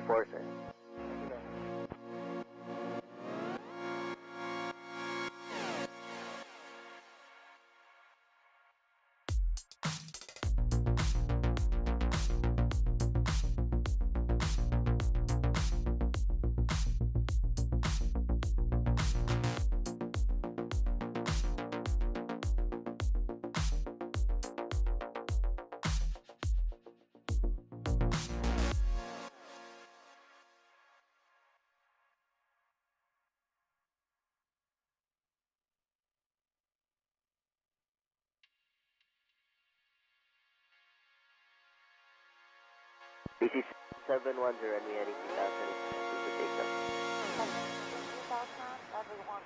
4, sir. This is 710 and we are in 2000 to take off. 2000, everyone,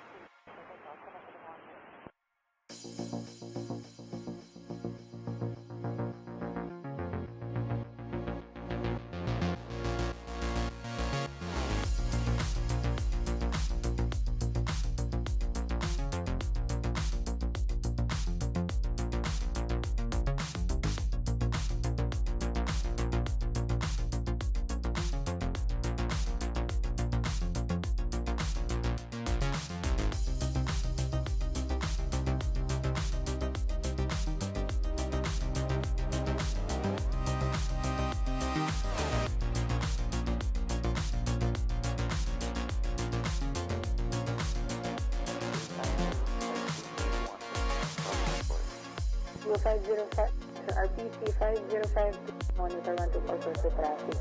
Go 505, RPC 505, monitor 1244 for traffic.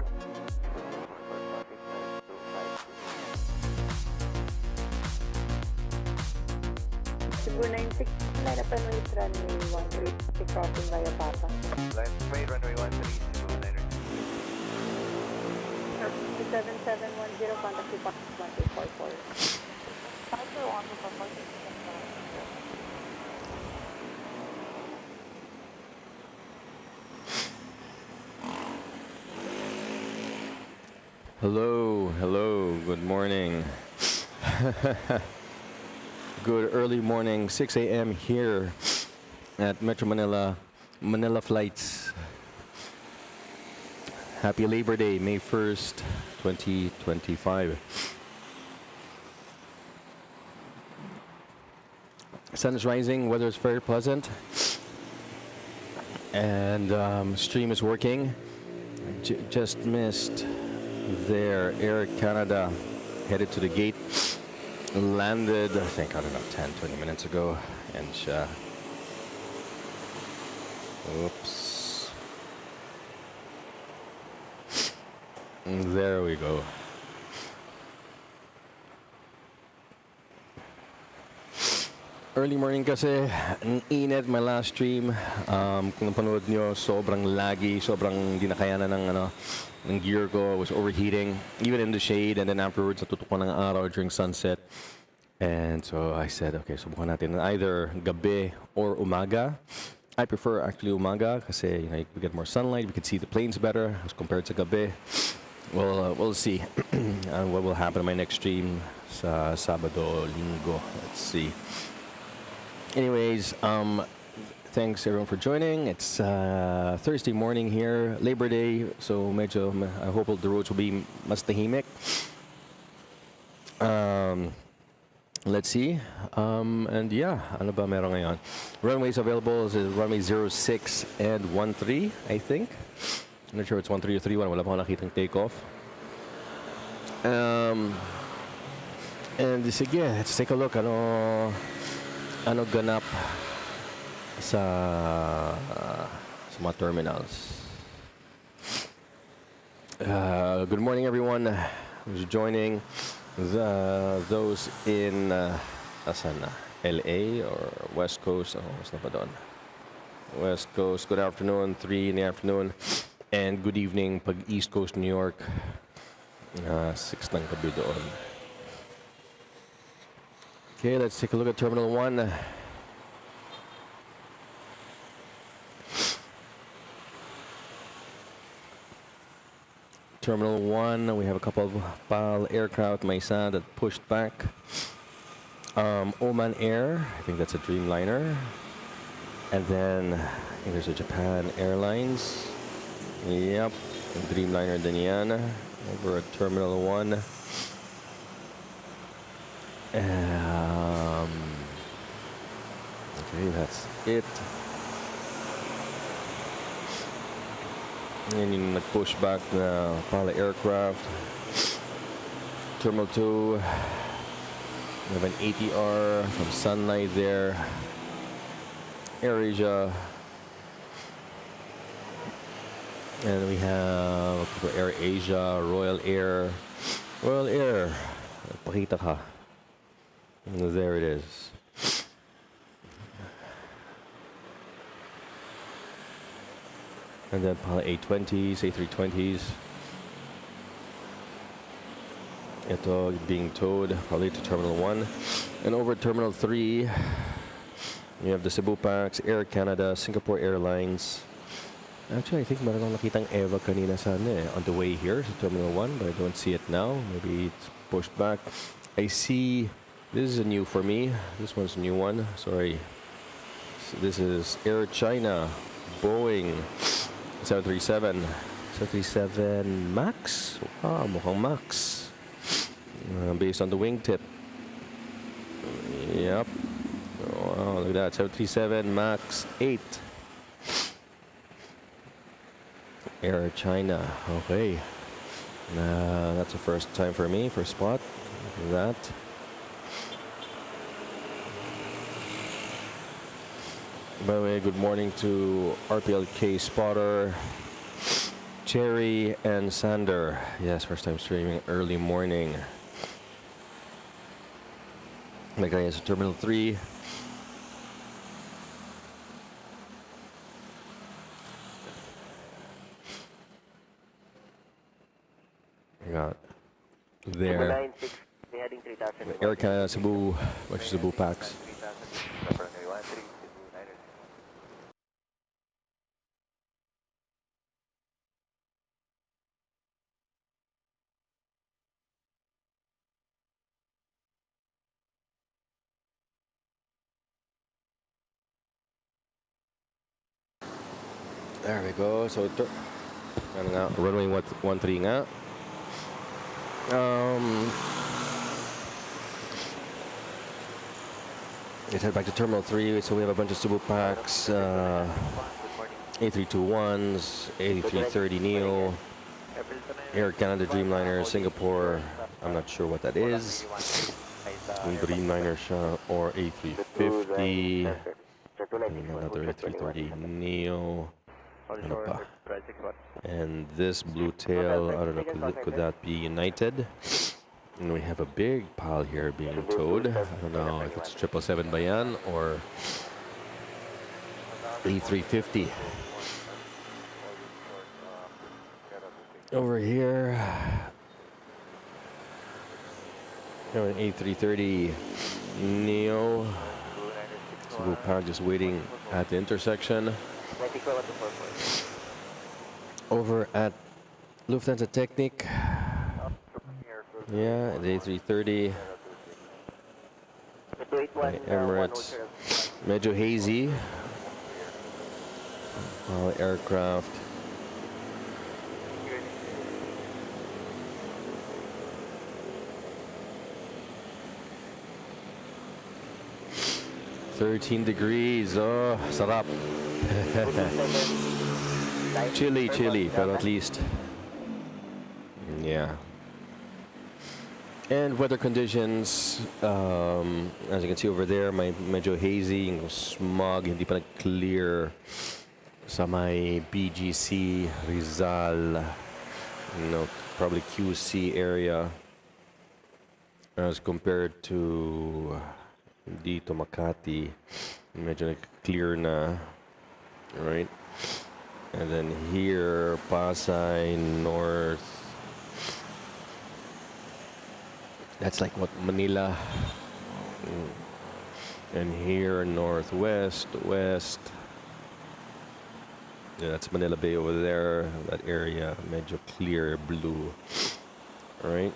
Cebu 96, line up runway runway 13, crossing via Papa. Line runway 13, Cebu 9. RPC 7710, contact department 1244. 501, Hello, good morning. Good early morning, 6 a.m. here at Metro Manila, Manila.FLIGHTS. Happy Labor Day, May 1st, 2025. Sun is rising, weather is very pleasant, and stream is working. Just missed there, Air Canada headed to the gate, landed, I think, 10-20 minutes ago, and oops, and there we go. Early morning kasi, ang init, my last stream. Kung napanood nyo, sobrang laggy, sobrang di na kaya na ng gear ko. Was overheating, even in the shade, and then afterwards, natutok ko ng araw during sunset. And so I said, okay, subukan natin either gabi or umaga. I prefer actually umaga kasi we get more sunlight, we can see the planes better as compared to gabi. Well, we'll see what will happen in my next stream sa Sabado, Linggo. Let's see. Anyways, thanks everyone for joining. It's Thursday morning here, Labor Day, so medyo, I hope the roads will be mas tahimik. Let's see. And yeah, ano ba meron ngayon? Runways available is runway 06 and 13, I think. I'm not sure it's 13 or 31. Wala pa akong nakitang takeoff. And sige, let's take a look. Ano ganap sa mga terminals. Good morning, everyone who's joining. Those in LA or West Coast. What's na pa doon? West Coast, good afternoon, 3 in the afternoon. And good evening, pag East Coast, New York. 6 ng gabi doon. Okay, let's take a look at Terminal 1. Terminal 1, we have a couple of PAL aircraft, Maysa, that pushed back. Oman Air, I think that's a Dreamliner. And then I think there's a Japan Airlines. Yep. Dreamliner din yan. Over at Terminal 1. Okay, that's it. And yung nag-push back na pala aircraft. Terminal 2. We have an ATR from Sunlight there. AirAsia. And we have AirAsia, Royal Air. Royal Air. Pakita ka. And there it is. And then pala A20s, A320s. Ito being towed probably to Terminal 1. And over Terminal 3, we have the Cebu Pax, Air Canada, Singapore Airlines. Actually, I think meron akong nakitang Eva kanina on the way here to Terminal 1, but I don't see it now. Maybe it's pushed back. I see, this is a new for me. This one's a new one, sorry. So this is Air China, Boeing 737. 737 MAX? Wow, mukhang MAX. Based on the wingtip. Yep. Wow, look at that. 737 MAX 8. Air China. Okay. That's the first time for me, first spot. That. By the way, good morning to RPLK spotter, Cherry and Sander. Yes, first time streaming early morning. My guy is Terminal 3. I got there. Air Canada, Cebu, which is Cebu Pax. There we go. So, ano nga, runway 13 nga. Let's head back to Terminal 3. So we have a bunch of Cebu Pax, A321s, A330neo, Air Canada Dreamliner, Singapore. I'm not sure what that is. Dreamliner siya or A350. Another A330neo. Ano pa? And this blue tail, I don't know, could that be United? And we have a big pile here being towed. I don't know if it's 777 ba yan or A350. Over here, we have an A330 Neo. Cebu Pax just waiting at the intersection. Over at Lufthansa Technic. Yeah, the A330. By Emirates. Medyo hazy. All aircraft. $13 degrees. Oh, sarap. Chilly, but at least. Yeah. And weather conditions, as you can see over there, may medyo hazy, yung smog, hindi pa nag-clear sa may BGC, Rizal, probably QC area as compared to dito Makati, medyo nag-clear na, right? And then here, Pasay, North. That's like what, Manila. And here, Northwest, West. Yeah, that's Manila Bay over there. That area, medyo clear blue. All right.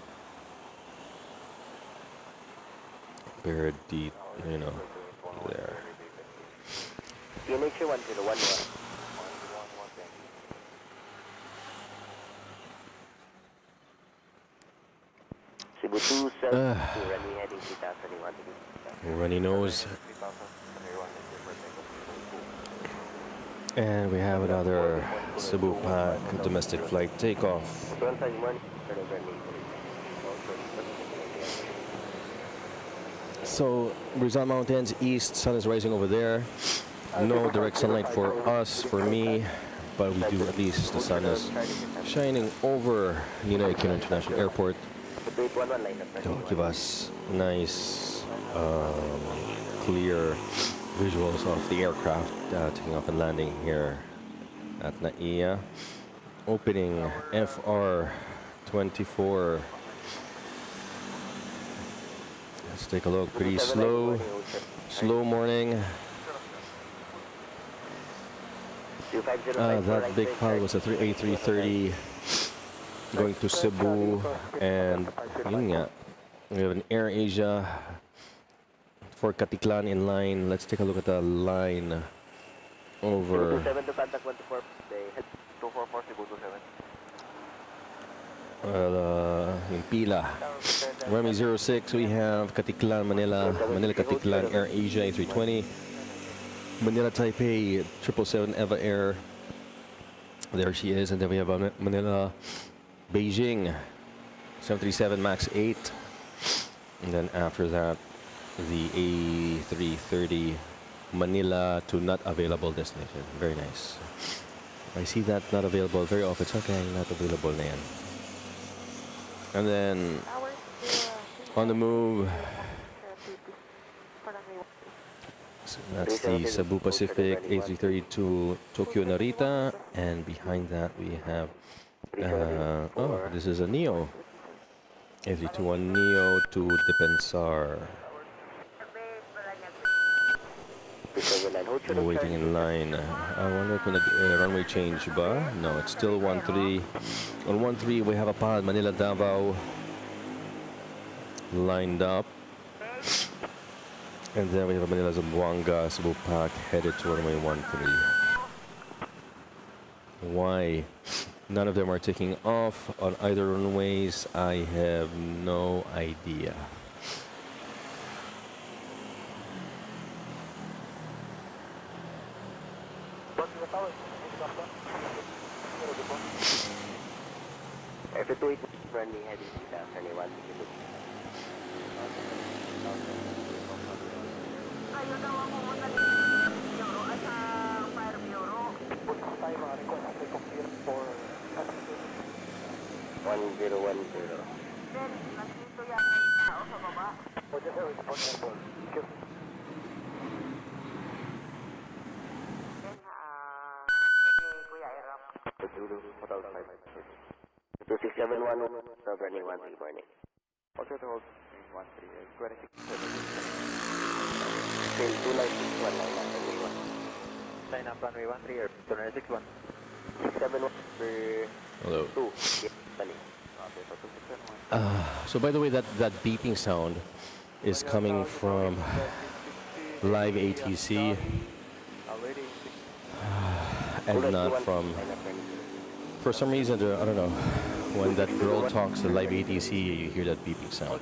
Compared deep, there. PNH 1011. Cebu 272, runway heading 3001. Runny nose. And we have another Cebu Pack domestic flight takeoff. 12 morning, turn over runway. So, Rizal Mountains east, sun is rising over there. No direct sunlight for us, for me, but we do at least the sun is shining over Ninoy Aquino International Airport. It'll give us nice, clear visuals of the aircraft taking off and landing here at NAIA. Opening FR24. Let's take a look. Pretty slow morning. That big pile was a A330 going to Cebu, and yun nga, we have an Air Asia for Katiklan in line. Let's take a look at the line over. 27 to contact 124, they head 244 Cebu 27. Yung pila. Remy 06, we have Katiklan, Manila Katiklan, Air Asia A320. Manila Taipei 777 Eva Air. There she is. And then we have Manila Beijing 737 MAX 8. And then after that, the A330 Manila to not available destination. Very nice. I see that not available very often. It's okay, not available na yan. And then on the move, so that's the Cebu Pacific A330 to Tokyo Narita, and behind that we have this is a Neo A321 Neo to Dipensar. Waiting in line. I wonder if runway change ba? No, it's still 13. On 13 we have a pod Manila Davao lined up. And then we have a Manila Zamboanga Cebu Pack headed to runway 13. Why none of them are taking off on either runways, I have no idea. F2 runway heading 3001. Ayaw daw ako magaling Euro at sa Fire Bureau. Tayo mga request at confirm for 1010. Then, nandito yan yung tao sa baba. For the air report airborne. Then, sige, Kuya Erap. 2671, running 13 morning. Also to hold 13, 26. Still 2961, Line up runway 13 or 261. 671 per Hello. 2. Yes, Bali. Okay, so 261. So by the way, that beeping sound is coming from live ATC Already. and not from. For some reason, I don't know. When that girl talks to live ATC, you hear that beeping sound.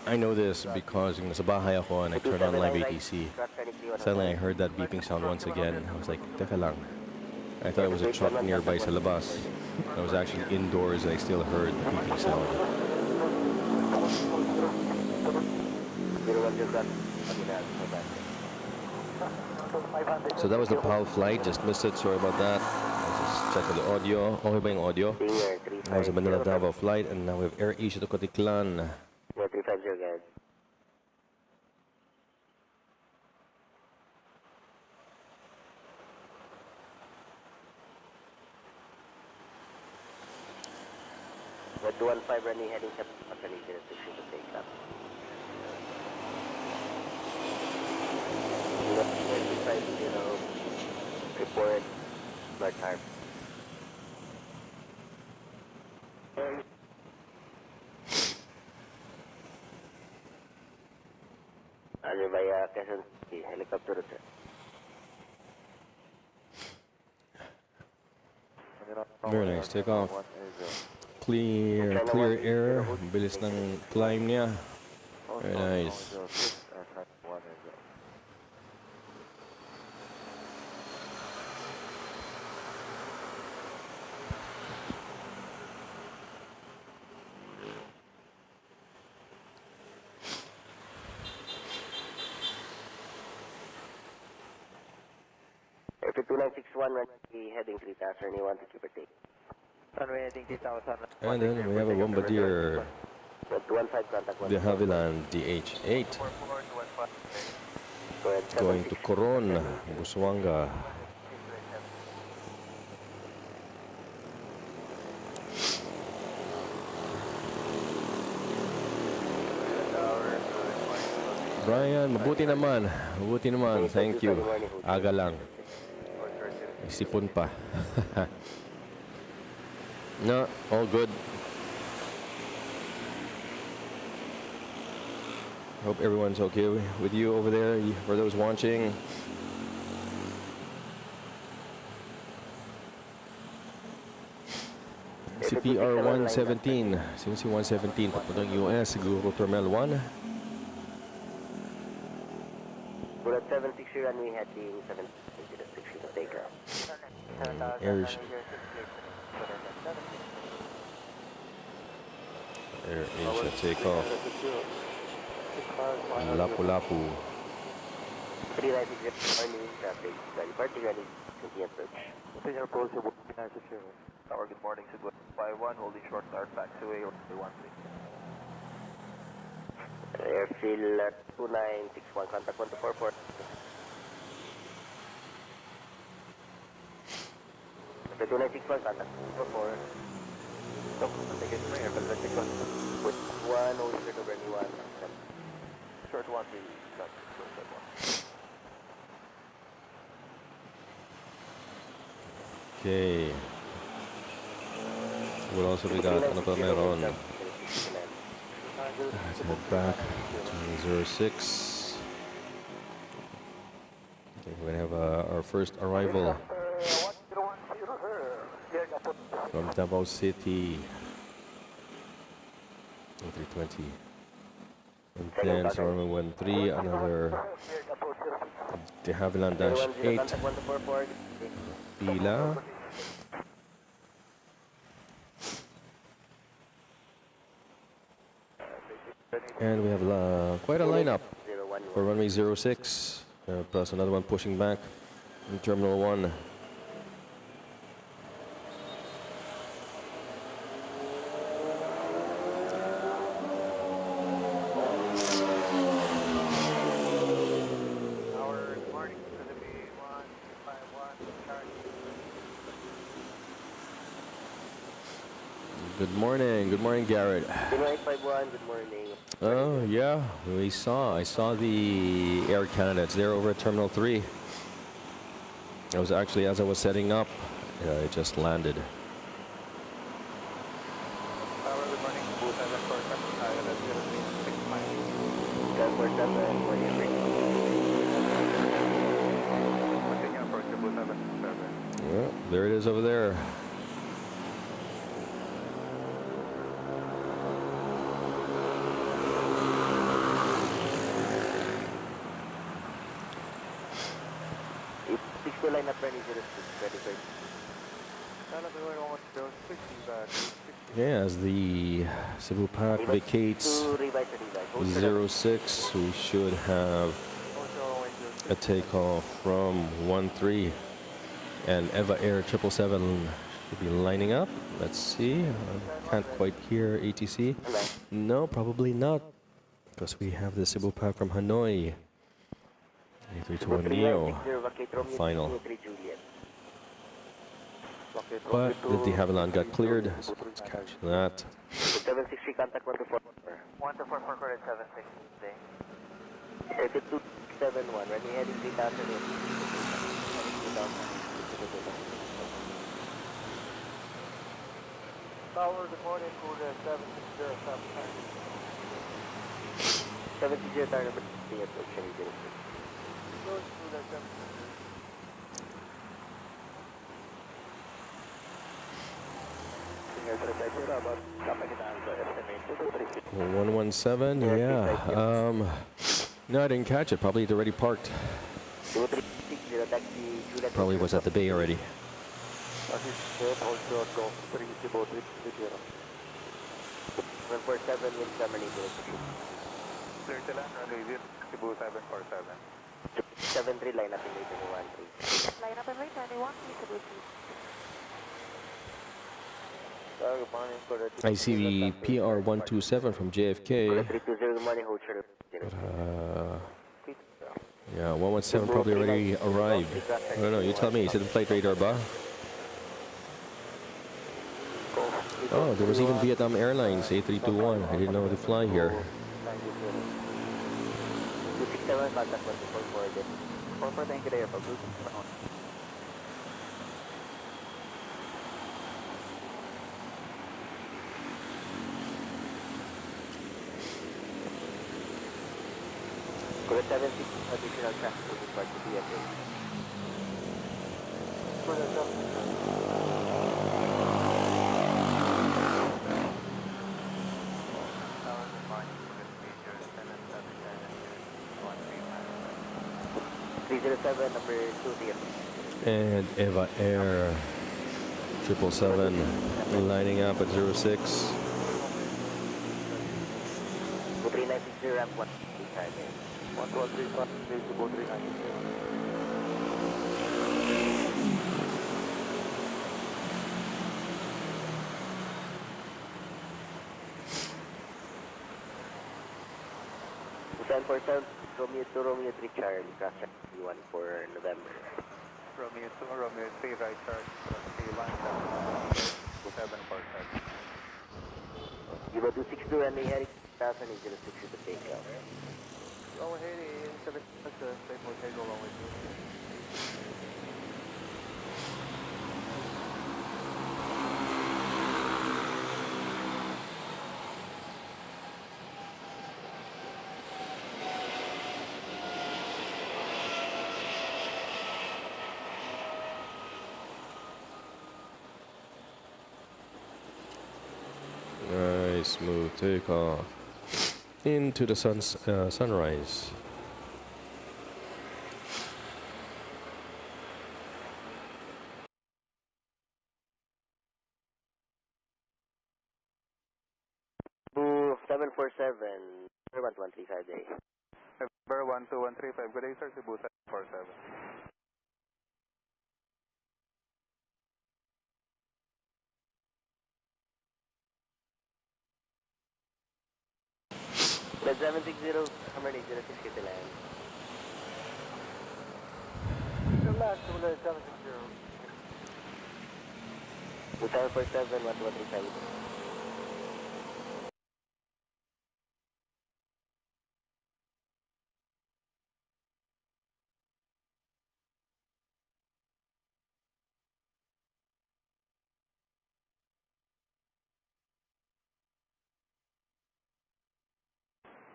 I know this because yung nasa bahay ako and I turned on live ATC. Suddenly I heard that beeping sound once again. I was like, teka lang. I thought it was a truck nearby sa labas. I was actually indoors and I still heard the beeping sound. So that was the PAL flight. Just missed it. Sorry about that. I'll just check the audio. Okay ba yung audio? That was a Manila Davao flight, and now we have Air Asia to Coticlan. 350 guys. With 215 running heading to Pasali 06 to take up. 350 report North Harp. Ano ba ya Quezon City helicopter sir? Very nice. Take off. clear air. Bilis ng climb niya. Very nice. Airfield 2961, runway heading 3000, you want to keep or take. Runway heading 3000. And then we have a Bombardier 15 contact de Havilland DH-8 Go ahead, going to Coron, Busuanga. Brian, mabuti naman. Mabuti naman. Thank you. Aga lang. Isipon pa. No, all good. Hope everyone's okay with you over there, for those watching. CPR 117, CNC 117, papuntang US, siguro Terminal 1. Bullet 760, runway heading 760 to take off. Air Asia takeoff. Lapu-Lapu. 396 morning traffic, particularly to the approach. Senior approach, Tower, good morning, Cebu 51, holding short start, taxiway, runway 13. Airfield 2961, contact 1244. Airfield 2961, contact 244. So, take it from Airfield 261. With 1, only to runway 1. Short 1, please. Short 1. Okay. What else have we got? Ano pa meron? Let's head back to 06. I think we're gonna have our first arrival from Davao City. 320. And then Sarma 13, another de Havilland Dash 8. Pila. And we have quite a lineup for runway 06, plus another one pushing back in Terminal 1. Good morning, Garrett. Good morning, 51, good morning. Oh yeah, I saw the Air Canada. It's there over at Terminal 3. It was actually as I was setting up, it just landed. Tower, good morning, Cebu 7 for Island 0365. Continue approach Cebu 7. Yeah, there it is over there. Line up ready 06, ready for Yeah, as the Cebu Pack vacates 06, we should have a takeoff from 13, and Eva Air 777 should be lining up. Let's see. I can't quite hear ATC. No, probably not, because we have the Cebu Pack from Hanoi. 321 Neo final. But the de Havilland got cleared, so let's catch that. 760 contact 124. 124 correct 76 today. Airfield 271, running heading 3000. Tower, good morning, Kuda 760 70 tower number 3 approach heading 06. about kapagitaan sa estimate 223. 117, yeah. No, I didn't catch it. Probably it already parked. 2360 taxi Juliet. Probably was at the bay already. Assist Jeff, also Golf 3 Cebu 330. 747 wind summer neighborhood. Clear to land, runway 0, Cebu 747. 73 line up in rate 13. Line up and wait, 21, Cebu 3. Good morning, Color I see the PR127 from JFK. 320, good morning, hold short. Yeah, 117 probably already arrived. I don't know, you tell me. You said the flight radar ba? Oh, there was even Vietnam Airlines A321. I didn't know they fly here. 267, contact 124 then. 44, thank you there, pag-group. Color 76, additional traffic to depart to PFA. Seven, number 2 TF. And Eva Air 777 lining up at 06. 3960 ramp 1. 1235, Cebu 390. Busan for South, Romeo 2, Romeo 3 Charlie, cross track 1 for November. Romeo 2, Romeo 3, right charge, 3 line down, 747. Evo 262, runway heading 1000 is 06 to the takeoff. Go ahead, 7 same hotel, go along with you. Nice smooth takeoff into the sunrise. Boo 747, 1135 day. Number 12135, good day sir, Cebu 747. Red 760, number 06 to the land. Last, 760. Boo 747, 1135.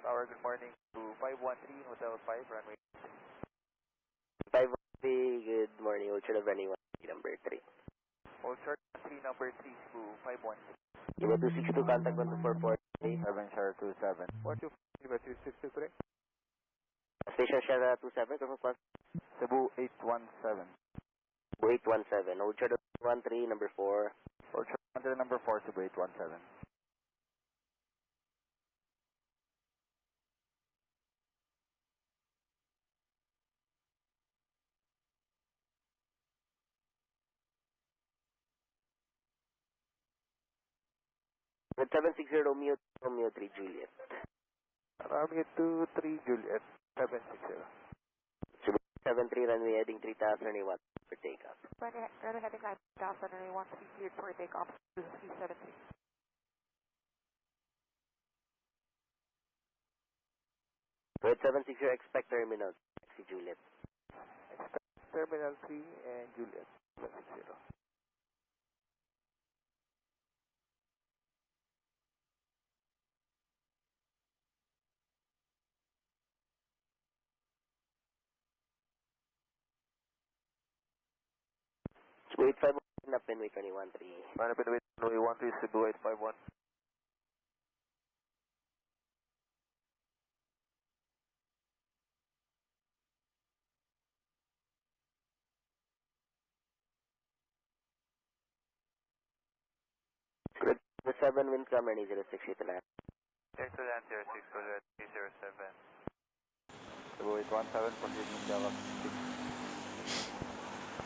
Tower, good morning. To 513, Hotel 5, runway. 5 good morning, hold short of runway 1, number 3. Hold short 3, number 3, to 513. Evo 262, contact 1244. 7 share 27. 425, Evo 262 correct? Station Shara 27, confirm Cebu 817. 817, hold short of 13, number 4. Hold short under number 4, Cebu 817. Red 760, Romeo 3 Juliet. Romeo 23, Juliet 760. 73 runway heading 3000 1 for takeoff. Runway heading 9000 and 1 cleared for takeoff to 373. Red 760, expect terminal, taxi Juliet. Terminal 3 and Juliet 760. Cebu 851 up Pinway 213. Manila Pinway 13, Cebu 851. The 7 wind calm running 06 to land. Clear to land 06 to land 307. Cebu 817, proceeding Java 6.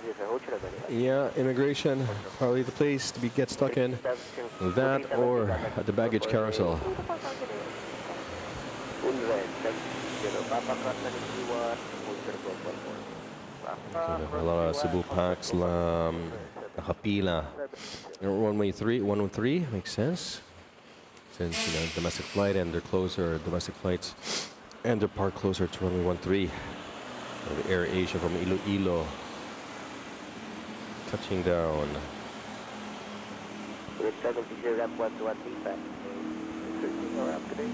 Yes, sir. Hold your level. Yeah, immigration, probably the place to get stuck in. That or at the baggage carousel. Full red, 70. Papa Cross na Iwan, hold your level 14. So, a lot of Cebu packs, nakapila. Runway 113 makes sense. Since, you know, domestic flight and they're closer, domestic flights, and they're parked closer to runway 13. The Air Asia from Iloilo touching down. With 70 ramp 121 feedback. 13 or up today.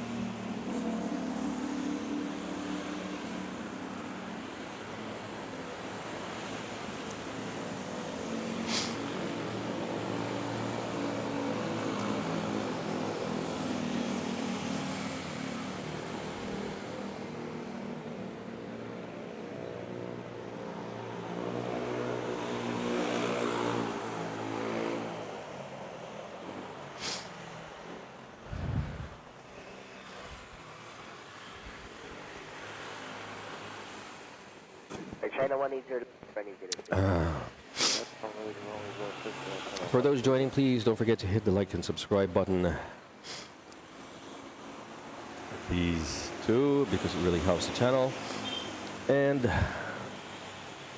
China 180, 2006. For those joining, please don't forget to hit the like and subscribe button. Please too, because it really helps the channel. And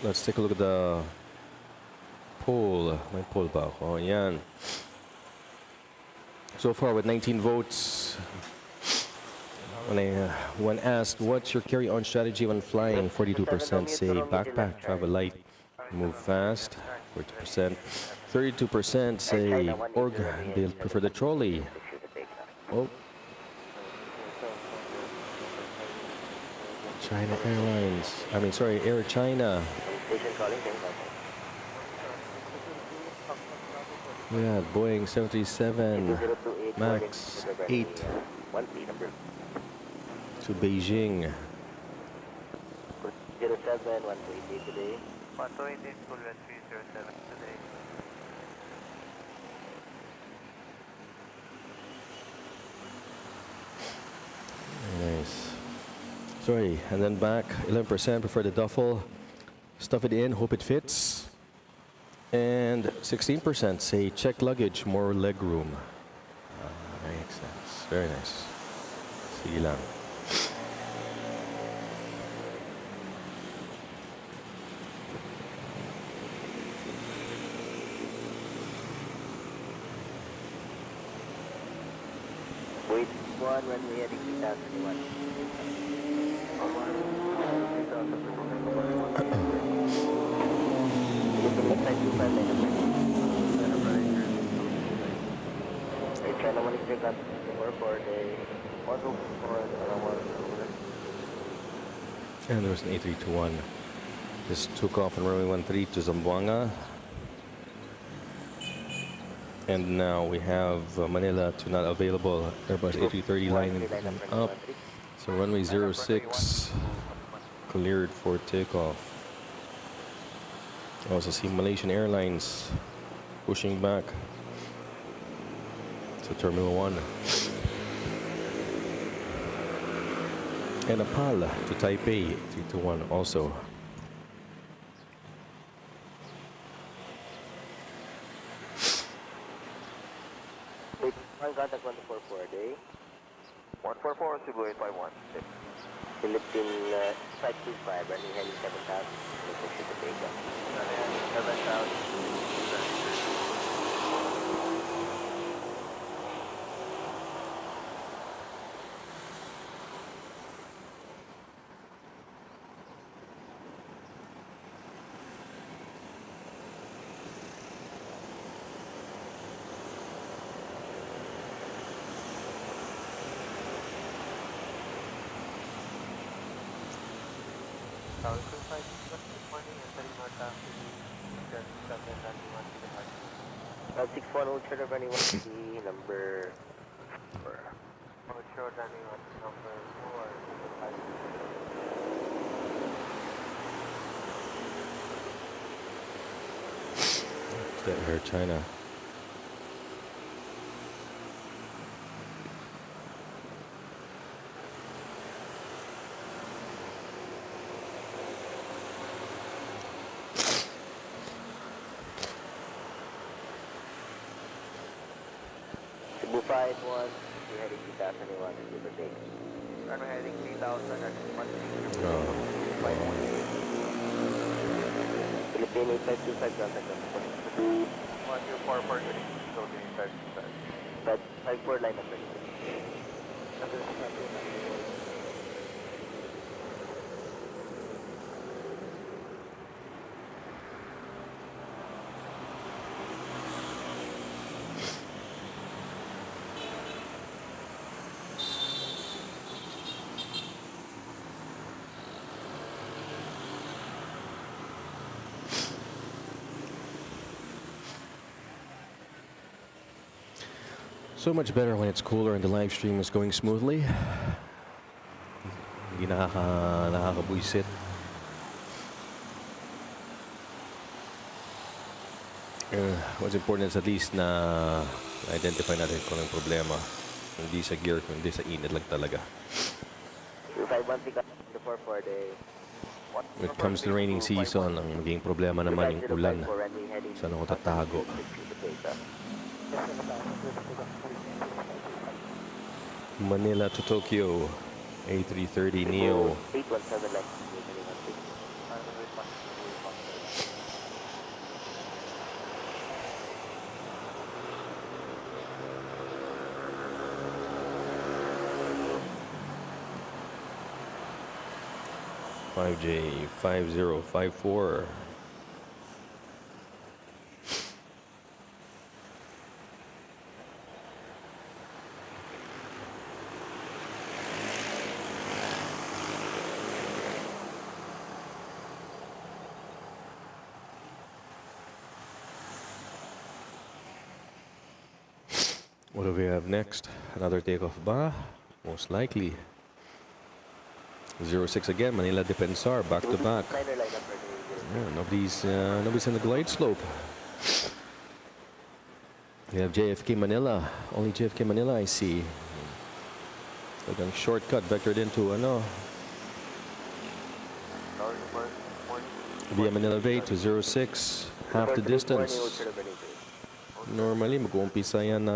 let's take a look at the poll. My poll ba? Oh, yan. So far with 19 votes. When asked, what's your carry-on strategy when flying? 42% say backpack, travel light, move fast. 40%. 32% say they'll prefer the trolley. Oh. China Airlines. Air China. Yeah, Boeing 737 Max 8 to Beijing. 07, 128 today. 128, full red 307 today. Nice. Sorry, and then back, 11% prefer the duffel. Stuff it in, hope it fits. And 16% say check luggage, more leg room. Makes sense. Very nice. Sige lang. Wait, 1 when we heading 2001. China 180 got 44 day 104 And there was an A321. Just took off on runway 13 to Zamboanga. And now we have Manila to not available. Airbus A330 lining up. So runway 06 cleared for takeoff. I also see Malaysian Airlines pushing back to Terminal 1. And a PAL to Taipei 321 also. Wait, 1 contact 144 day. 144, Cebu 851. Philippine Flight 25, running heading 7,000. Should the take off. 7,000. This morning, entering North Africa. 61 Ultra running 1 number 4. Ultra running number 4. Is that Air China? Cebu 5-1, we're heading 2001 and give or take. We're heading 3000 at 1. Oh. Philippine 8525, contact us. 1244, good evening, Philippine 8525. But 54 line number. So much better when it's cooler and the live stream is going smoothly. Hindi nakakabuisit. What's important is at least na identify natin kung anong problema. Hindi sa gear, kundi sa init lang talaga. 251 pick up the 44 day. When it comes to the raining season, ang magiging problema naman yung ulan. Saan ako tatago? Manila to Tokyo, A330 Neo. 817 like. 5J5054. What do we have next? Another takeoff ba? Most likely. 06 again, Manila Depensar, back to back. Yeah, nobody's in the glide slope. We have JFK Manila. Only JFK Manila I see. Like a shortcut vectored into via Manila Bay to 06, half the distance. Normally, mag-uumpisa yan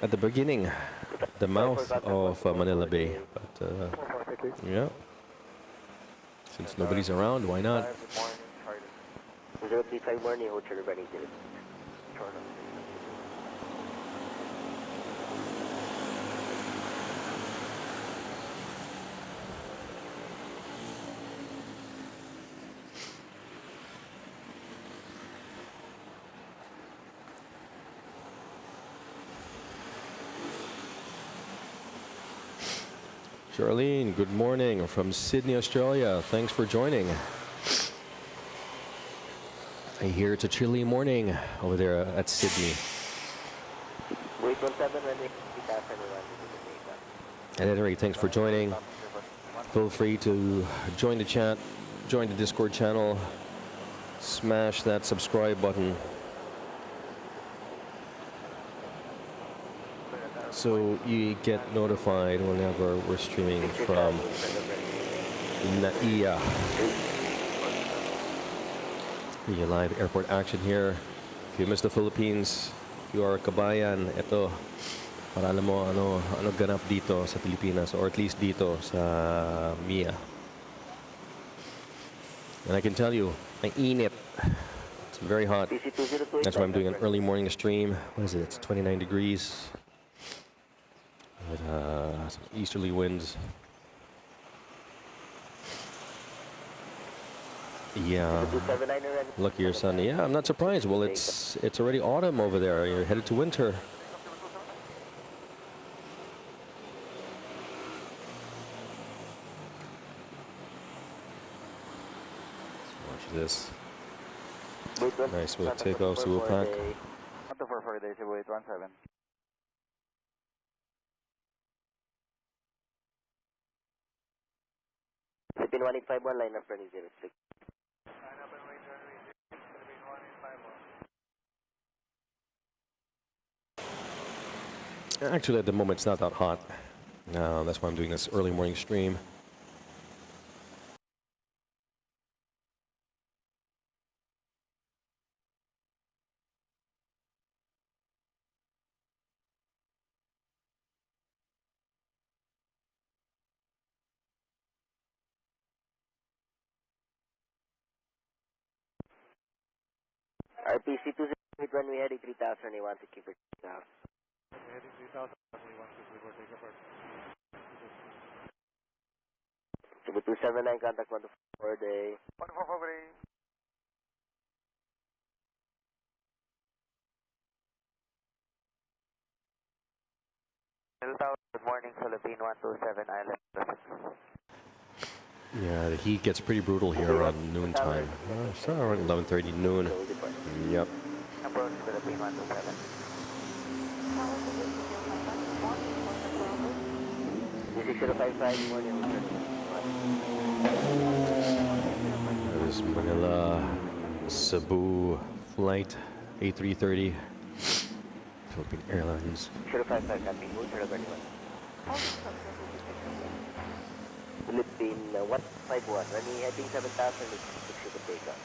at the beginning, the mouth of Manila Bay. But yeah, since nobody's around, why not? 035 morning, Hotel Urban. Charlene, good morning from Sydney, Australia. Thanks for joining. I hear it's a chilly morning over there at Sydney. At any rate, thanks for joining. Feel free to join the chat, join the Discord channel, smash that subscribe button so you get notified whenever we're streaming from NAIA. The live airport action here. If you miss the Philippines, if you are a kabayan, ito, para alam mo ano ganap dito sa Pilipinas, or at least dito sa MIA. And I can tell you, ang init. It's very hot. That's why I'm doing an early morning stream. What is it? It's 29 degrees. With some easterly winds. Yeah. Lucky your son. Yeah, I'm not surprised. Well, it's already autumn over there. You're headed to winter. Let's watch this. Wait, one. Nice smooth Contact takeoff, Cebu 124 Pack. day. 1244 day, Cebu 817. Philippine 1851, line up running 06. Actually, at the moment, it's not that hot. That's why I'm doing this early morning stream. RPC 208 runway heading 3000, you want to keep it down. Heading 3000, we want to report take apart. Cebu 279, contact 124 day. 144 day. Good morning, Philippine 127 Island. Yeah, the heat gets pretty brutal here around noontime. It's around 11:30 noon. Yep. Approach Philippine 127. This is 055, morning. That is Manila, Cebu flight A330, Philippine Airlines. 055, copy. Move 031. Philippine 151, runway heading 7000, it's should take off.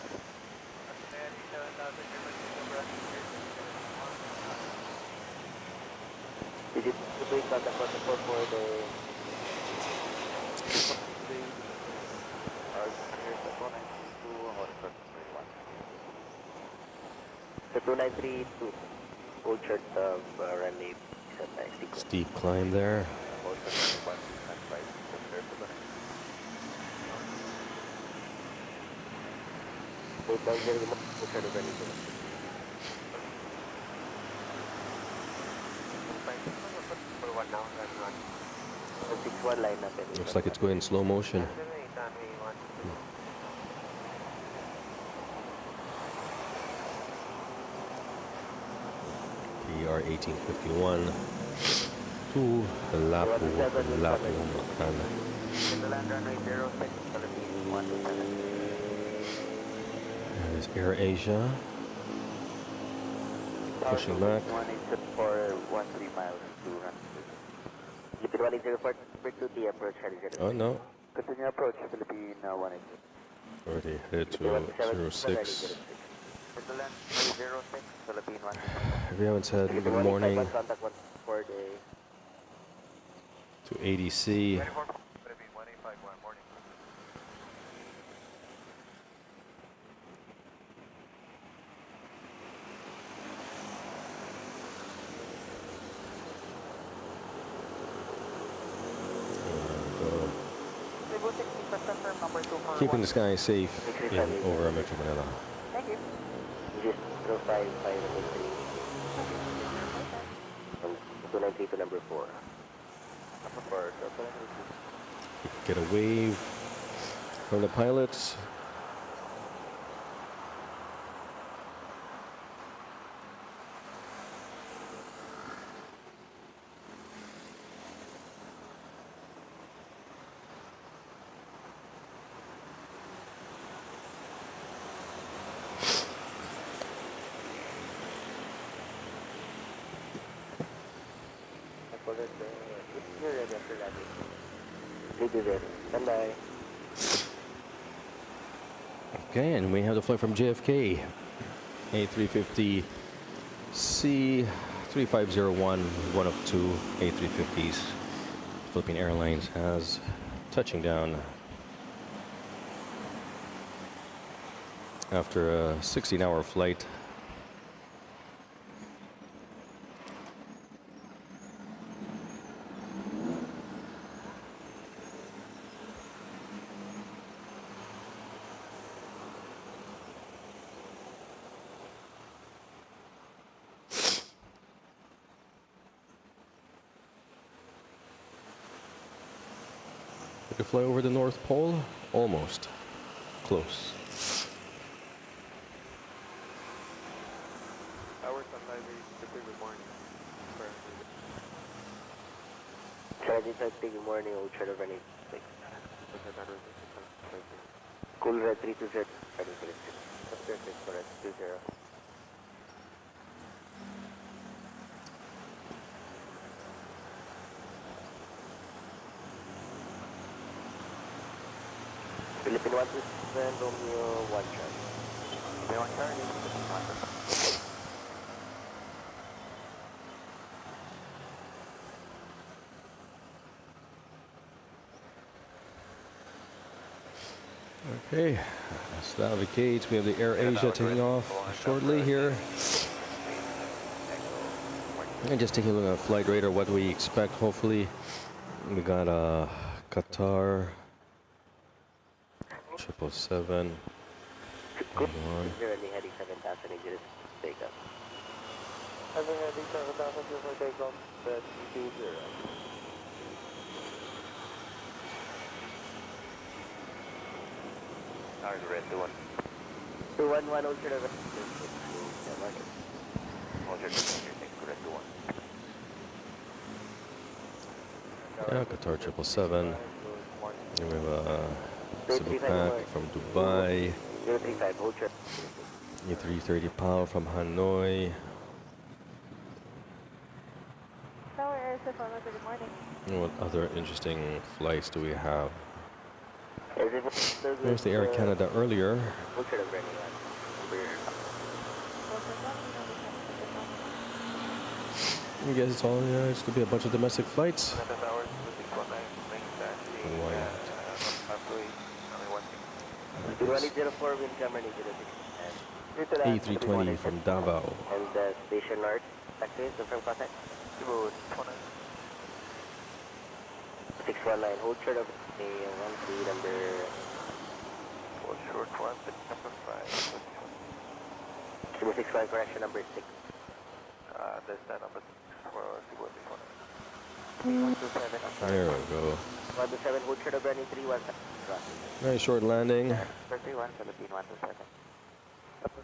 This is Cebu, contact 144 day. The 2932, old chart of runway at 90. Steep climb there. Most of the ones and flights compared to the Wait, down there, old chart of runway 61 line up. Looks like it's going in slow motion. PR 1851 to Lapu, Makan. land runway 06, Philippine 127. That is Air Asia. Pushing back. 18413 miles to run. Philippine 104, number 2, the approach heading 0. Oh no, Continue approach Philippine 180. already headed to 06. The land runway 06, Philippine 127. We haven't said good morning Contact 144 day. to ADC. 24, Philippine 1851, morning. Keeping the sky safe in over Metro Manila. Thank you. This is 055, number 3. 293 to number 4. Get a wave from the pilots. Okay, and we have the flight from JFK, A350 C3501, one of two A350s. Philippine Airlines has touching down after a 16-hour flight. To fly over the North Pole? Almost. Close. Ready to take good morning, hold short of runway 6. Cool red 320, ready for it. Perfect, correct, 20. Philippine 127, Romeo 1 Charlie. Romeo 1 Charlie. Okay, that's the Gates. We have the AirAsia taking off shortly here. And just taking a look at flight radar, what we expect. Hopefully, we got Qatar 777. Good. Currently heading 7,000 meters. Take up. Having heading 7,000 for takeoff, that 20. Target red 21. 211, hold short of runway 6. Hold your thanks for red 21. Yeah, Qatar 777. And we have Cebu Pack from Dubai. 035, hold short. A330 PAL from Hanoi. Tower Air Safari, good morning. And what other interesting flights do we have? Is it There's the Air Canada earlier. hold short of runway 1. I guess it's all, yeah, it's going to be a bunch of domestic flights. Two 04, wind camera 06. A320 from Davao. And station north, taxi, confirm contact. 619, hold short of a 13 number. Hold short 1, number 5. 65, correction number 6. That's that number 6 for Cebu. 127, There we go. 127, hold short of running 317. Nice short landing. 31, 17, 127.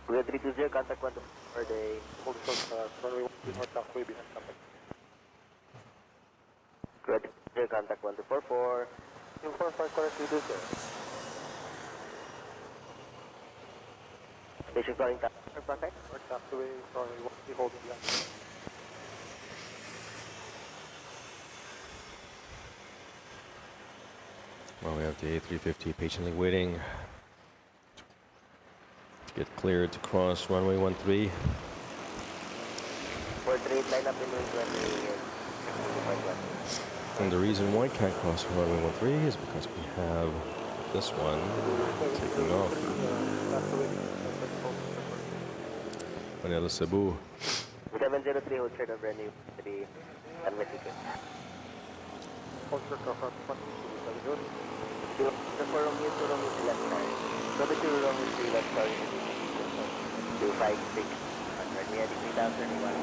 We have 320, contact 1 for the hold short, runway 1 north halfway behind contact. Good, contact 1244. 245, correct, 320. Station calling for contact. North halfway, runway 1, holding line. Well, we have the A350 patiently waiting to get cleared to cross runway 13. 43, line up in wing 20. And the reason why it can't cross runway 13 is because we have this one taking off. Manila, Cebu. 703, hold short of runway 3 and Mexico. Hold short of 1, The forum is to Romeo left side. So the two Romeo 3 left side. 256. And we had 3,001.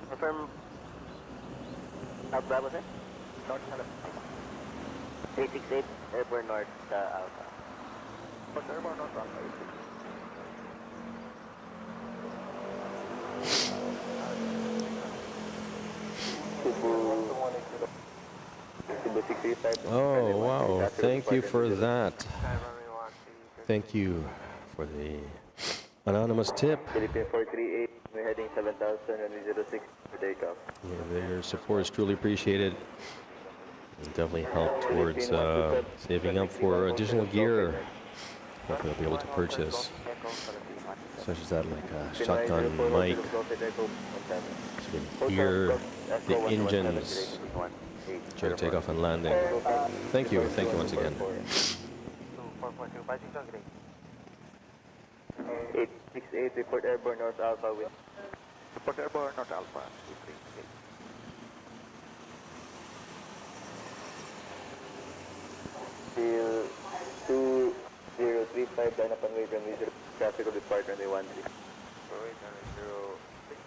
Confirm. Bravo, sir? North 368, Airborne North Alpha. Airborne North Alpha. Oh, wow. Thank you for that. Thank you for the anonymous tip. Philippine 438, we're heading 7,000 and 06 for takeoff. Yeah, your support is truly appreciated. It definitely help towards saving up for additional gear. Hopefully I'll be able to purchase, such as that, like a shotgun mic, so you can hear the engines during takeoff and landing. Thank you once again. 868, report Airborne North Alpha. Report Airborne North Alpha. Till 2035, line up and wait, runway 0, traffic will depart runway 13. Wait, runway 06,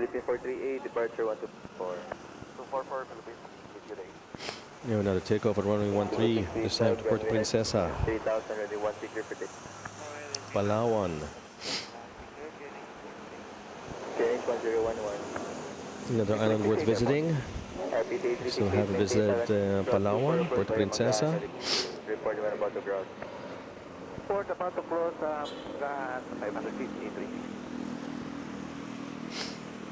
Philippine 438, departure 124. 244, Philippines, with you day. You have another takeoff at runway 13. This time to Puerto Princesa, 3000, ready 16, clear for take. Palawan. Change 1011. Another island worth visiting. Still haven't visited Palawan, Puerto Princesa. Report when about to ground. Report about to close, got 500 feet, 836.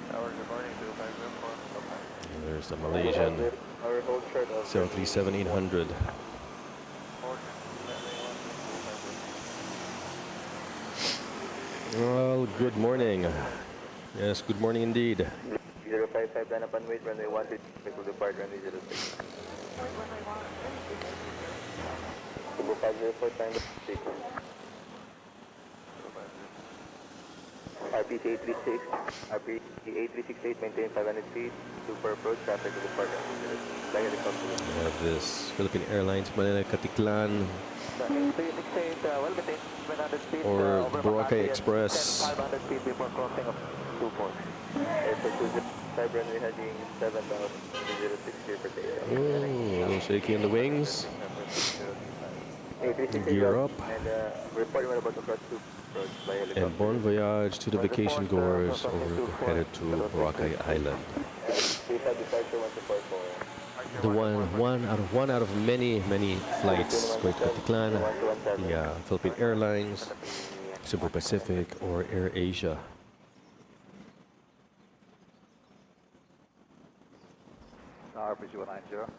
Tower, good morning, 2504. There's the Malaysian Our hold short of 737-800. Well, good morning. Yes, good morning indeed. 055 line upon wait, runway 16, to depart runway 06. Cebu 504, time 6. RPC 836, RPC 8368, maintain 500 feet, super approach, traffic to depart runway 06. Fly helicopter. We have this Philippine Airlines Manila Katiklan 8368, well maintained 700 feet, or over Boracay Makati, Express. 500 feet before crossing of 24. Airport 25 runway heading 7006 clear for takeoff. Oh, a little shaky in the wings. Gear up. And report when about to cross to approach by helicopter. And bon voyage to the vacation goers over headed to Boracay Island. Visa departure 1244. The one out of many flights going to Katiklan, the Philippine Airlines, Cebu Pacific, or Air Asia. RPC 190.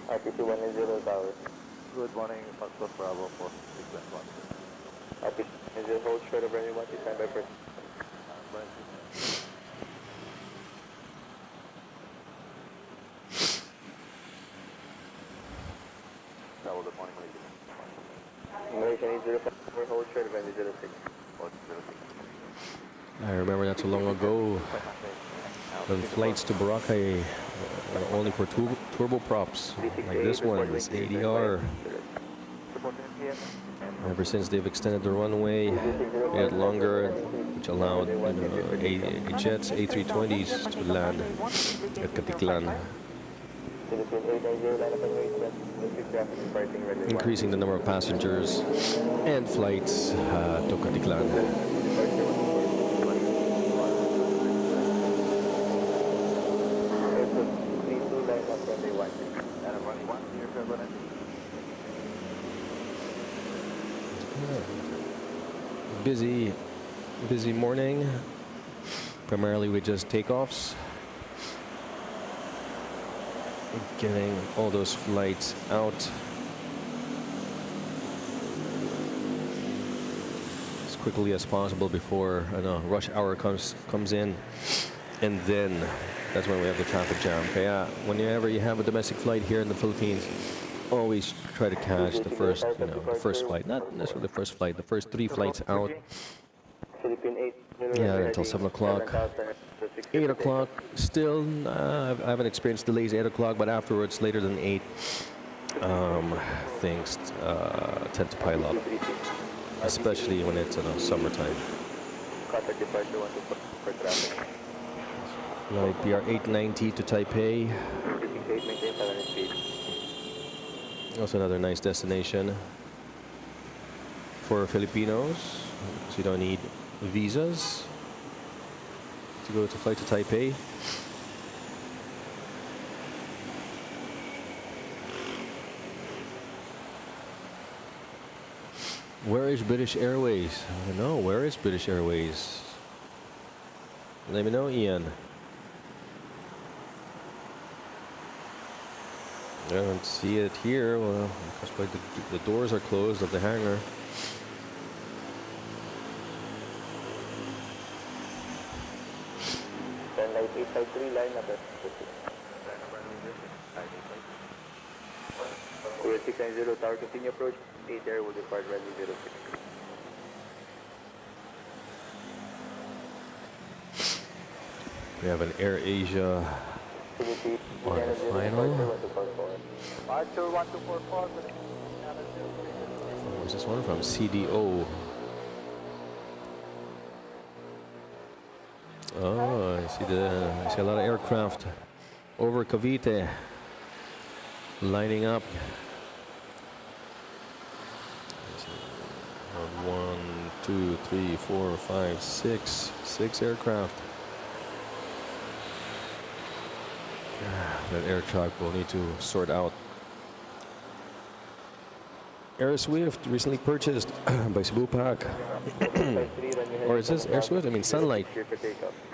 RPC 190 tower. Good morning, Foxtrot Bravo 4, sequence 1. RPC 190 hold short of runway 12, stand by first. Tower, good morning, Malaysian 8054 hold short of runway 06. I remember not too long ago when flights to Boracay were only for turboprops like this one, this ADR. Ever since they've extended the runway, made it longer, which allowed jets, A320s to land at Katiklan, increasing the number of passengers and flights to Katiklan. Busy morning, primarily with just takeoffs, getting all those flights out as quickly as possible before rush hour comes in, and then that's when we have the traffic jam. Kaya whenever you have a domestic flight here in the Philippines, always try to catch the first, the first flight, not necessarily the first flight, the first 3 flights out. Yeah, until 7 o'clock. 8 o'clock, still, I haven't experienced delays 8 o'clock, but afterwards, later than 8, things tend to pile up, especially when it's summertime. Like PR 890 to Taipei. Also another nice destination for Filipinos, so you don't need visas to go to flight to Taipei. Where is British Airways? I don't know. Where is British Airways? Let me know, Ian. I don't see it here. Well, that's why the doors are closed of the hangar. Light 853 line number 690 tower, continue approach. 8 air will depart runway 06. We have an Air Asia on the final. Archer 1244. Where's this one from? CDO. Oh, I see a lot of aircraft over Cavite lining up. One, two, three, four, five, six. Six aircraft. That air truck will need to sort out. Air Swift recently purchased by Cebu Pac. Or is this Air Swift? I mean Sunlight.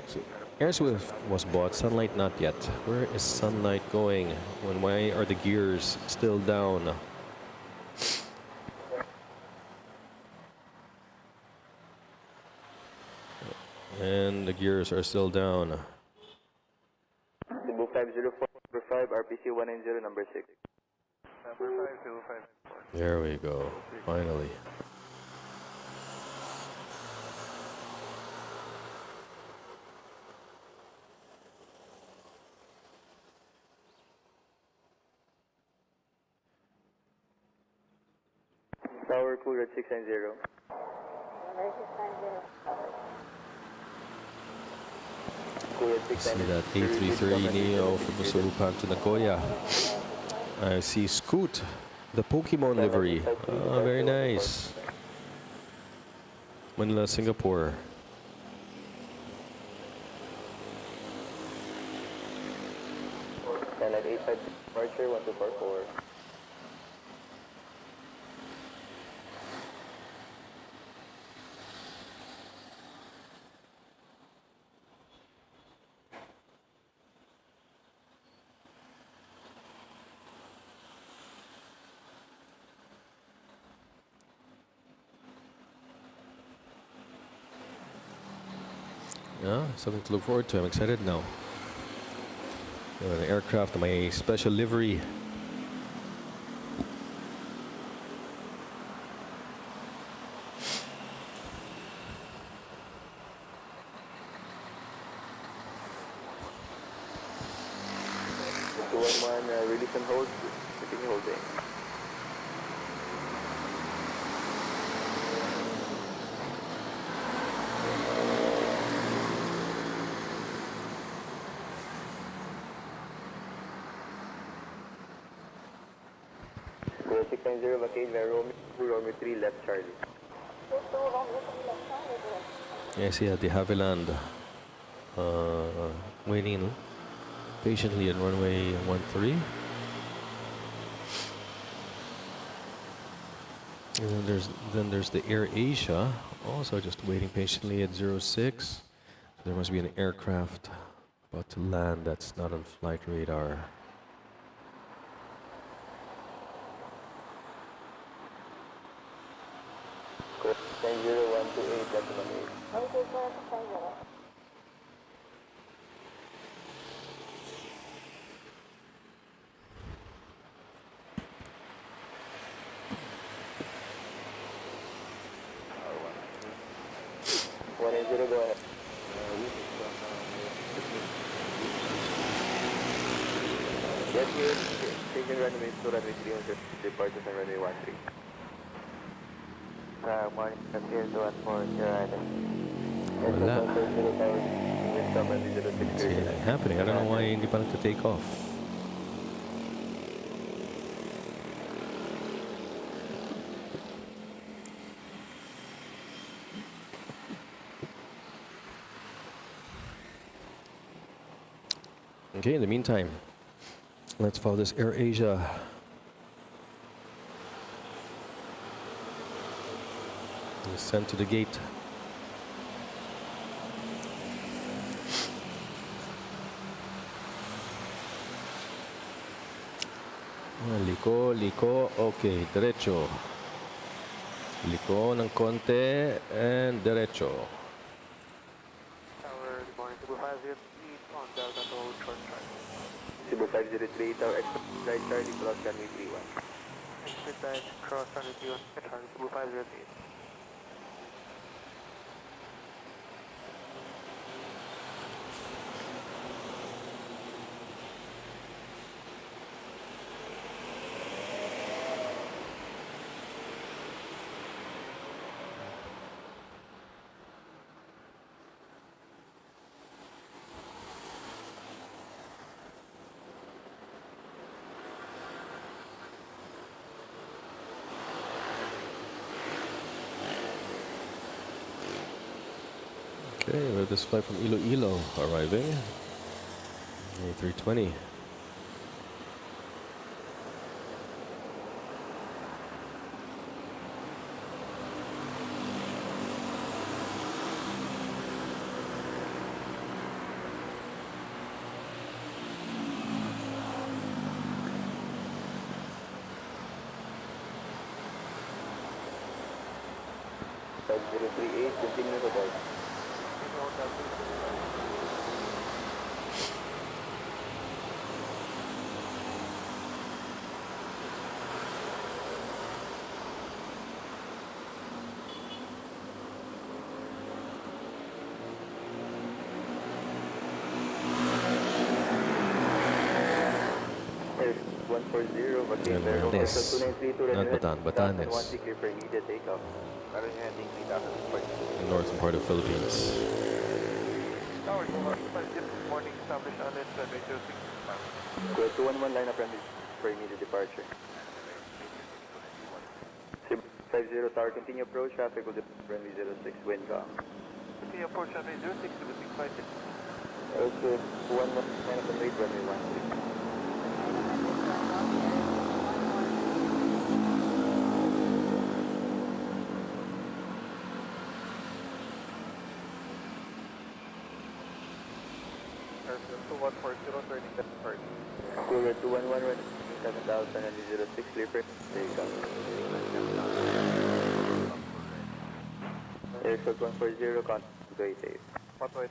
So Air Swift was bought, Sunlight not yet. Where is Sunlight going? Why are the gears still down? And the gears are still down. Cebu 504, 5, RPC 190, number 6. Number 505. There we go. Finally. Tower clear at 690. See that A330 Neo from the Cebu Pac to Nagoya. I see Scoot, the Pokemon livery. Oh, very nice. Manila, Singapore. And at 85 departure 1244. Yeah, something to look forward to. I'm excited now. The aircraft, my special livery. Release and hold. Sitting holding. Go 690 vacate via Romeo 3 left Charlie. Yes, yeah, the Havilland waiting patiently at runway 13. And then there's the Air Asia, also just waiting patiently at 06. There must be an aircraft about to land that's not on flight radar. Go 90128 decimal 8. Okay, sir. Go ahead. Yes, here. Taking runway 2, runway 3 on departures on runway 13. Morning, appears 14, your item. Wala. What's happening? I don't know why hindi pa nagta-take off. Okay, in the meantime, let's follow this Air Asia. Sent to the gate. Liko. Okay, derecho. Liko ng konti and derecho. Tower, good morning. Cebu 503 on Delta to hold short track. Cebu 503, Tower expedite Charlie, cross runway 31. Expedite cross runway 31, Charlie, Cebu 503. Okay, we have this flight from Iloilo arriving. A320. Continue to guide. Air 140, And we're this. Not Batan, Batanes. clear for immediate takeoff. Meron yung heading 3,000 for The northern part of Philippines. Tower, this morning established on it, 06. Go 211 line up runway for immediate departure. 50 tower, continue approach, traffic will depart runway 06, wind calm. Continue approach runway 06 to the 656. Also, 11 line up runway runway 16. Airfield 2140, turning left part. Cougar 211 runway 7000 and 06, clear for takeoff. Airfield 140, contact to 88. What way,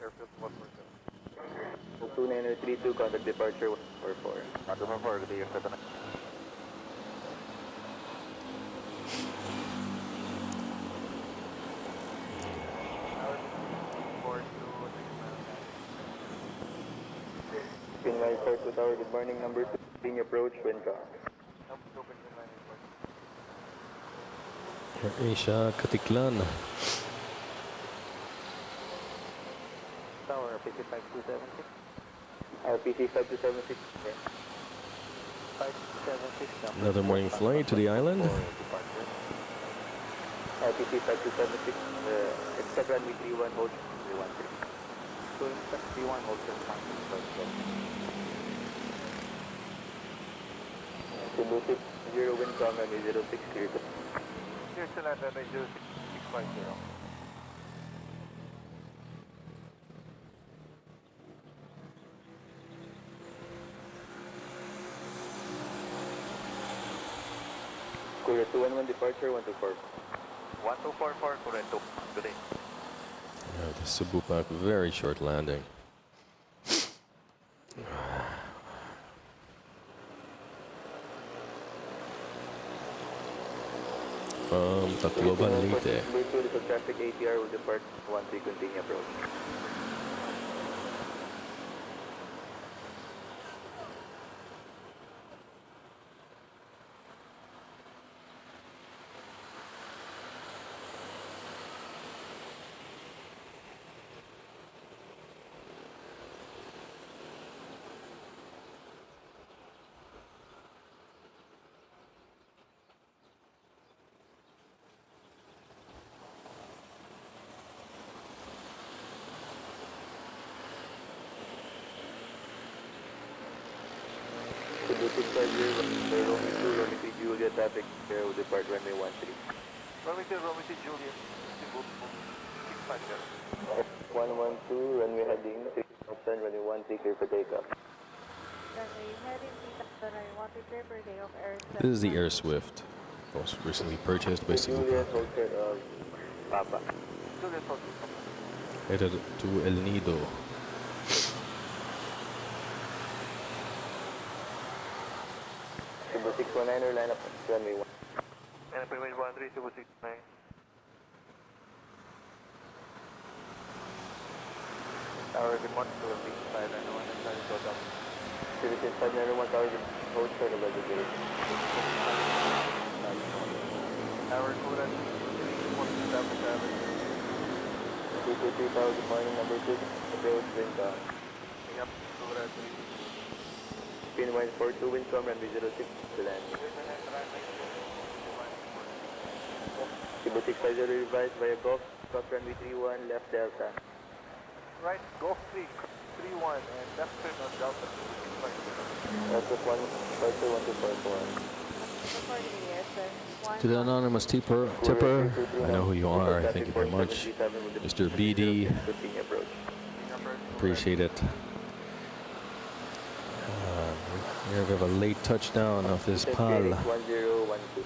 airfield 140. 2932, contact departure 144. Not 144, good day, you're set on. Pinwise 42 tower, good morning, number 2, continue approach, wind calm. Air Asia, Katiklan. Tower, RPC 5276. RPC 5276. 5276. Another morning flight to the island. RPC 5276. Except runway 31, hold 313. So, 31, hold 313. Cebu 60, wind calm, runway 06, clear to. Here's the land, runway 0650. Korea 211 departure 124. 1244, Corrento. Good day. Yeah, the Cebu Pac, very short landing. From Tacloban, Leyte. Bluetooth traffic ATR will depart once we continue approach. Cebu 650, Romeo 2, Romeo 3, Julia, traffic ATR will depart runway 13. Romeo 2, Juliet. Cebu 650. 112, runway heading 3000, runway 13, clear for takeoff. Runway heading 3000, 1 clear per day of Air This is the Air Swift, most recently purchased by Cebu Julia, Pac. hold clear of Papa. Juliet, hold. Headed to El Nido. Cebu 619, line up runway 1. And Pinway 13, Cebu 69. Tower, good morning. To the big side, I know I'm trying to go down. Cebu 651, tower, hold clear of the Tower, Kuran, 177. 223 tower, good morning, number 2, approach, wind calm. Yep, Kuran. Pinwise 42, wind calm, runway 06, to land. Cebu 650 revised via Gulf, cross runway 31, left Delta. Right, Golf 3, 31, and left turn on Delta 2. That's just 142, 1241. To the anonymous tipper, I know who you are. Thank you very much, Mr. BD. Continue approach. Appreciate it. Here we have a late touchdown of this PAL 1012.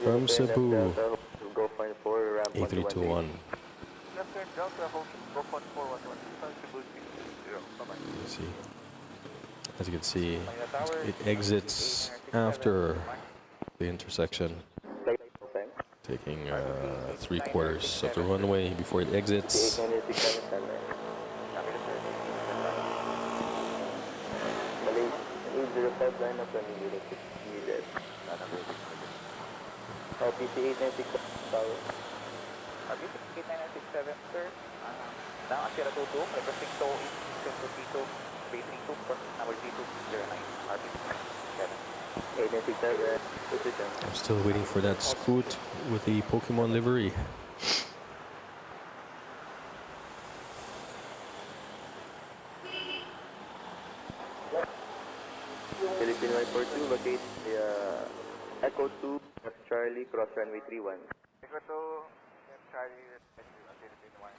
from Cebu, Go find 4, ramp 8321. Left turn Delta, hold Golf 1411. Bye-bye. You see, as you can see, it exits after the intersection, taking 3/4 of the runway before it exits. RPC 896 tower. RPC 8967, sir. Now, Sierra 22, requesting tow in P2, facing 2, number P209, RPC 8967, position. I'm still waiting for that scoot with the Pokemon livery. Philippine 142, vacate Echo 2, Charlie, cross runway 31. Echo 2, Charlie, Philippine 1.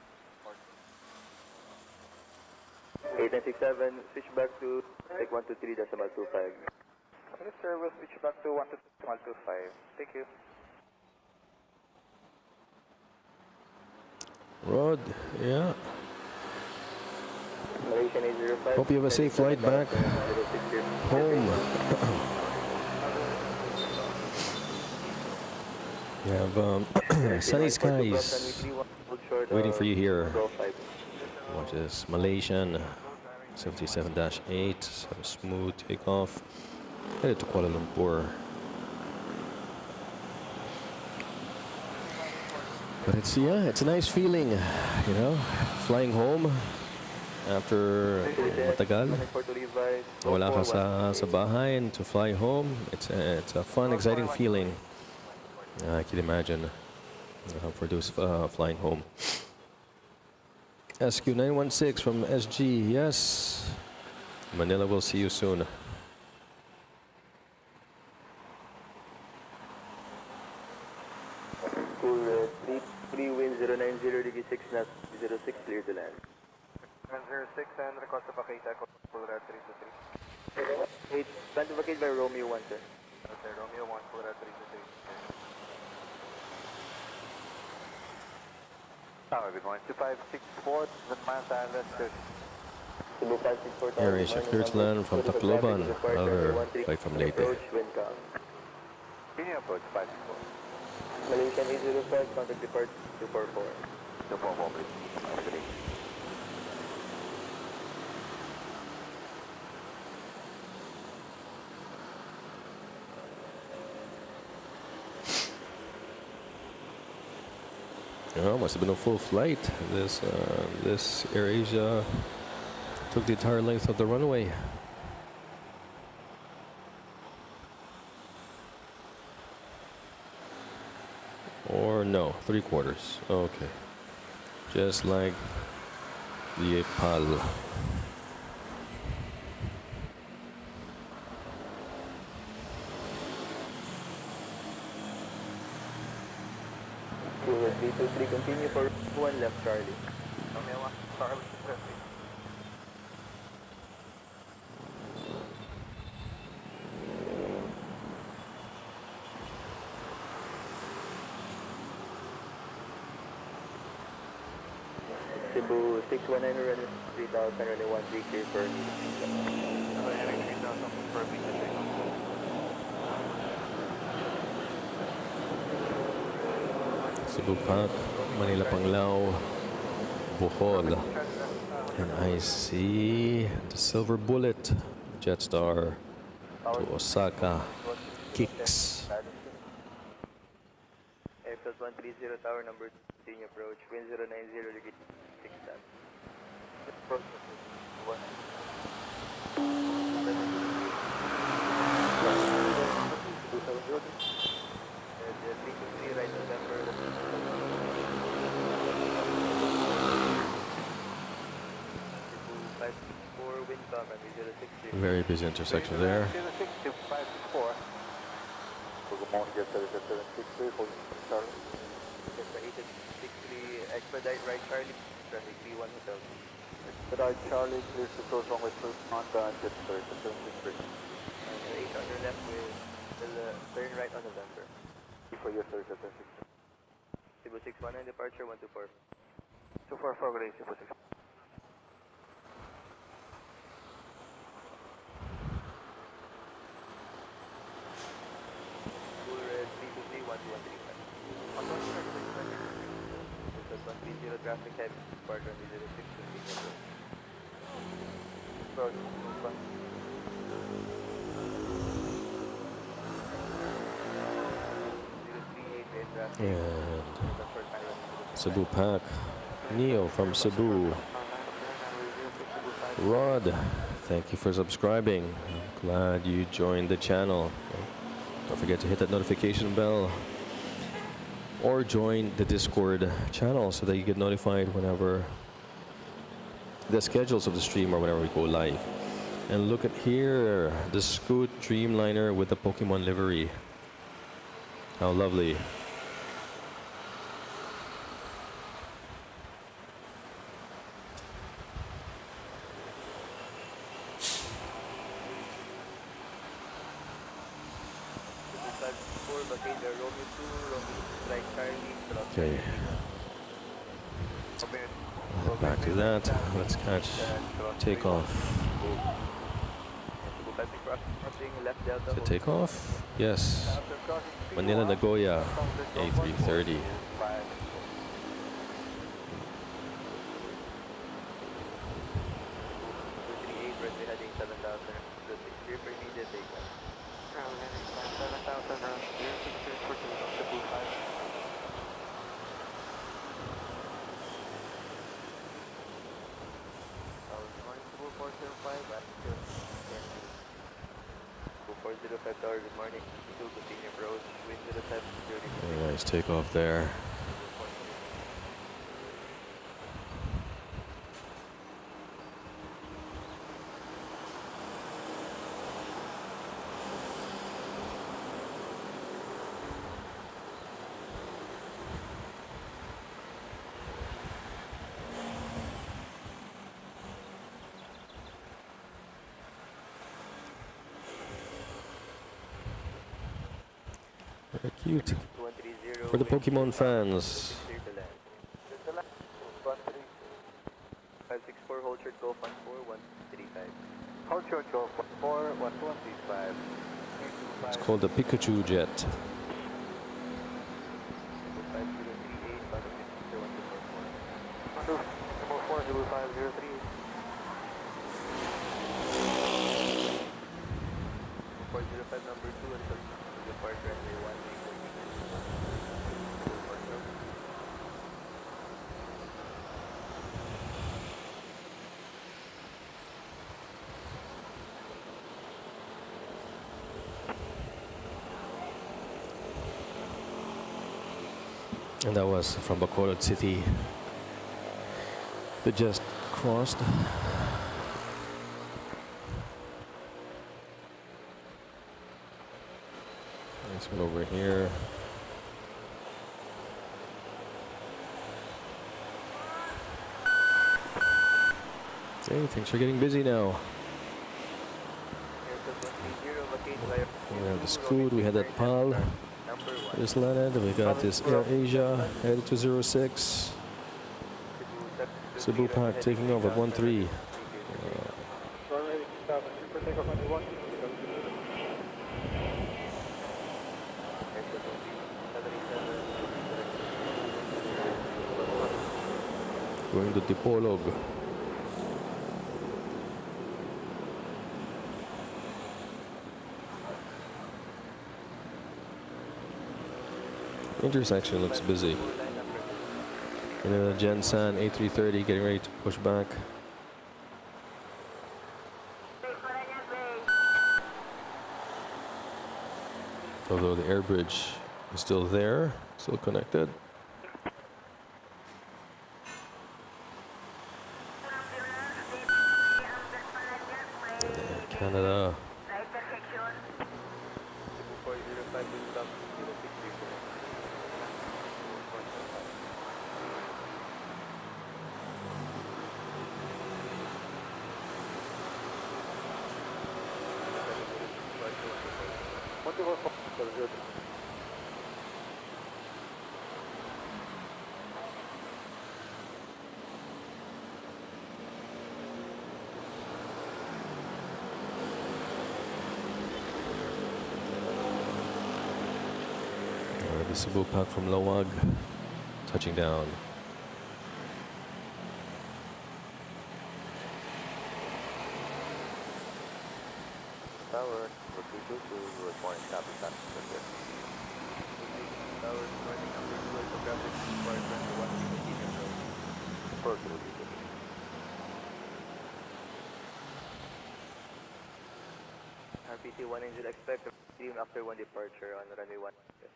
8967, switch back to take 123.25. Okay, sir, we'll switch back to 125. Thank you. Rod, yeah. Malaysian 805. Hope you have a safe flight back home. You have sunny skies waiting for you here. Watch this, Malaysian 77-8, have a smooth takeoff, headed to Kuala Lumpur. But it's a nice feeling, you know, flying home after matagal. Wala ka sa bahay, and to fly home, it's a fun, exciting feeling. I can imagine for those flying home. SQ916 from SG, yes. Manila will see you soon. Cool, 3 wind 090 degree 6 knots 06, clear to land. 106 and request to vacate Echo full red 323. 8, plan to vacate by Romeo 1, sir. Okay, Romeo 1 full red 323. Tower, good morning. 2564, 7 miles island, Cebu 564 tower. AirAsia clear to land from Tacloban. Another flight from Leyte. Approach, wind calm. Continue approach 564. Malaysian 805, contact depart 244. 244, please. Have a good day. Yeah, must have been a full flight. This AirAsia took the entire length of the runway. Or no, 3/4. Okay. Just like the PAL. Cool, 323, continue for 1 left Charlie. Romeo 1, Charlie, please. Cebu 619 runway 3000 runway 13 clear for Cebu Pac, Manila Panglao, Bohol. And I see the Silver Bullet, Jetstar to Osaka, kicks. Air plus 130 tower number 2, approach, wind 090 degree 6 knots. The 323 right November Very busy intersection there. 0564. Good morning, Jet 763, holding Charlie. Jet 863, expedite right Charlie, runway 31 hotel. Expedite Charlie, clear to close runway 31, Jet 763. And 8 on your left with turn right on November. For your 763. Cebu 619 departure 124. 244, good day, Cebu 6. Full red 323 1235. On one side, 130 traffic heavy, departure on 06 continue. Sorry, 038 red traffic. And The first time Cebu Pack. Neo from Cebu. Rod, thank you for subscribing. Glad you joined the channel. Don't forget to hit that notification bell or join the Discord channel so that you get notified whenever the schedules of the stream or whenever we go live. And look at here, the Scoot Dreamliner with the Pokemon livery. How lovely. Okay. Back to that. Let's catch takeoff. Is it takeoff? Yes. Manila Nagoya A330. Good morning. Still continue approach. Wind to the 730. Very nice takeoff there. Very cute. For the Pokemon fans. 564, hold short, go 14135. Hold short, go 41135. It's called the Pikachu jet. 5038, 124. 40503. 405 number 2 until depart runway 1. And that was from Bacolod City. They just crossed. Nice one over here. Okay, things are getting busy now. We have the Scoot, we had that PAL. Just landed. We got this Air Asia headed to 06. Cebu Pack taking off at 13. Going to Dipolog. Intersection looks busy. And then a Gensan A330 getting ready to push back. Although the air bridge is still there, still connected. Canada. Right perfection. Cebu 405 will stop 0634. One two four four zero. The Cebu pack from Lawag, touching down. Tower, 4222, report copy, copy, copy. Tower, running number 2, orthographic, report 21, continuous road. First will be good. RPT 190, expect team after one departure on runway 1. Yes.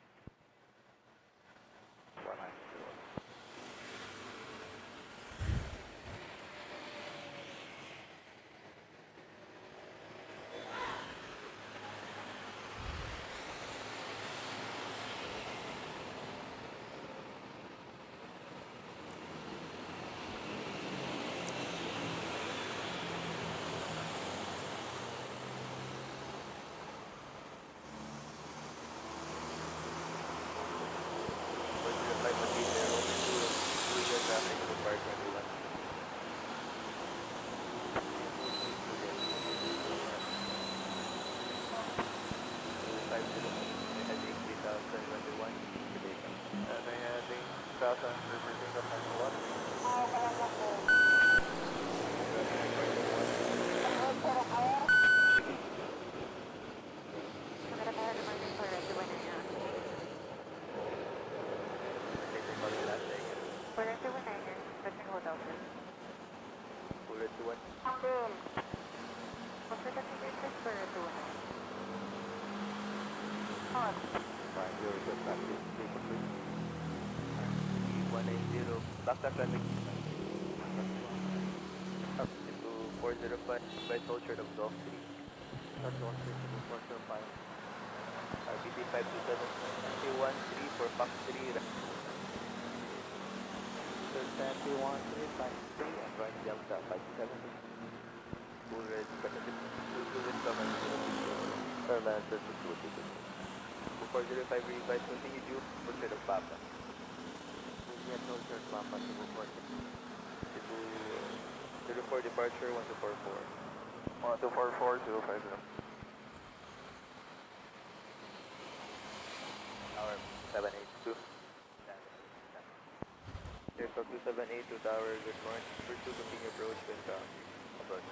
190. Backtrack runway up to 405 by Soldier of Golf 3. That's 154.5. RPT 527, 13 for Fox 3. So 13, and right Delta 570. Full red, Pacific, 22 with cover. Airlines 32. 405 revised, continue due, Soldier of Papa. Yes, Soldier Papa, Cebu 04 departure 1244. 1244 050. Tower 782. Aircraft 278 to tower, good morning. First 2, continue approach with approach.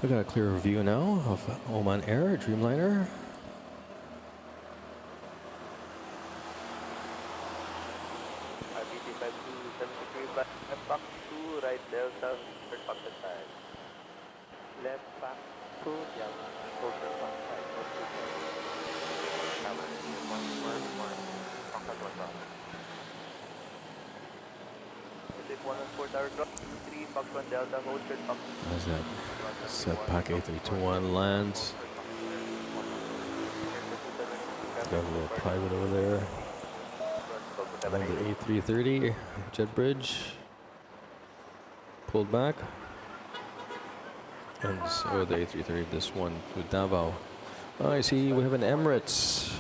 We got a clearer view now of Oman Air Dreamliner. RPT 5273, back Fox 2, right Delta, third Fox side. Left back to Delta. Soldier Fox 5. Tower 111. Fox 1. Pacific 114 tower, drop 3, Fox 1 Delta, hold third Fox. How's that? Set pack A321 lands. Got a little private over there. And the A330 jet bridge pulled back. And so the A330, this one with Davao. Oh, I see we have an Emirates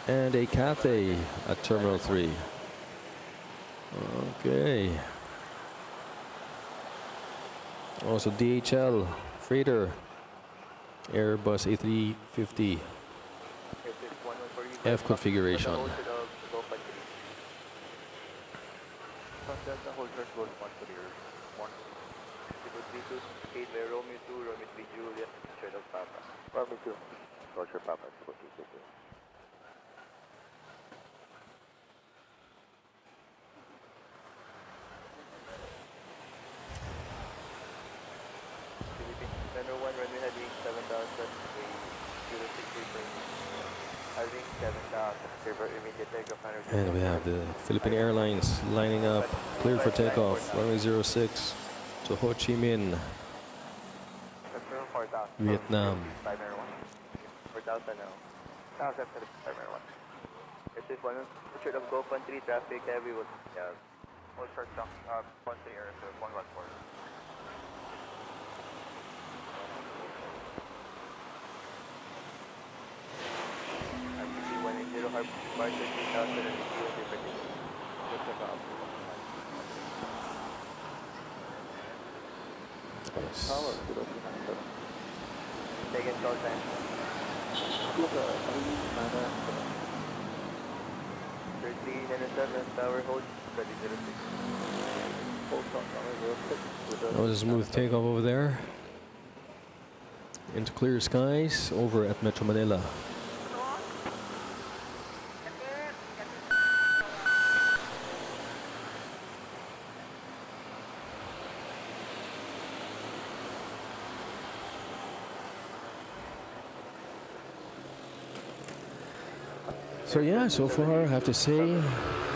and a Cathay at Terminal 3. Okay. Also DHL freighter Airbus A350 F configuration. Delta hold short goal 1 clear. 1 328 by Romeo 2, Romeo 3 Juliet, Richard of Papa. Romeo 2. Soldier Papa, Cebu 2. Philippines Center 1, runway heading 7000, way 063 for having clear for immediate takeoff. And we have the Philippine Airlines lining up, cleared for takeoff, runway 06 to Ho Chi Minh, Confirm 4,000. Vietnam. 4,000 now. 1,000 for the primary one. This is one short of Go 13 traffic heavy. Yeah. All short talk, 13 air, so 114. RPC 180 hard departure 3,000 and different. What's the problem? Yes. Tower 0297. Second call time. 13 and a 7 tower hold 3006. Hold short, runway 06 with That was a smooth takeoff over there. Into clear skies over at Metro Manila. So yeah, so far I have to say,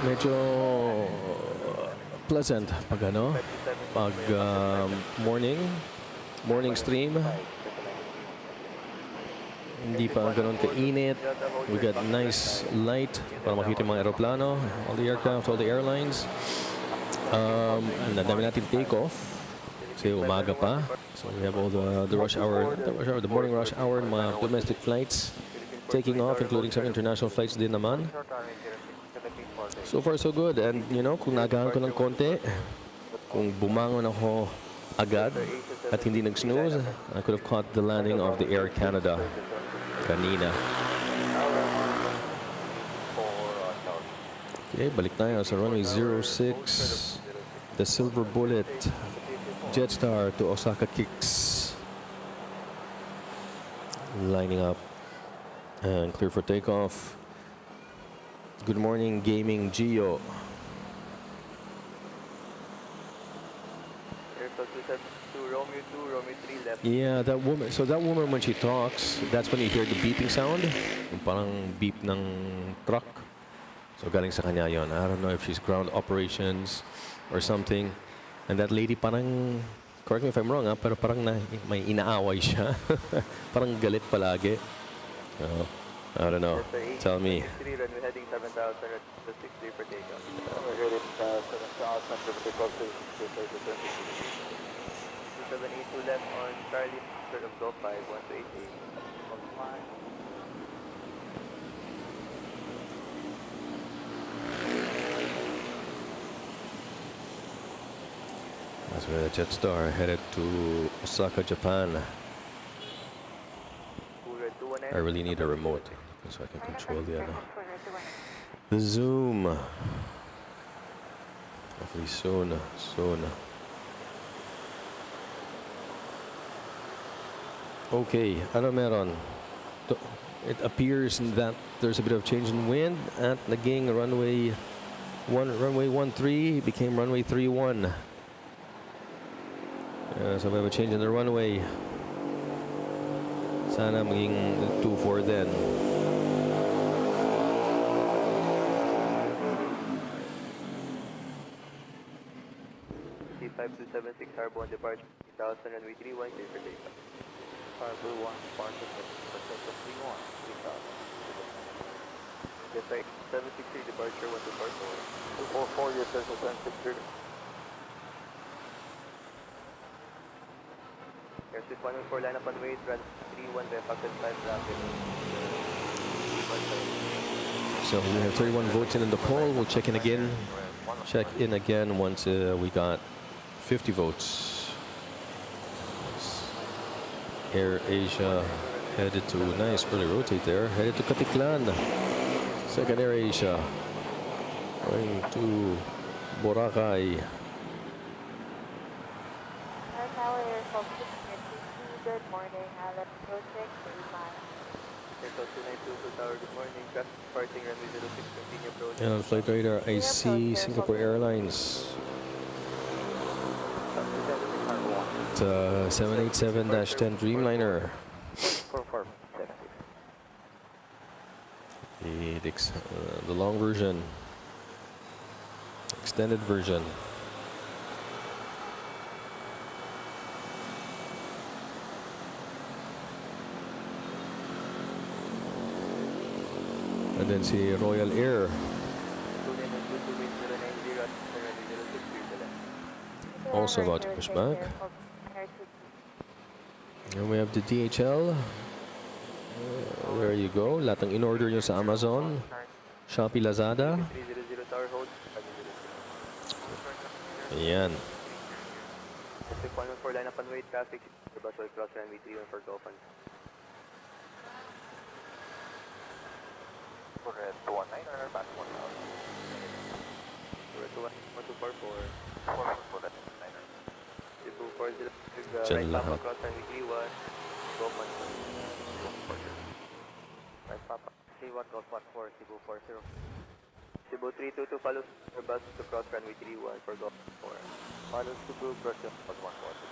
medyo pleasant pag ano, pag morning stream. Hindi pa ganun kainit. We got nice light para makita yung mga aeroplano, all the aircraft, all the airlines. Ang dami natin take off kasi umaga pa. So we have all the rush hour, the morning rush hour, mga domestic flights taking off, including some international flights din naman. So far so good. And you know, kung nagahan ko ng konti, kung bumangon ako agad at hindi nag-snooze, I could have caught the landing of the Air Canada kanina. Okay, balik tayo sa runway 06, the Silver Bullet Jetstar to Osaka Kicks, lining up and clear for takeoff. Good morning, Gaming Geo. Airfield 272, Romeo 2, Romeo 3 left. Yeah, that woman. So that woman, when she talks, that's when you hear the beeping sound. Yung parang beep ng truck. So galing sa kanya yun. I don't know if she's ground operations or something. And that lady parang, correct me if I'm wrong, pero parang may inaaway siya. Parang galit palagi. I don't know. Tell me. 3 runway heading 7,000 at the 63 for takeoff. We're headed 7,000 for the takeoff to 2782 left on Charlie, short of Go 5, 1288. That's where the Jetstar headed to Osaka, Japan. I really need a remote so I can control the zoom. Hopefully soon. Okay, ano meron? It appears that there's a bit of change in wind at naging runway 13 became runway 31. So we have a change in the runway. Sana maging 24 then. C5276 Harbor on departure 3000 runway 31 clear for takeoff. Harbor 1, departure for takeoff 31, 3,000. Yes, sir. 763 departure 1244. 244, yes, sir, so 763. Airspace 114 line up on wait, run 31 by Falcon 5 rapid. So we have 31 votes in the poll. We'll check in again. Check in again once we got 50 votes. Air Asia headed to nice early rotate there. Headed to Katiklan. Second Air Asia going to Boracay. Good morning, Alan Project, Airfield 292 Tower, good morning. Traffic departing runway 06, continue approach. And on flight radar, I see Singapore Airlines. It's a 787-10 Dreamliner. The long version, extended version. And then see Royal Air. Also about to push back. And we have the DHL. There you go. Lahat ng in-order nyo sa Amazon, Shopee, Lazada. 300 tower hold. Ayan. Pacific 114 line up and wait traffic. Bus will cross runway 31 for golf and Red 19 or back 1 out? we're 1244. 4 that's 9er. 2406 Diyan right lahat. Papa cross runway 31. Golf and right Papa 31 golf 14 Cebu 40. Cebu 322 follows for bus to cross runway 31 for golf 4. Follows Cebu cross runway 14.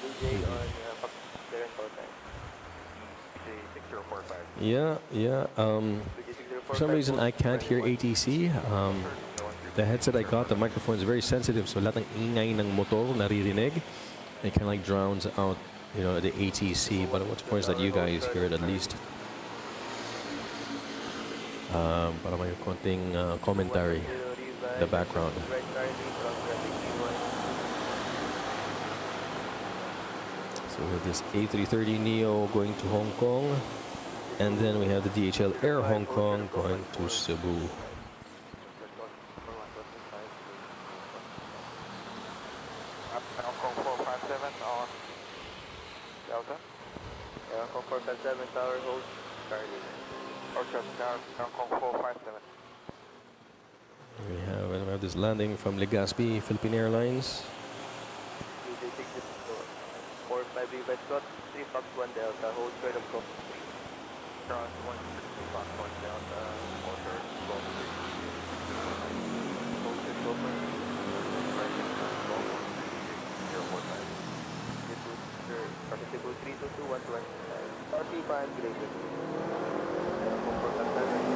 DJ on there and call time. DJ 6045. Yeah. For some reason I can't hear ATC. The headset I got, the microphone is very sensitive, so lahat ng ingay ng motor naririnig. It kind of like drowns out, you know, the ATC. But what's important is that you guys hear it at least. Para may konting commentary in the background. So we have this A330neo going to Hong Kong, and then we have the DHL Air Hong Kong going to Cebu. Hong Kong 457 on Delta. Hong Kong 457 tower hold Charlie. Or just Hong Kong 457. We have this landing from Legazpi, Philippine Airlines. DJ 45 revised slot 3 Fox 1 Delta hold straight up golf. Cross 163 Fox 1 Delta. Motor Golf 3. Hold straight golf. Cebu 322 125. RP5 greater. Hong Kong 457.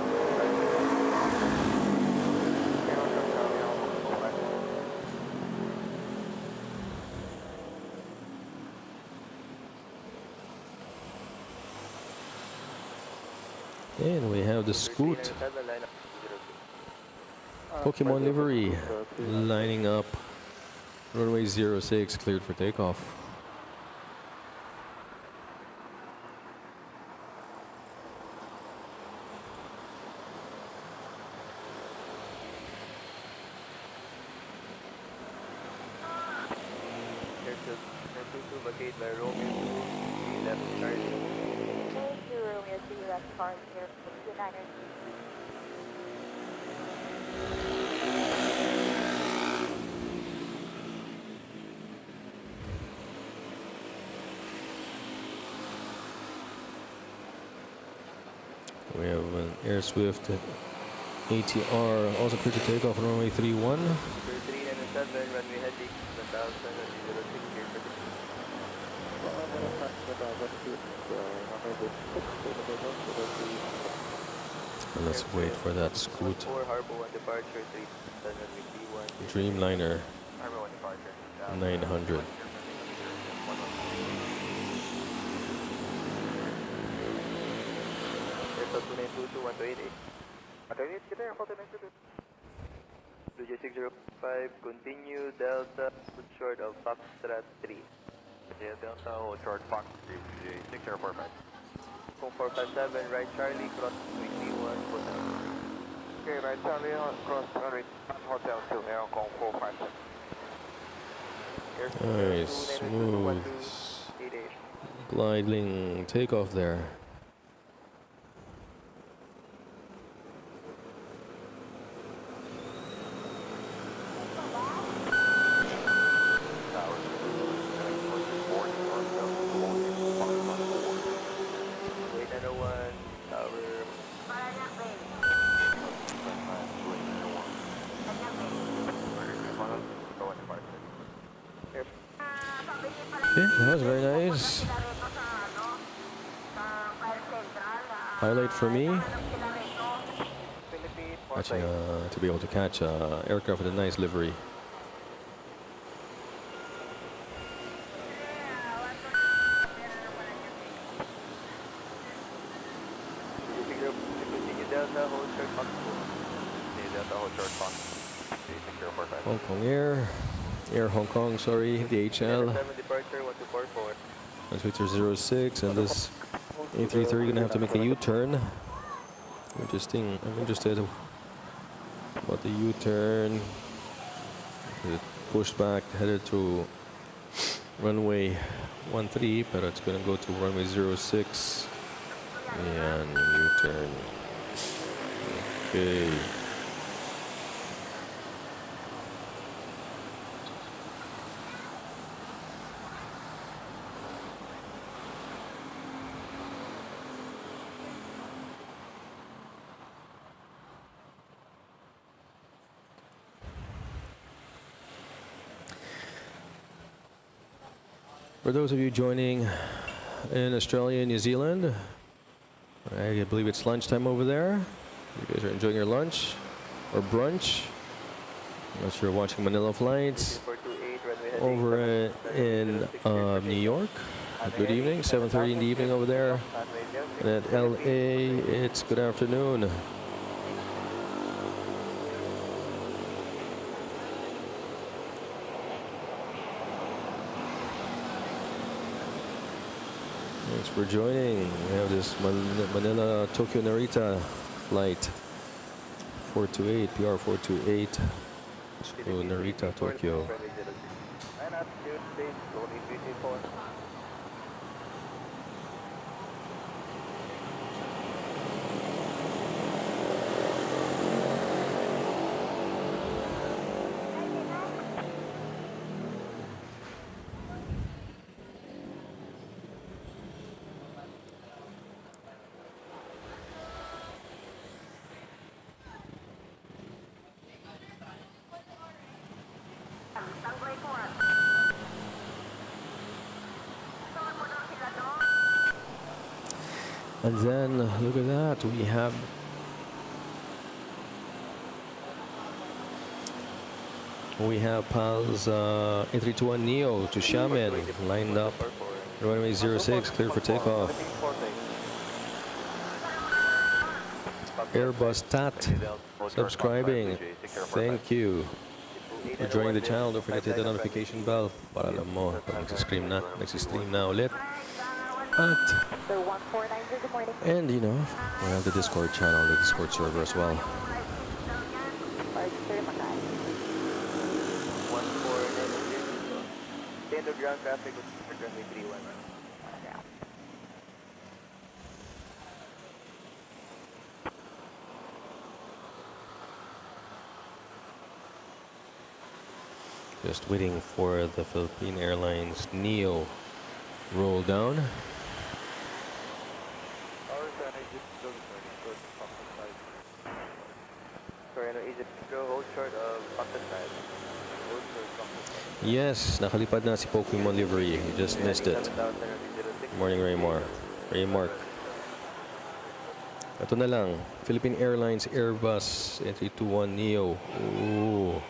And we have the Scoot Pokemon livery lining up. Runway 06 cleared for takeoff. Vacate by Romeo 2 left Charlie. Thank you, Romeo 3 left car here, 59ers. We have an Air Swift ATR also cleared to take off on runway 31. 3907, runway heading 1000 and 06 here for the And let's wait for that Scoot 4 Harbor 1 departure 3000 runway 31. Dreamliner Harbor 1 departure. 900. Airport 2922 128. Attorney, get there, 4922. DJ 605, continue Delta short of Foxtrot 3. Yeah, Delta, hold short Fox 3, DJ 6045. Kung 457, right Charlie, cross 21, hotel. Okay, right Charlie, cross runway Hotel 2, Air Hong Kong 457. Nice, smooth gliding takeoff there. Okay, that was very nice. highlight for me. Philippine, Catching, to be able to catch aircraft with a nice livery. Continue Delta, hold short Fox 4. Delta, hold short Fox. Secure 45. Hong Kong Air Hong Kong, sorry, DHL. 7 departure, 1244. That's Victor 06, and this A330 gonna have to make a U-turn. Interesting. I'm interested about the U-turn. It pushed back, headed to runway 13, but it's gonna go to runway 06 and U-turn. Okay. For those of you joining in Australia and New Zealand, I believe it's lunchtime over there. You guys are enjoying your lunch or brunch. Unless you're watching Manila Flights 428, runway heading over in New York. Good evening, 7:30 in the evening over there. And at LA, it's good afternoon. Thanks for joining. We have this Manila Tokyo Narita flight 428, PR 428 to Narita, Tokyo. 9 altitude, stage, slowly 324. And then look at that, we have PAL's A321neo to Xiamen lined up. Runway 06 clear for takeoff. Airbus TAT subscribing. Thank you for joining the channel. Don't forget to hit the notification bell para alam mo pag nagsistream na ulit. And you know, we have the Discord channel, the Discord server as well. 14, end of ground traffic with runway 31. Just waiting for the Philippine Airlines Neo roll down. Sorry, no, Egypt, go hold short of Pakistan side. Hold short Pakistan. Yes, nakalipad na si Pokemon livery. You just missed it. Good morning, Raymar. Raymark. Ito na lang. Philippine Airlines Airbus A321neo. Ooh.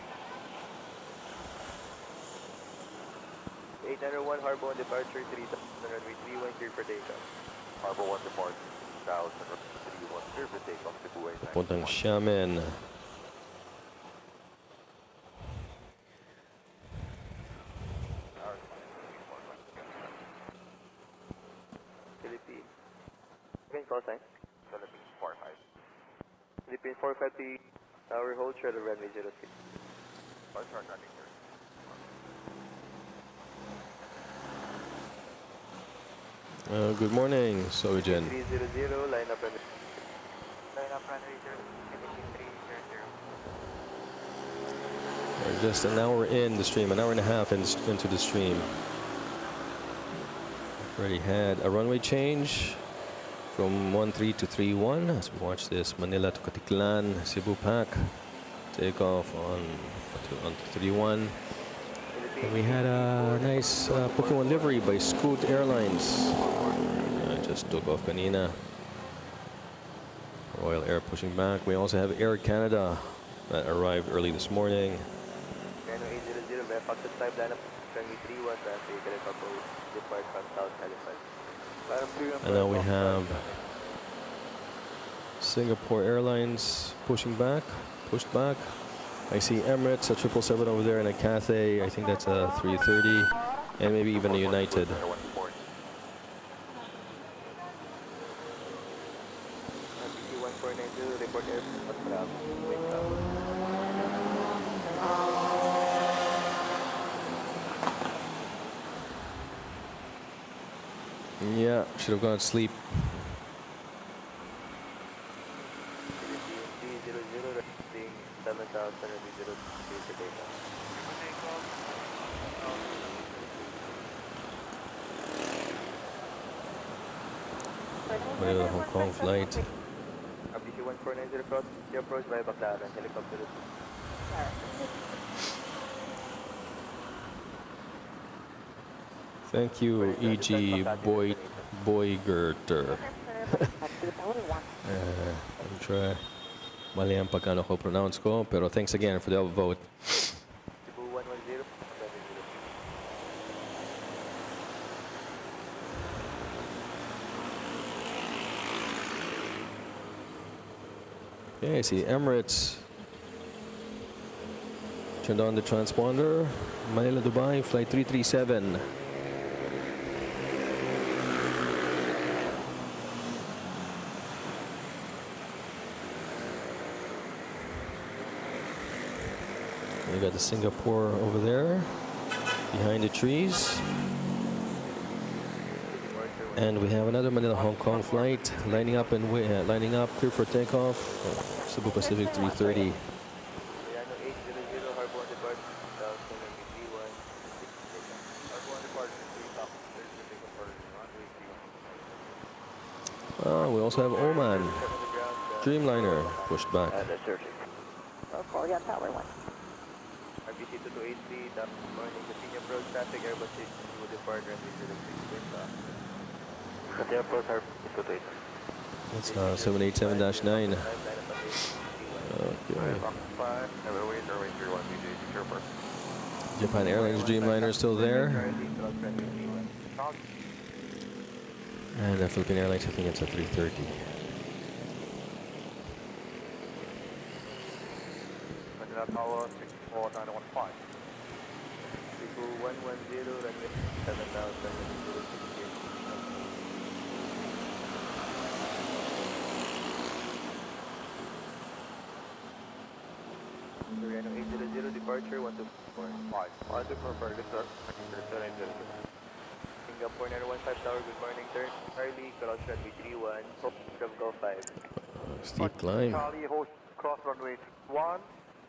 801 Harbor 1 departure 3000 runway 31 clear for takeoff. Harbor 1 depart 1000, 31, clear for takeoff to Kuwait. Puntang Xiamen. Philippines. Philippines call sign. Philippines 45. Philippines 450 tower hold short of runway 06. Start running here. Good morning, Sojan. 300, line up runway. Line up runway 0, Philippines 300. We're just an hour in the stream, an hour and a half into the stream. Already had a runway change from 13 to 31 as we watch this Manila to Katiklan, Cebu Pac take off on 31. And we had a nice Pokemon livery by Scoot Airlines. Just took off kanina. Royal Air pushing back. We also have Air Canada that arrived early this morning. Reno 800, may factor 5 line up, runway 31, traffic, Republic, depart from South Halifax. And now we have Singapore Airlines pushing back, pushed back. I see Emirates, a 777 over there, and a Cathay. I think that's a 330, and maybe even a United. RPC 1490, report airport traffic, wake up. Yeah, should have gone to sleep. CBC 300, resting 7,000, today. Manila Hong Kong flight. RPC 1490, cross, the approach by Baclaran, helicopter. Thank you, E.G. Boygerter. I'm sure mali ang pagkano ko pronounce ko, pero thanks again for the vote. Cebu 110, 70. Okay, I see Emirates. Turned on the transponder. Manila, Dubai, flight 337. We got the Singapore over there, behind the trees. And we have another Manila Hong Kong flight lining up and lining up, clear for takeoff. Cebu Pacific 330. Reno 800, Harbor depart, 1031. Harbor depart, 3,000, We also have Oman Dreamliner pushed back. Korea Tower 1. RPC 2283, top morning, the senior approach traffic, Airbus 6 will depart, runway 06, wind up. The approach RPC 228. That's 787-9. Okay. Japan Airlines Dreamliner still there. And the Philippine Airlines, I think it's a 330. Tower 64915. Cebu 110, runway 7000, Reno 800, departure 124. 5. I do prefer this, sir. Singapore 915 Tower, good morning, turn Charlie, cross runway 31, from Go 5. Steep climb. Charlie, hold cross runway 1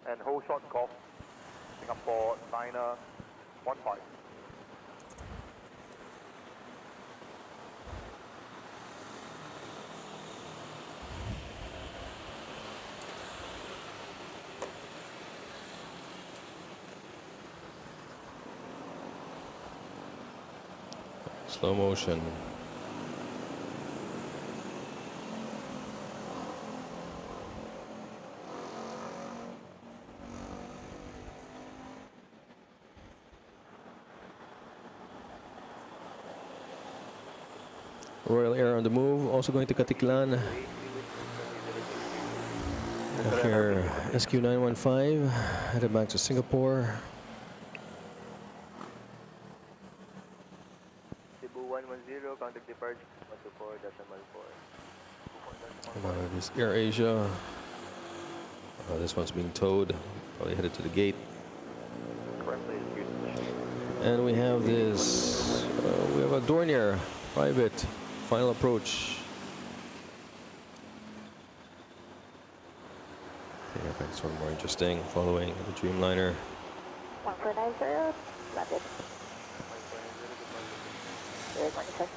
and hold short golf. Singapore 915. Slow motion. Royal Air on the move, also going to Katiklan. Here, SQ915, headed back to Singapore. Cebu 110, contact departure 124.4. This Air Asia. This one's being towed, probably headed to the gate. And we have this, we have a Dornier private final approach. I think I find this one more interesting, following the Dreamliner. 1490, landed. Good morning, sir.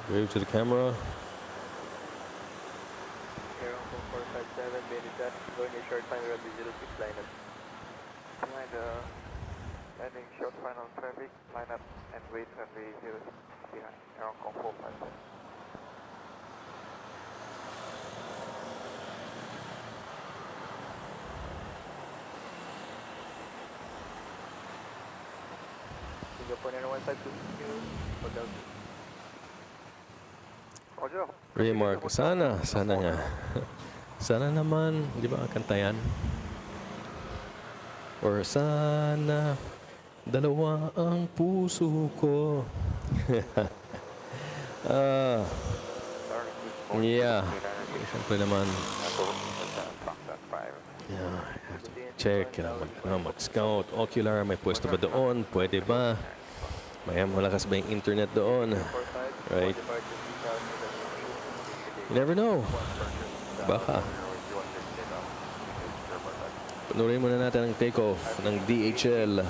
Wave to the camera. Air Hong Kong 457, Benita, going your short final runway 06, line up. Behind the landing short final traffic, line up and wait runway 06 behind Air Hong Kong 457. Singapore 91522, hotel. Roger. Remark, sana nga. Sana naman, di ba kanta yan? Or sana dalawa ang puso ko. Yeah. Siyempre naman. Yeah. Check. Mag-scout. Ocular, may pwesto ba doon? Pwede ba? Malakas ba yung internet doon? Right? You never know. Baka. Panurin muna natin ang takeoff ng DHL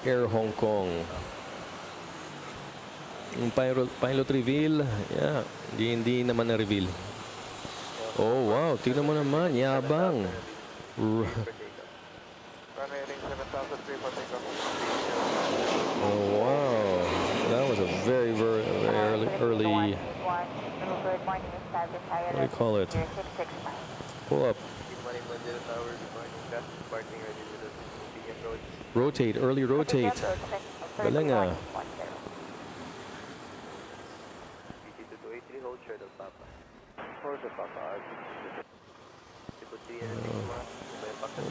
Air Hong Kong. Yung pilot reveal, yeah, hindi naman na-reveal. Oh, wow. Tignan mo naman. Yabang. Oh, wow. That was a very, very early what do you call it? Pull up. Rotate, early rotate. Galing ah.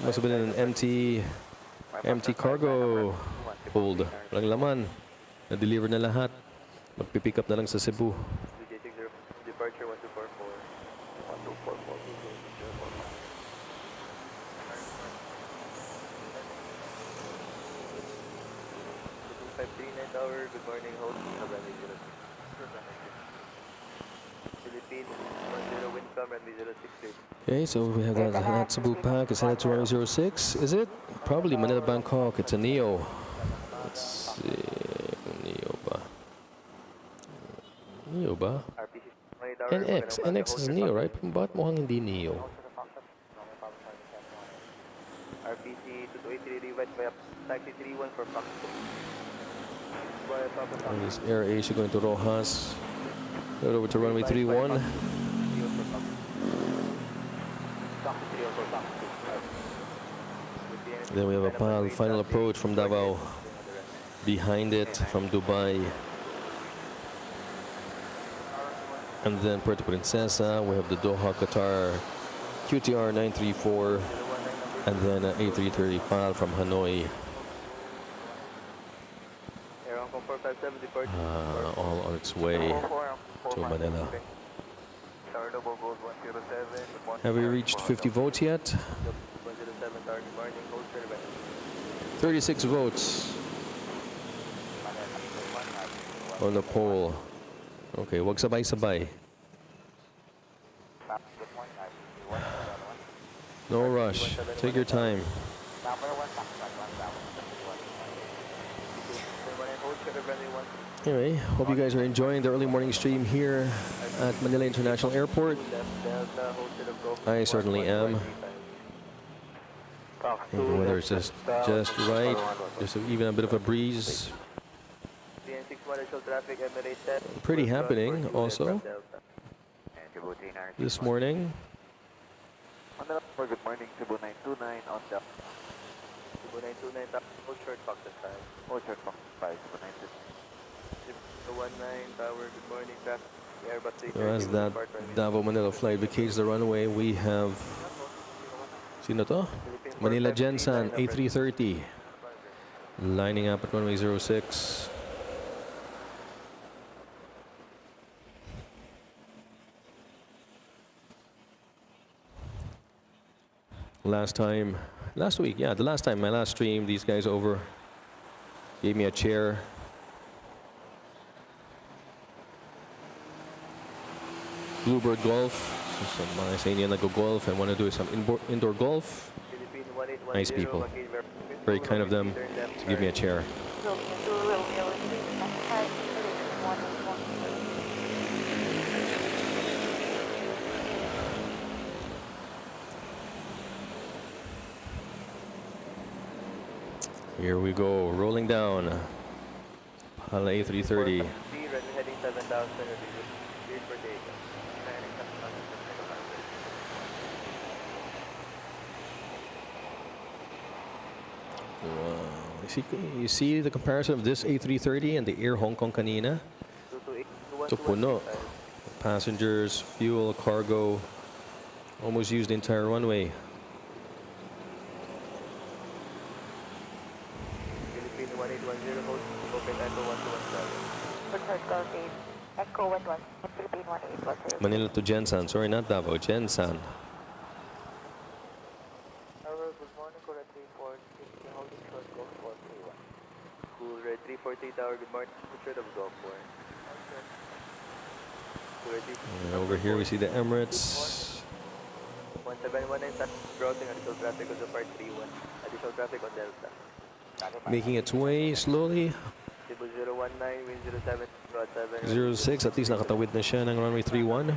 Must have been an empty cargo hold. Walang laman. Na-deliver na lahat. Magpipick up na lang sa Cebu. Departure 1244. 539 tower, good morning, hold. Philippines, 10 wind calm, runway 06. Okay, so we have that Cebu pack. It's headed to runway 06. Is it? Probably Manila, Bangkok. It's a Neo. Let's see. Neo ba? NX is Neo, right? Bakit mukhang hindi Neo? RPC 2283 revised by taxi 31 for Fox. And this Air Asia going to Rojas. Right over to runway 31. Then we have a final approach from Davao. Behind it from Dubai. And then Puerto Princesa, we have the Doha, Qatar, QTR 934, and then A330 from Hanoi. All on its way to Manila. Have we reached 50 votes yet? 36 votes on the poll. Okay, wag sabay-sabay. No rush. Take your time. Anyway, hope you guys are enjoying the early morning stream here at Manila International Airport. I certainly am. And the weather is just right. Just even a bit of a breeze. Pretty happening also this morning. Good morning, Cebu 929 on the Cebu 929, hold short Fox and 5. Hold short Fox 5, Cebu 929. 19 tower, good morning, traffic. Airbus 330. So as that Davao Manila flight vacates the runway, we have sino to? Manila Gensan A330 lining up at runway 06. Last week, yeah, my last stream, these guys over gave me a chair. Bluebird Golf. So mga sa inyo nag-golf and want to do some indoor golf. Nice people. Very kind of them to give me a chair. Here we go, rolling down. Hala A330. Runway heading 7,000, cleared for takeoff. Wow. You see the comparison of this A330 and the Air Hong Kong kanina? 228, Ito puno. Passengers, fuel, cargo. Almost used the entire runway. Philippine 1810, hold, open Echo 1217. Good North Gulf 8, Echo 11, Philippine 1810. Manila to Jensan. Sorry, not Davao. Jensan. Good morning, Cool Red 34, holding short Golf 431. Cool Red 348 Tower, good morning, short of Golf 4. Cool Red 3. And over here we see the Emirates. 1719, start crossing additional traffic on the part 31. Additional traffic on Delta. Making its way slowly. Cebu 019, wind 07, broad 7. 06, at least nakatawid na siya ng runway 31.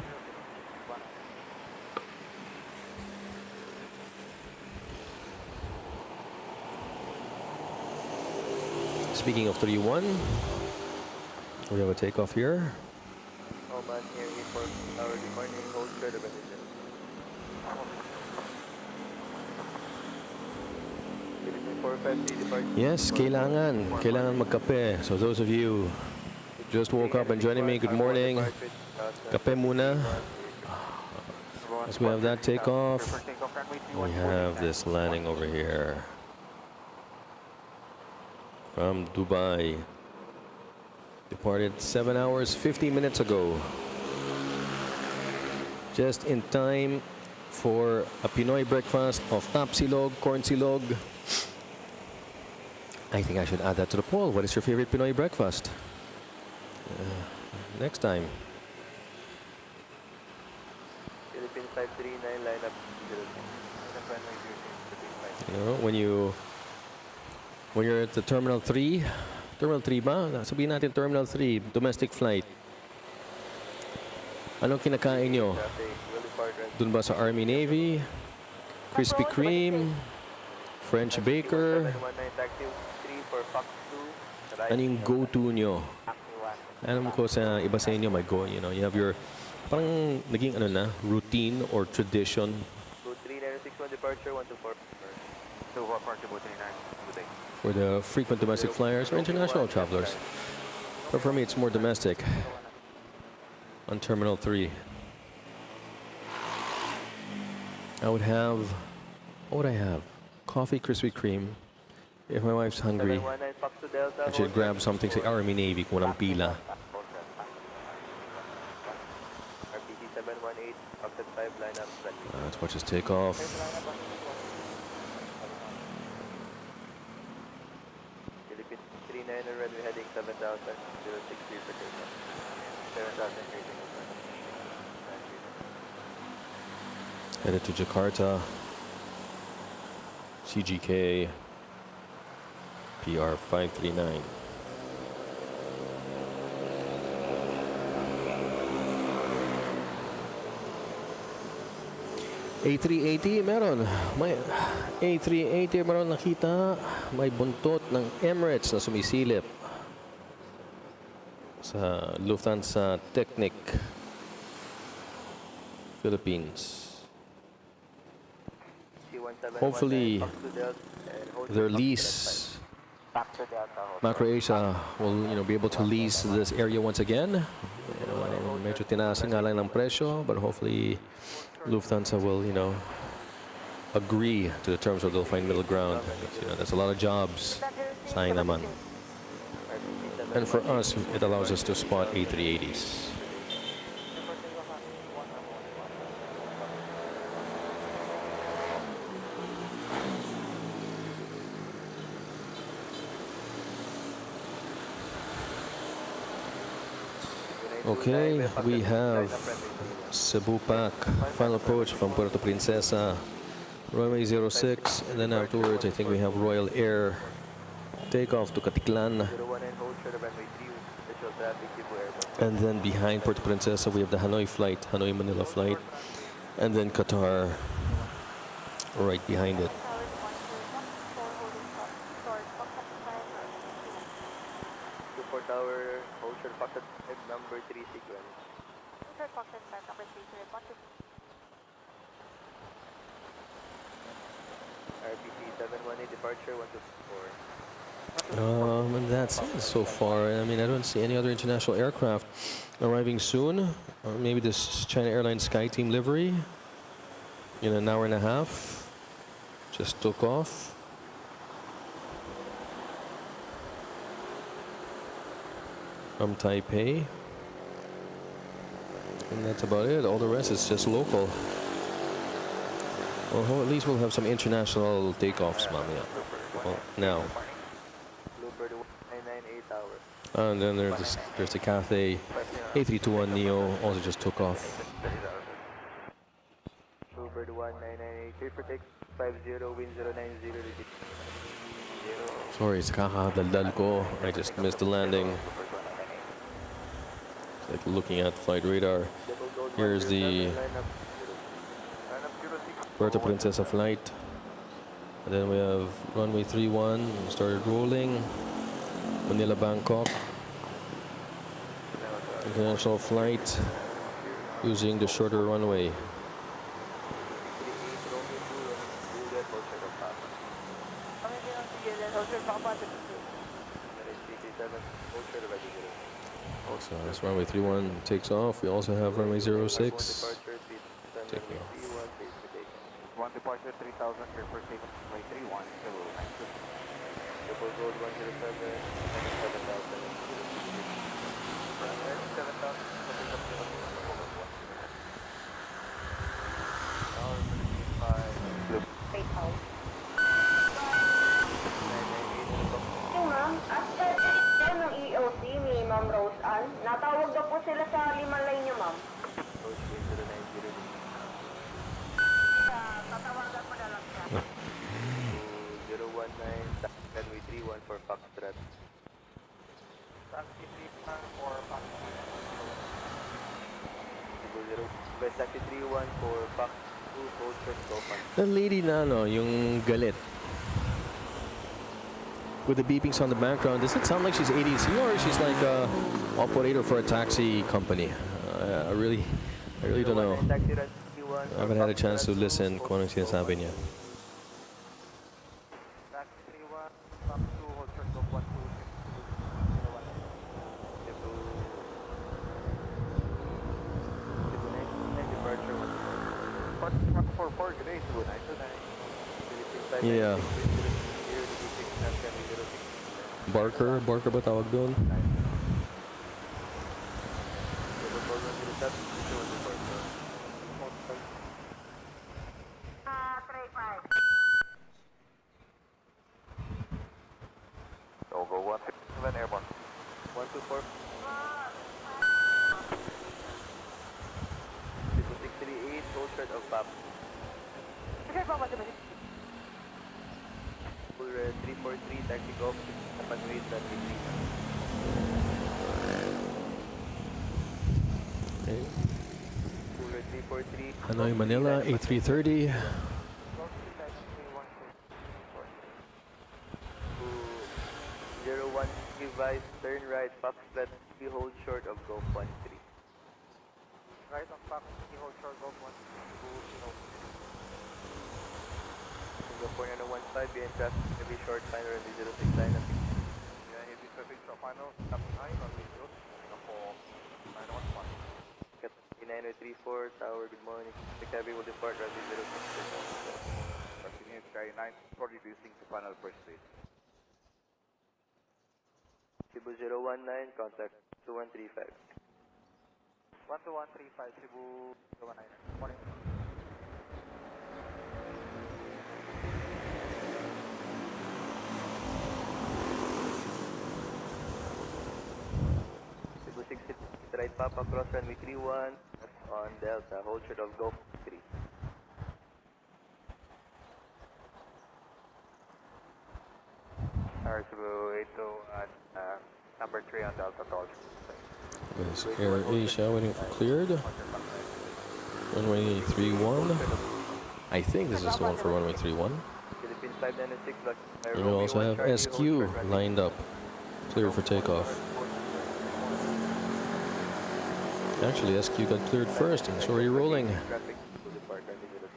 Speaking of 31, we have a takeoff here. Oman here, 84 Tower, good morning, hold short of addition. Philippine 450, departure. Yes, kailangan magkape. So those of you just woke up and joining me, good morning. Kape muna. As we have that takeoff, we have this landing over here from Dubai. Departed 7 hours, 50 minutes ago. Just in time for a Pinoy breakfast of tap silog, corn silog. I think I should add that to the poll. What is your favorite Pinoy breakfast? Next time. Philippine 539, line up 06. You know, when you're at the Terminal 3 ba? Sabihin natin Terminal 3, domestic flight. Anong kinakain nyo? Dun ba sa Army Navy? Krispy Kreme? French Baker? Ano yung go-to nyo? Alam ko sa iba sa inyo, you know, you have your parang naging ano na, routine or tradition. 3961 departure 124. For the frequent domestic flyers or international travelers. But for me, it's more domestic. On Terminal 3. What would I have? Coffee, Krispy Kreme. If my wife's hungry, I should grab something say Army Navy kung walang pila. RPC 718, offset 5, line up. Let's watch this take off. Philippine 39, runway heading 7,000, 063 for takeoff. 7,000 rating. Headed to Jakarta. CGK PR 539. A380 meron. May A380 meron nakita. May buntot ng Emirates na sumisilip sa Lufthansa Technic Philippines. Hopefully their lease, Macro Asia will be able to lease this area once again. Medyo tinaas nga lang ng presyo, but hopefully Lufthansa will agree to the terms, or they'll find middle ground. That's a lot of jobs. Sayang naman. And for us, it allows us to spot A380s. Okay, we have Cebu Pac, final approach from Puerto Princesa, runway 06, and then afterwards I think we have Royal Air takeoff to Katiklan. And then behind Puerto Princesa we have the Hanoi flight, Hanoi Manila flight, and then Qatar right behind it. 4 Tower, hold short Foxtrot 5, number 3 sequence. Sir, Foxtrot 5, number 3, to report to RPC 718, departure 124. And that's it so far. I mean, I don't see any other international aircraft arriving soon. Or maybe this China Airlines Sky Team livery in an hour and a half. Just took off. From Taipei. And that's about it. All the rest is just local. Well, at least we'll have some international takeoffs, mamaya. Well, now. Bluebird 1998 Tower. And then there's the Cathay A321neo also just took off. Bluebird 1998, clear for take 50, wind 090, repeat. Sorry, it's kakadaldal ko. I just missed the landing. It's like looking at flight radar. Here's the Puerto Princesa flight. And then we have runway 31, started rolling. Manila, Bangkok. International flight using the shorter runway. So this runway 31 takes off. We also have runway 06. Take off. One departure 3000, clear for take runway 31, Cebu 92. Triple gold 107, 7000. 7,000. Wait, house. Yung ma'am, as per ng EOC ni Ma'am Rose Ann, natawag daw po sila sa 5 line niyo, ma'am. Tatawagan ko na lang siya. 019, runway 31 for Foxtrot. Taxi 3 or West Taxi 31 for Fox 2, hold short, go fast. The lady na, no, yung galit. With the beepings on the background, does it sound like she's ATC or she's like a operator for a taxi company? I really don't know. Taxi run 31 I haven't had a chance to listen kung anong sinasabi niya. Taxi 31, Fox 2, hold short, go 12. Departure 144, good day, Cebu 929. Yeah. Barker ba tawag doon? Tray 5. Over 157 airborne. 124. 638, hold short of PAP. Sir, Papa, diba? Full red 343, taxi golf, upon wait, runway 3. Okay. Full red 343. Hanoi, Manila, A330. 01 device, turn right, Foxtrot, hold short of golf 13. Right on Fox, hold short, go 1. Singapore na 15, behind traffic, heavy short, final runway 06, line up. Yeah, heavy traffic so final, coming high, runway 0, Singapore 911. 9034, tower, good morning. The cabin will depart, runway 06. Continue Sky 9 for reducing to final first stage. Cebu 019, contact 2135. 12135, Cebu 019. Morning. Cebu 60, right Papa, cross runway 31, on Delta, hold short of Golf 3. Cebu 82 at number 3 on Delta Tall. This Air Asia waiting for cleared. Runway 31. I think this is the one for runway 31. Philippines 596, And we also have SQ lined up, cleared for takeoff. Actually, SQ got cleared first and it's already rolling. Traffic to depart runway 06.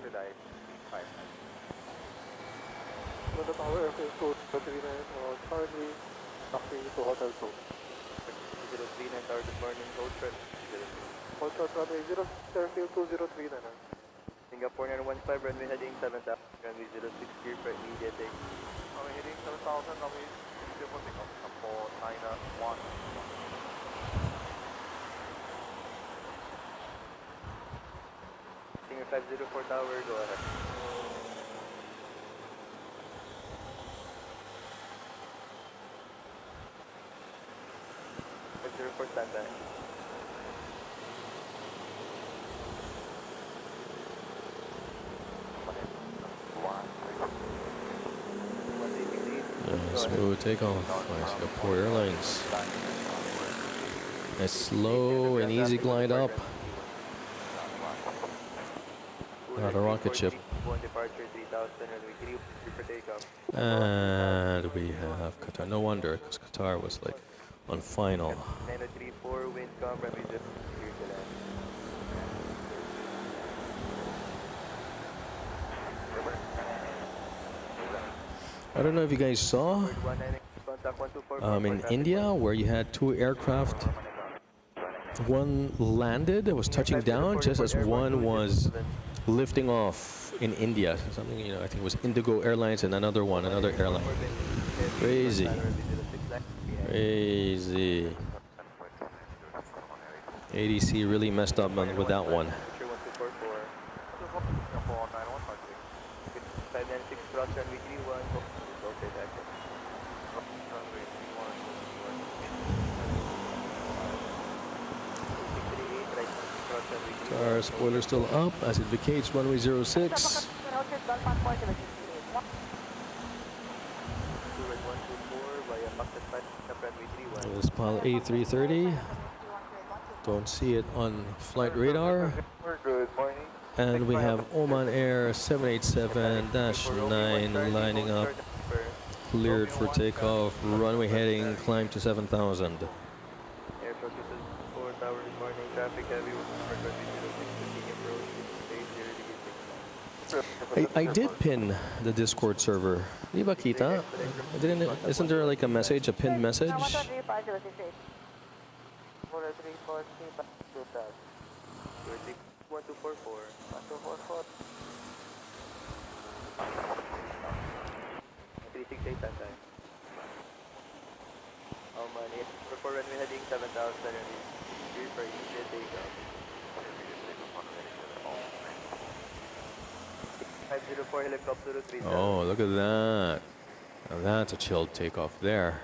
Should I? 5. Toronto Tower Airfield 239, currently taxiing to Hotel 2. 039 Tower, good morning, hold short. Hold short runway 0, Airfield 2039. Singapore 915, runway heading 7000, runway 06, clear for immediate take. Runway heading 7,000, runway 0 for takeoff. For China 1. Singer 504 Tower, go ahead. 504 standby. Smooth takeoff by Singapore Airlines. A slow and easy glide up. Not a rocket ship. Departure 3000, runway 3 for takeoff. And we have Qatar. No wonder, because Qatar was like on final. 9034, wind calm, runway 0, clear to land. I don't know if you guys saw Contact 124. in India where you had two aircraft. One landed, was touching down just as one was lifting off in India. Something, you know, I think it was Indigo Airlines and another airline. Crazy. Crazy. ATC really messed up with that one. 596 cross runway 31. Okay, that's it. Our spoiler still up as it vacates runway 06. This pilot A330. Don't see it on flight radar. Good morning. And we have Oman Air 787-9 lining up, cleared for takeoff, runway heading, climb to 7,000. Airfield 4 Tower, good morning, traffic heavy, I did pin the Discord server. Di ba kita? Isn't there like a message, a pinned message? Before runway heading 7,000 and clear for immediate takeoff. 504 helicopter to 3000. Oh, look at that. Now that's a chilled takeoff there.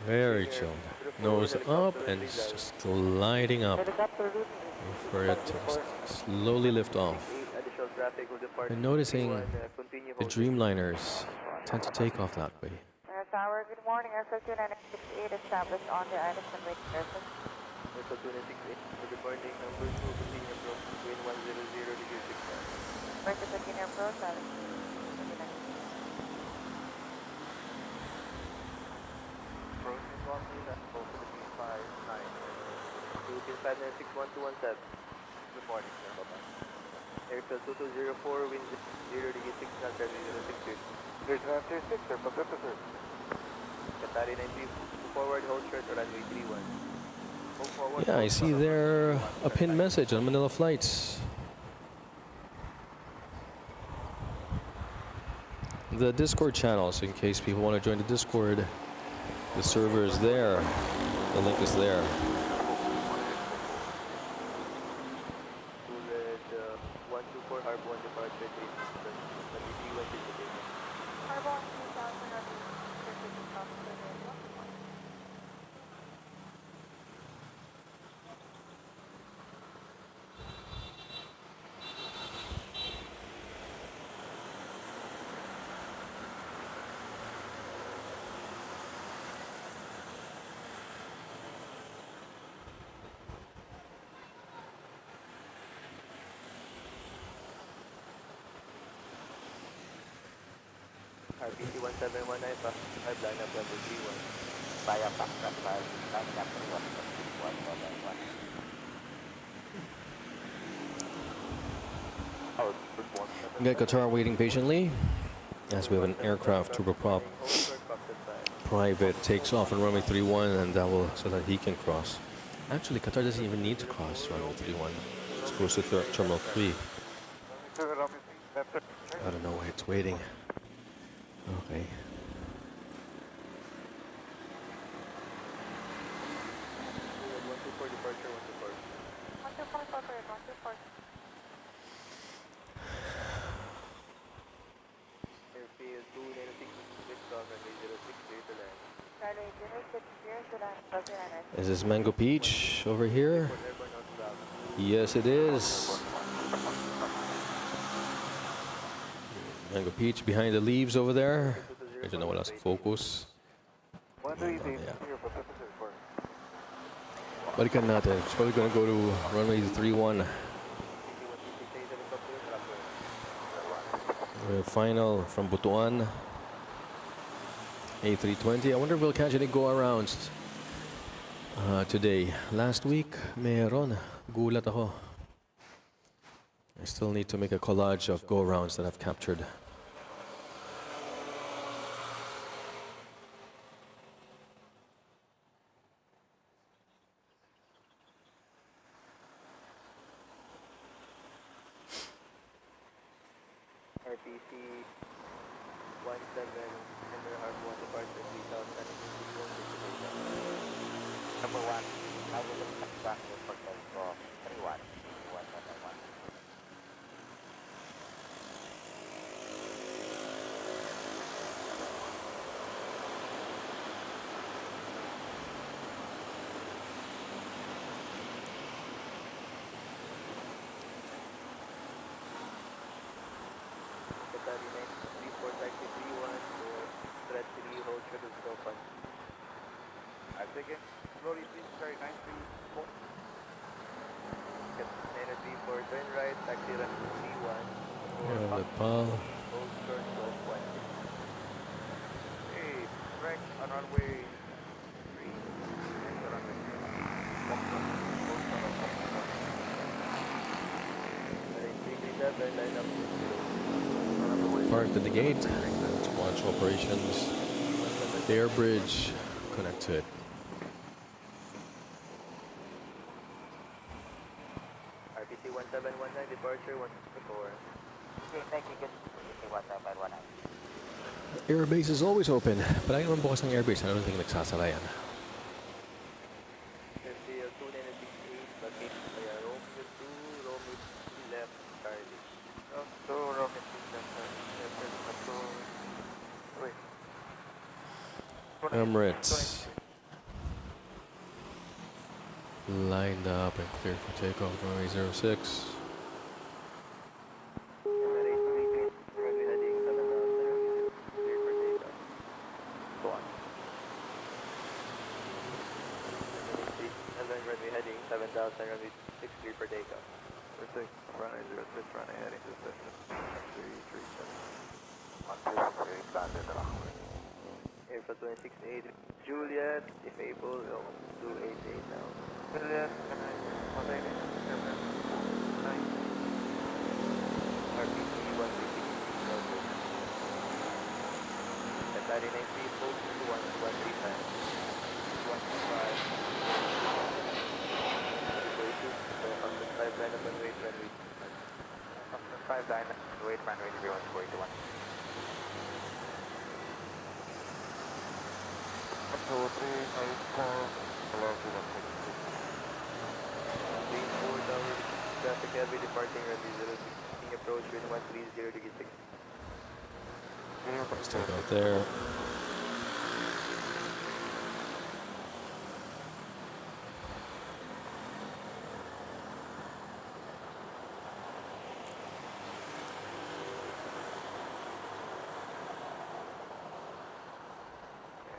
Very chilled. Nose up and it's just gliding up for it to slowly lift off. Additional traffic will depart. I'm noticing the Dreamliners tend to take off that way. Tower, good morning. Airfield 2968 established on the island and wait airfield. Airfield 268, good morning. Number 2, continue approach. Wind 100 degrees 6. Right to continue approach, island 29. Approaching runway left, Philippines 59. Philippines 596-1217. Good morning, sir. Bye-bye. Airfield 2204, wind 0 degrees 6 knots, runway 06. There's an answer 6, sir. Pacific, sir. Qatari 93, forward, hold short, or runway 31. Move forward. Yeah, I see there a pinned message on Manila flights. The Discord channel, so in case people want to join the Discord, the server is there. The link is there. Bullet 124, Harbor 1 departure, 3 runway 31 to the Harbor 2000 runway 32,000. RPC 1719, 5 line up, runway 31. Via Pakistan, lining up for 1. We got Qatar waiting patiently as we have an aircraft turboprop private takes off on runway 31, and that will so that he can cross. Actually, Qatar doesn't even need to cross runway 31. It's close to terminal 3. I don't know why it's waiting. Okay. Airfield 296 Victor, runway 06 clear to land. Runway 06 clear to land. Is this Mango Peach over here? Airborne outbound. Yes, it is. Mango Peach behind the leaves over there. I don't know what else. Focus. Yeah. Balikan natin. It's probably gonna go to runway 31. Final from Butuan. A320. I wonder if we'll catch any go-arounds today. Last week, meron. Gulat ako. I still need to make a collage of go-arounds that I've captured. RTC 17 Center Harbor 1 departure 3000 Number 1, I will look back for Delta 31. 3171. Battalion 934 taxi 31 for threat 3 hold short of Stofan. Sige, slowly please, sir, 934. Captain 934 turn right, taxi run 31 Yeah, the pal. hold short 12 Hey, correct on runway 3. Next runway 3. Line up Parked at the gate. Let's watch operations. Air bridge. Connect to it. RPC 1719 departure 164. Okay, thank you. Good. 1719. Airbase is always open. Palagi naman bukas ng airbase. I don't think nagsasara yan. FCL 2968 location kaya Romeo 2 Romeo 2 left Charlie. So, rocket left, wait. Emirates. Lined up and cleared for takeoff. Runway 06. Emirates 3 runway heading 7000 clear for takeoff. Go on. Emirates 3 runway heading 7000 runway 6 clear for takeoff. Runway 06, runway heading to station 337. 133, landed runway. Airflow 268 Juliet, if able, 288 now. Juliet, RPC 136 Battalion 90 post to 135 5 line up and wait runway 5 line, wait, runway 3141. Lane 4 tower traffic heavy departing runway 06 approach with 130 degree 6. Let's take out there.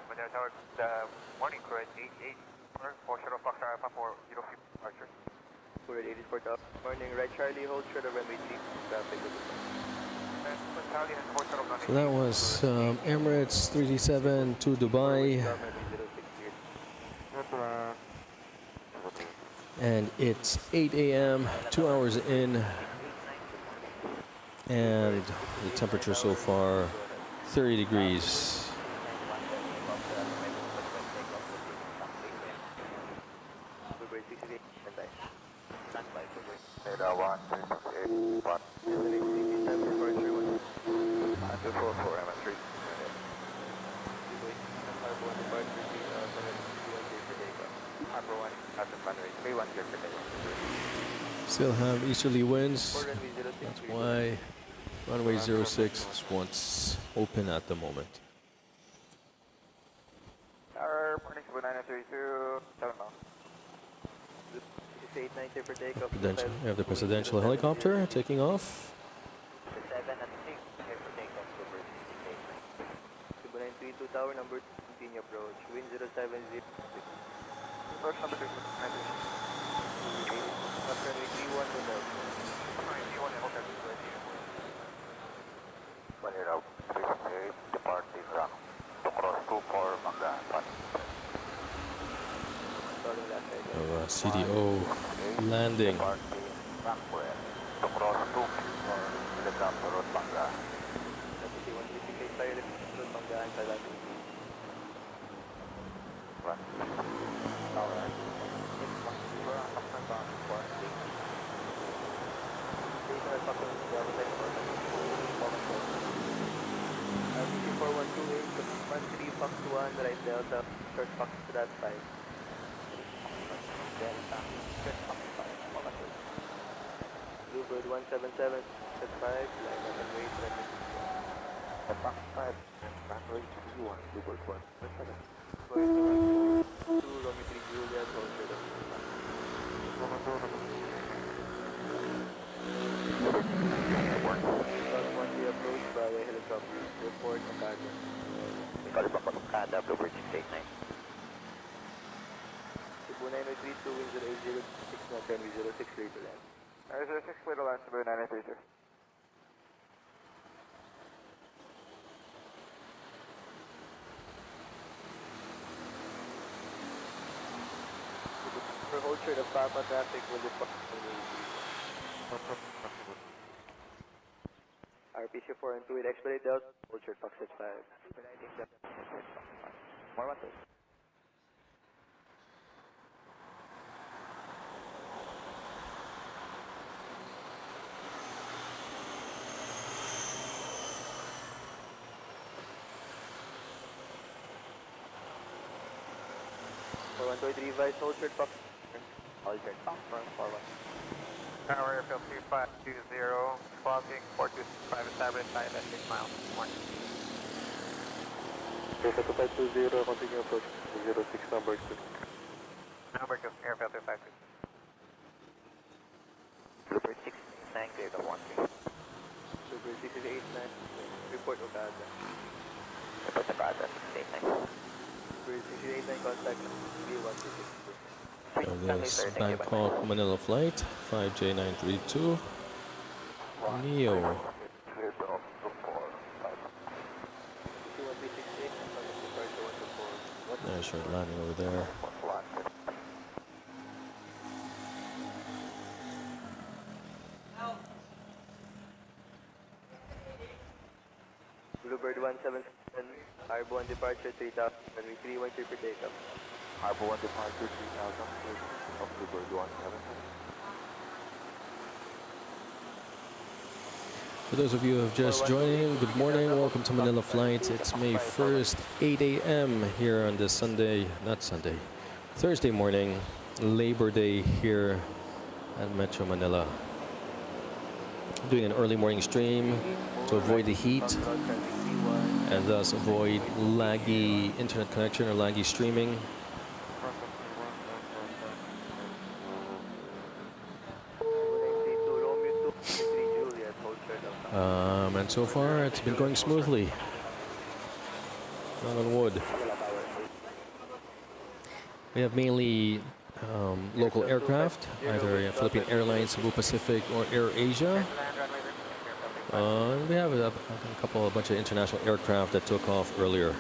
Manila Tower, the morning crew at 88 for Shuttle Fox Alpha for 05 departure. 484 tower. Morning, right Charlie, hold short of runway 3 traffic. So that was Emirates 337 to Dubai. And it's 8 a.m., 2 hours in, and the temperature so far 30 degrees. Bluebird 68, standby. Standby, Bluebird. Radar 1368, 1. Departure 1. 244, MS3. Harbor 1 departure 3,000 per takeoff. Harbor 1, Captain runway 31 per takeoff. Still have easterly winds. For runway 06. That's why runway 06 is what's open at the moment. Our morning 932, 7 miles. 890 per takeoff. We have the presidential helicopter taking off. 7 and 6 here for takeoff. Bluebird 68. 932 tower number 2, continue approach. Wind 070. Approach number 2, runway 31 hotel. Runway 31 hotel. Manila 38, departing rank. To cross 24, Magdaan. CDO landing. Departing rank well. To cross 24, helicopter road, Magdaan. 138 tayo road, Magdaan sa landing. Run. Tower. RPC 4128, 13 Fox 1, right Delta, short Fox to that side. Delta, short Fox 5, Bluebird 177, set 5, line up and wait, runway 2. Fox 5, runway 21, Bluebird 177. Bluebird 2, Romeo 3 Juliet, hold short of One-way approach via helicopter. Report Makada. Report Makada, Bluebird 689. Cebu 9032, wind 0806, not 1006, clear to land. 06, clear to land, Cebu 9032. For hold short of Papa traffic will depart from RPC 4 and 2 with expedite Delta, hold short Fox at 5. More 1 2. For 1 2 revise, hold short Fox. Hold short Fox for 1. Tower airfield 2520, clogging 425, established time at 6 miles. Morning. Delta 2520, continue approach 06 number 2. Number 2, airfield 252. Bluebird 689, clear to 1 3. Bluebird 689, report Okada. Report Okada, 689. Bluebird 689, contact B126. This Bangkok Manila flight 5J932 Neo. Nice short landing over there. Bluebird 177, Harbor 1 departure 3000, runway 313 per takeoff. Harbor 1 departure 3000, of Bluebird 177. For those of you who have just joined in, good morning. Welcome to Manila Flights. It's May 1st, 8 a.m. here on this Thursday morning, Labor Day here at Metro Manila. Doing an early morning stream to avoid the heat and thus avoid laggy internet connection or laggy streaming. And so far, it's been going smoothly. Knock on wood. We have mainly local aircraft, either Philippine Airlines, Cebu Pacific, or Air Asia. We have a bunch of international aircraft that took off earlier.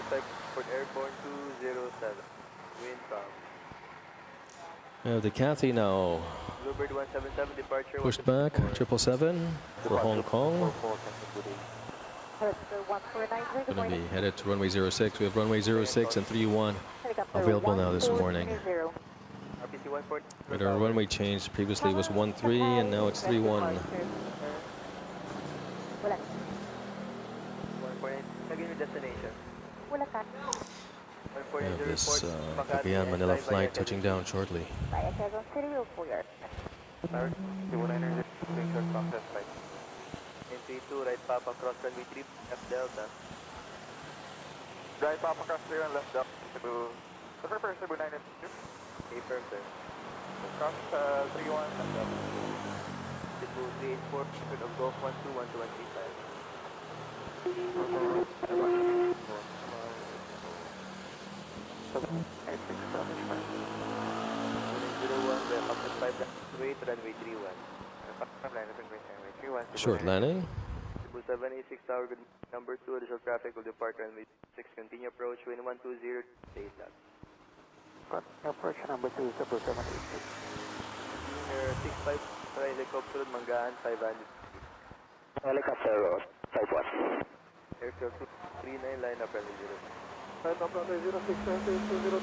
65 for airborne 207. Wind calm. We have the Cathay now. Bluebird 177 departure. Pushed back, 777 for Hong Kong. Going to be headed to runway 06. We have runway 06 and 31 available now this morning. RPC 14. But our runway change previously was 13 and now it's 31. 148. Again your destination. We have this Aviation Manila flight touching down shortly. Entry 2, right Papa, cross runway 3, F Delta. Right, Papa Cross 3 on left, Cebu. Confirm Cebu 9 and 2. Affirm, sir. Cross 3-1 left, Cebu 384, good of Golf 12, 12135. Captain 5, runway 31. Short landing. Cebu 786 Tower, good number 2, additional traffic will depart runway 6, continue approach, wind 120, stay flat. Approach number 2, Cebu 786. Air 65, helicopter, Manggaan 500. Helicopter 51. Airfield 239, line up runway 0. Right, up runway 06, runway 203.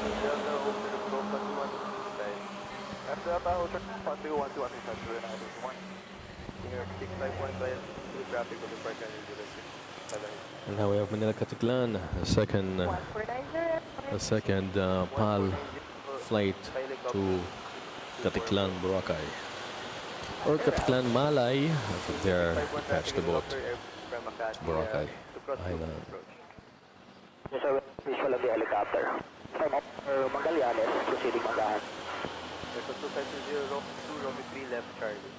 Delta, open of Golf 12135. After that, I'll check 121 Air 651, via through traffic will depart runway 06. And now we have Manila Katiklan, the second PAL flight to Katiklan, Boracay. Or Katiklan, Malay. I think they're attached to boat. Boracay Island. Visual of the helicopter. Time up Magallanes, proceeding Manggaan. Airfield 2520, Romeo 3 left Charlie.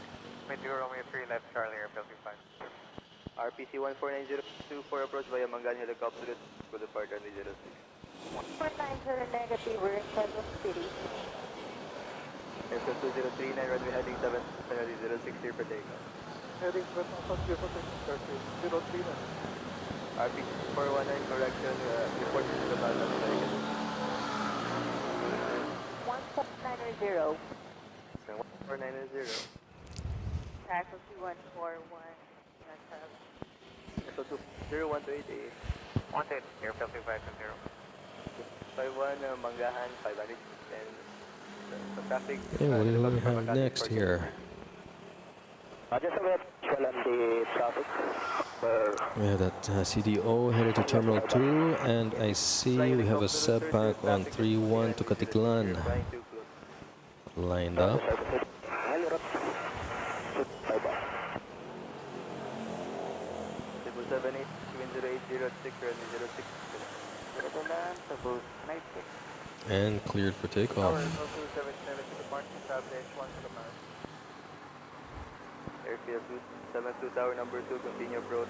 Romeo 3 left, Charlie, Airfield 25. RPC 14902 approach via Manggaan helicopter will depart runway 06. 149 negative, we're in Quezon City. Airfield 2039, runway heading 7, runway 06 here for takeoff. Heading 7, Passenger Protection, 039. RPC 419, correction, report to the balance flight. 1490. 1490. Casualty 141. Airfield 0128. 110, Airfield 2520. 51, Manggahan 500, and the traffic. Okay, what do we have next here? Just about visual on the traffic. We have that CDO headed to Terminal 2, and I see we have a setback on 31 to Katiklan lined up. Cebu 78, wind 080 runway 06. And cleared for takeoff. Airfield 272 Tower number 2, continue approach.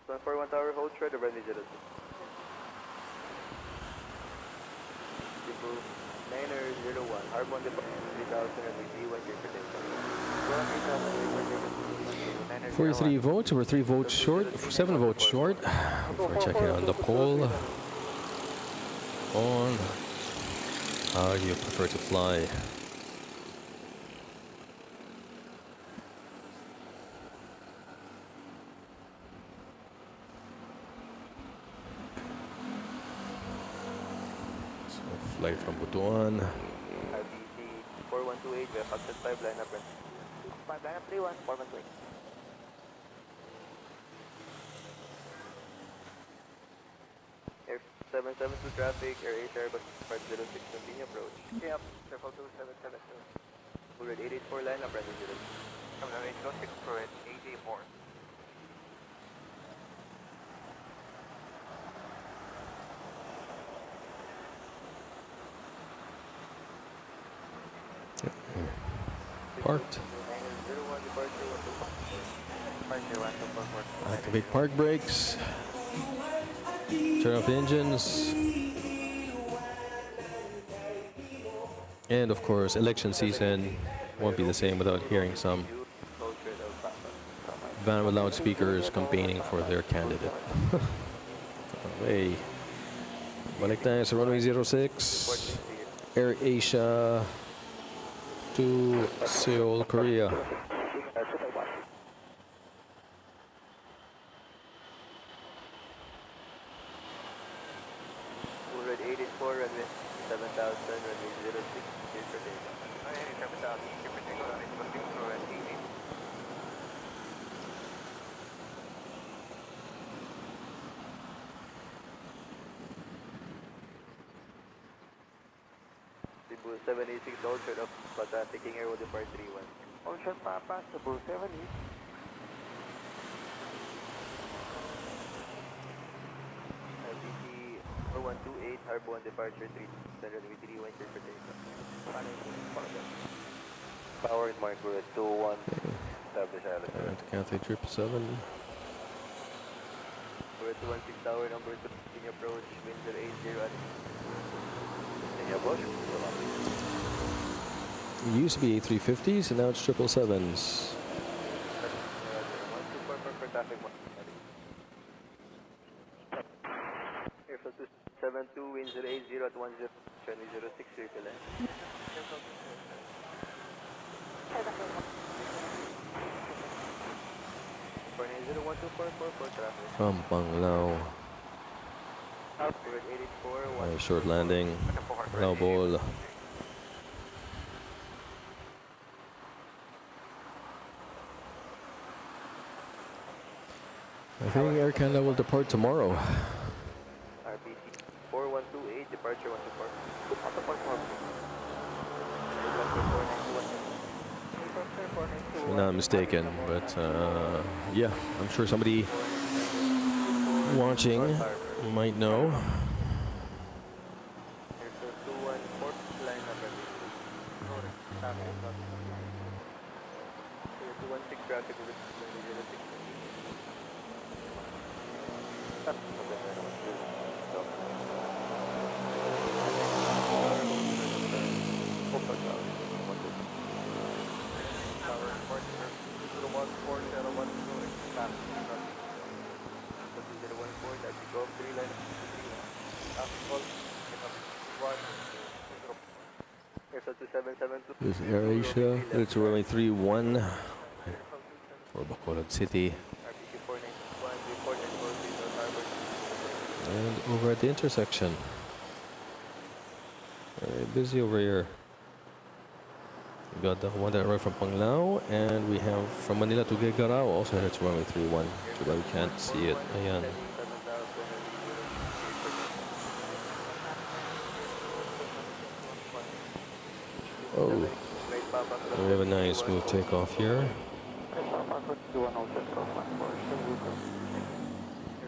141 Tower, hold short of runway 06. Cebu 901, Harbon Department 3000 runway 31, clear for takeoff. 43 votes, we're 3 votes short, 7 votes short. Before checking on the poll on how you prefer to fly. So flight from Butuan. RBC 4128, we have access 5 line up. 5 line up 31, 418. Air 772 traffic, Air Asia Airbus Part 06, continue approach. Yep, Airfield 2772. Bullet 884 line up, runway 06. Come down 806 for it, 884. Parked. 901 departure, 121. Activate park brakes. Turn off engines. And of course, election season won't be the same without hearing some Code red Alpha. van with loudspeakers campaigning for their candidate. Hey, balik tayo sa runway 06, Air Asia to Seoul, Korea. 284, runway 7000, runway 06, clear for data. 7000, clear for data, runway 88. Cebu 786, hold short of taking air will depart 31. Hold short Papa, Cebu 70. LTC 4128, Harbo 1 departure 3, runway 31, clear for data. Power and mark, we're at 21, establish island. And Cathay 777. We're at 16 tower, number 2, continue approach, wind 080 at continue approach. It used to be A350s and now it's 777s. 124 for traffic. Airfield 272, wind 080 at 10, runway 06, clear to land. 490-124 for traffic. From Panglao. We're at 84, Short landing. Lao ball. I think Air Canada will depart tomorrow. RPC 4128, departure 124. If I'm not mistaken, but yeah, I'm sure somebody watching might know. Airfield 214, line number 216 traffic with 06. This is Air Asia. It's runway 31 for Bacolod City. And over at the intersection. Very busy over here. We got the one that arrived from Panglao, and we have from Manila to Gegarao. Also, it's runway 31. Too bad we can't see it. Ayan. Oh, we have a nice smooth takeoff here.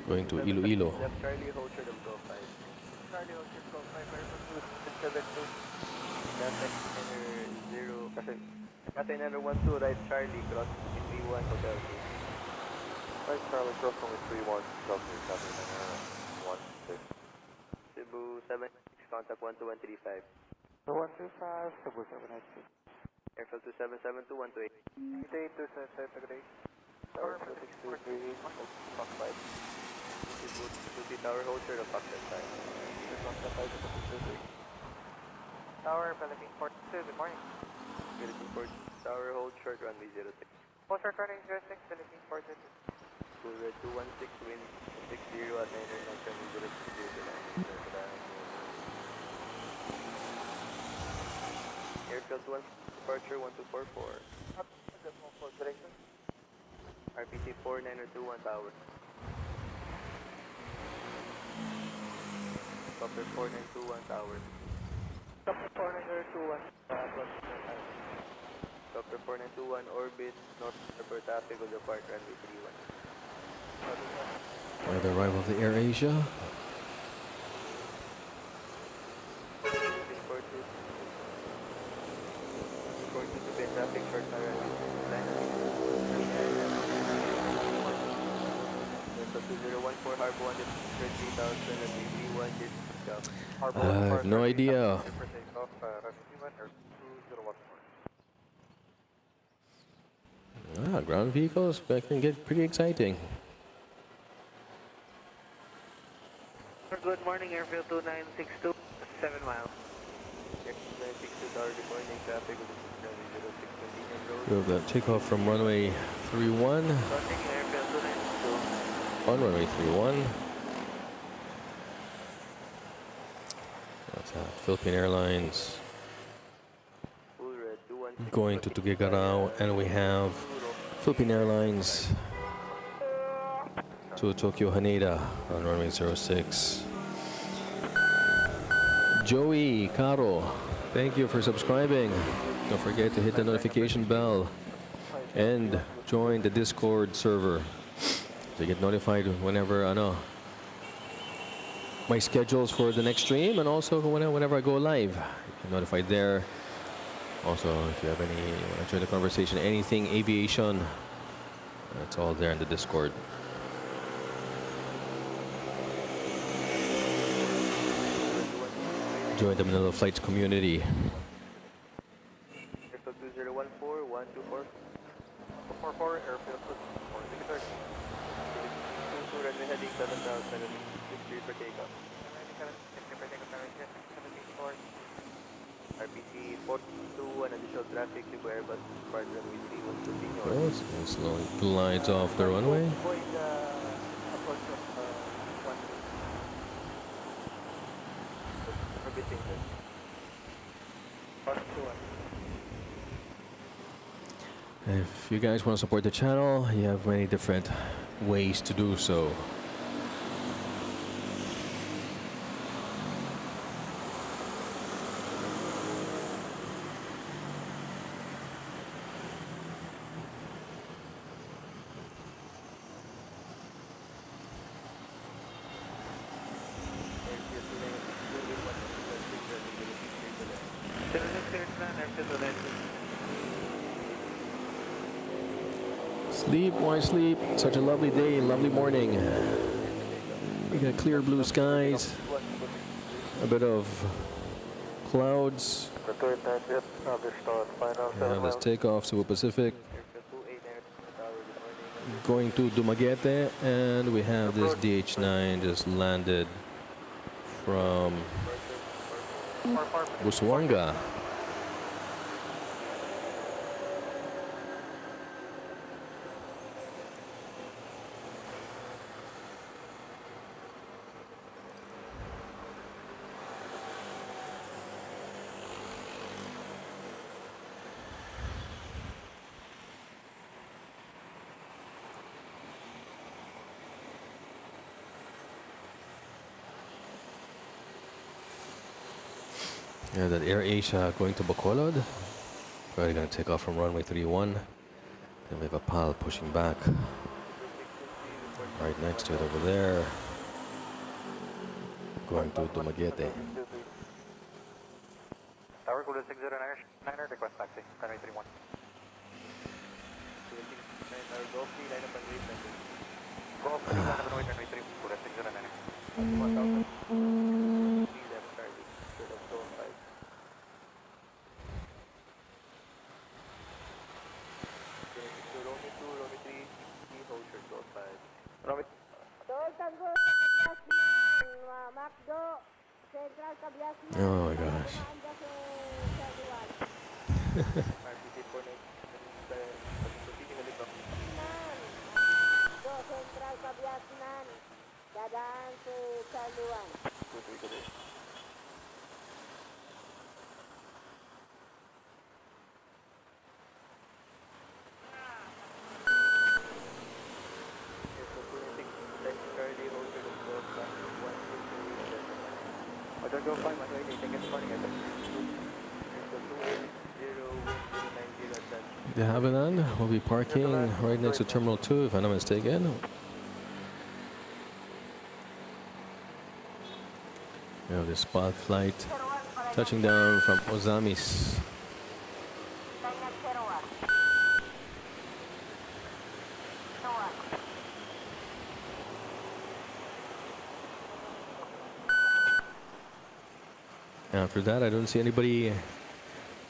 Going to Iloilo. Charlie, hold short of go 5. Charlie, hold short of go 5. Airfield 272. Cathay 12, right Charlie, cross 31, hotel 2. Right, Charlie, cross only 31, Cathay 16. Cebu 76, contact 12135. 125, Cebu 782. Airfield 2772, 128. 8827, Tagaday. Tower 623, Fox 5. Cebu 2 tower, hold short of Foxtrot 5. Fox 5 to 623. Tower, Philippine Port 2, good morning. Philippine Port Tower, hold short, runway 06. Hold short runway 06, Philippine Port 2. Full red 216, wind 60 at 999, runway 06, Airfield 1, departure 1244. RPC 4921 tower. Copper 4921 tower. Copper 4921, Copper 4921 orbit, north airport traffic will depart runway 31. By the arrival of the Air Asia. Port 2. Port 2 to bend traffic, short na runway. Delta 2014 Harbo 1 30,000 runway 31. Harbor I have no idea. for takeoff, runway 31, Air 2014. Ground vehicles that can get pretty exciting. Good morning, Airfield 2962, 7 miles. Air 962 Tower, good morning. Traffic with runway 06 Continuum Road. We have the takeoff from runway 31 Continue Airfield 2962. on runway 31. That's Philippine Airlines Full red, 216. going to Tuguegarao, and we have Philippine Airlines to Tokyo Haneda on runway 06. Joey Caro, thank you for subscribing. Don't forget to hit the notification bell and join the Discord server to get notified whenever my schedules for the next stream, and also whenever I go live, you get notified there. Also, if you have any, want to join the conversation, anything aviation, it's all there in the Discord. Join the Manila Flights community. Airfield 2014, 124. 44, Airfield 24, Secretary. 22 runway heading 7,000, 63 for takeoff. 77, RPC 42, an additional traffic to Airbus Part runway 31 continue. Oh, it slowly glides off the runway. Avoid approach of one Orbiting them. Part 2. If you guys want to support the channel, you have many different ways to do so. Sleep, why sleep? Such a lovely day, lovely morning. We got clear blue skies, a bit of clouds. And let's take off Cebu Pacific, going to Dumaguete, and we have this DH9 just landed from Busuanga. Yeah, that Air Asia going to Bacolod. Probably going to take off from runway 31. Then we have a PAL pushing back right next to it over there, going to Dumaguete. Tower, Kudu 609er, request taxi, runway 31. 9 hour golf, line up and wait landing. Go up to runway 3, Kudu 609er. 1,000. 3 left target, instead of zone 5. So Romy 2, Romy 3, hold short, zone 5. Runway Oh my gosh. RPC 49, continue halibak. Go 5, runway 8, take it morning, De Havilland will be parking right next to Terminal 2, if I'm not mistaken. We have the spot flight touching down from Ozamis. After that, I don't see anybody. I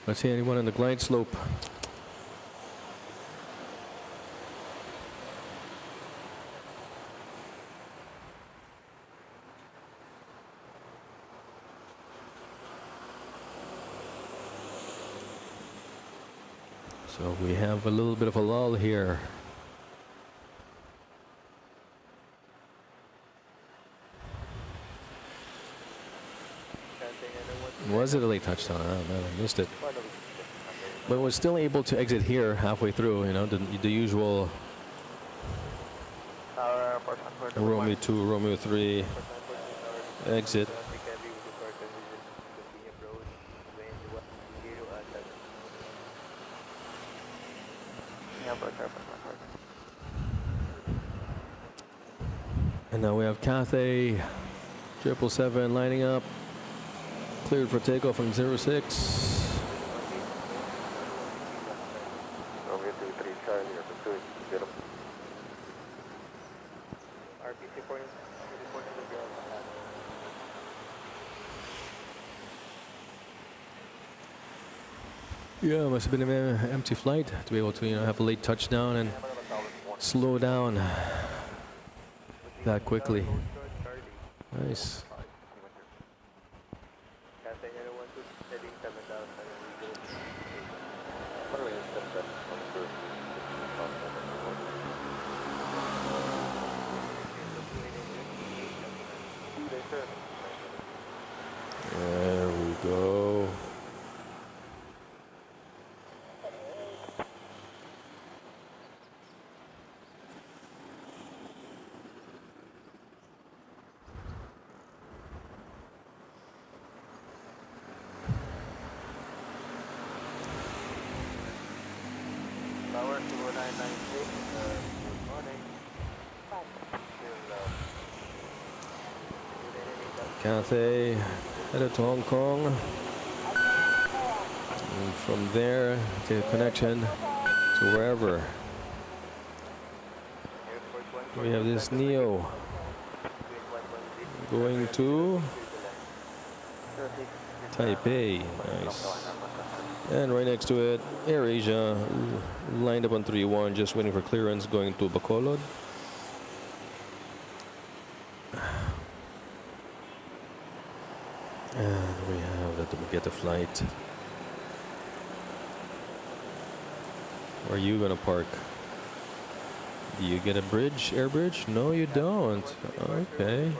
don't see anyone on the glide slope. So we have a little bit of a lull here. Was it a late touchdown? Oh man, I missed it. But was still able to exit here halfway through. You know, the usual Romeo 2, Romeo 3 exit. And now we have Cathay 777 lining up. Cleared for takeoff from 06. Romeo 23 Charlie, pursuit 0. RPC reporting the ground. Yeah, must have been an empty flight to be able to, you know, have a late touchdown and slow down that quickly. Nice. There we go. Tower 2996, good morning. Cathay headed to Hong Kong. And from there, take a connection to wherever. We have this Neo going to Taipei. Nice. And right next to it, AirAsia lined up on 3-1, just waiting for clearance, going to Bacolod. And we have that to get the flight. Where are you gonna park? Do you get a bridge, air bridge? No, you don't. Okay.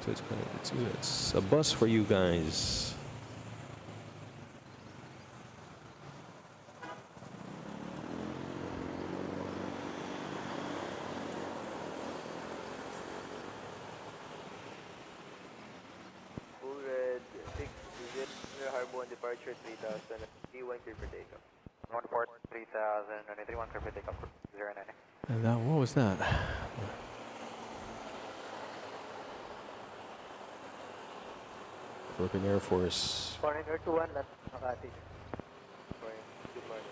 So it's a bus for you guys. Departure 3000, D1 clear for takeoff. 14 3000, 31 clear for takeoff, 09. And that, what was that? Philippine Air Force. Morning, Air 21, that's Makati. Morning, good morning.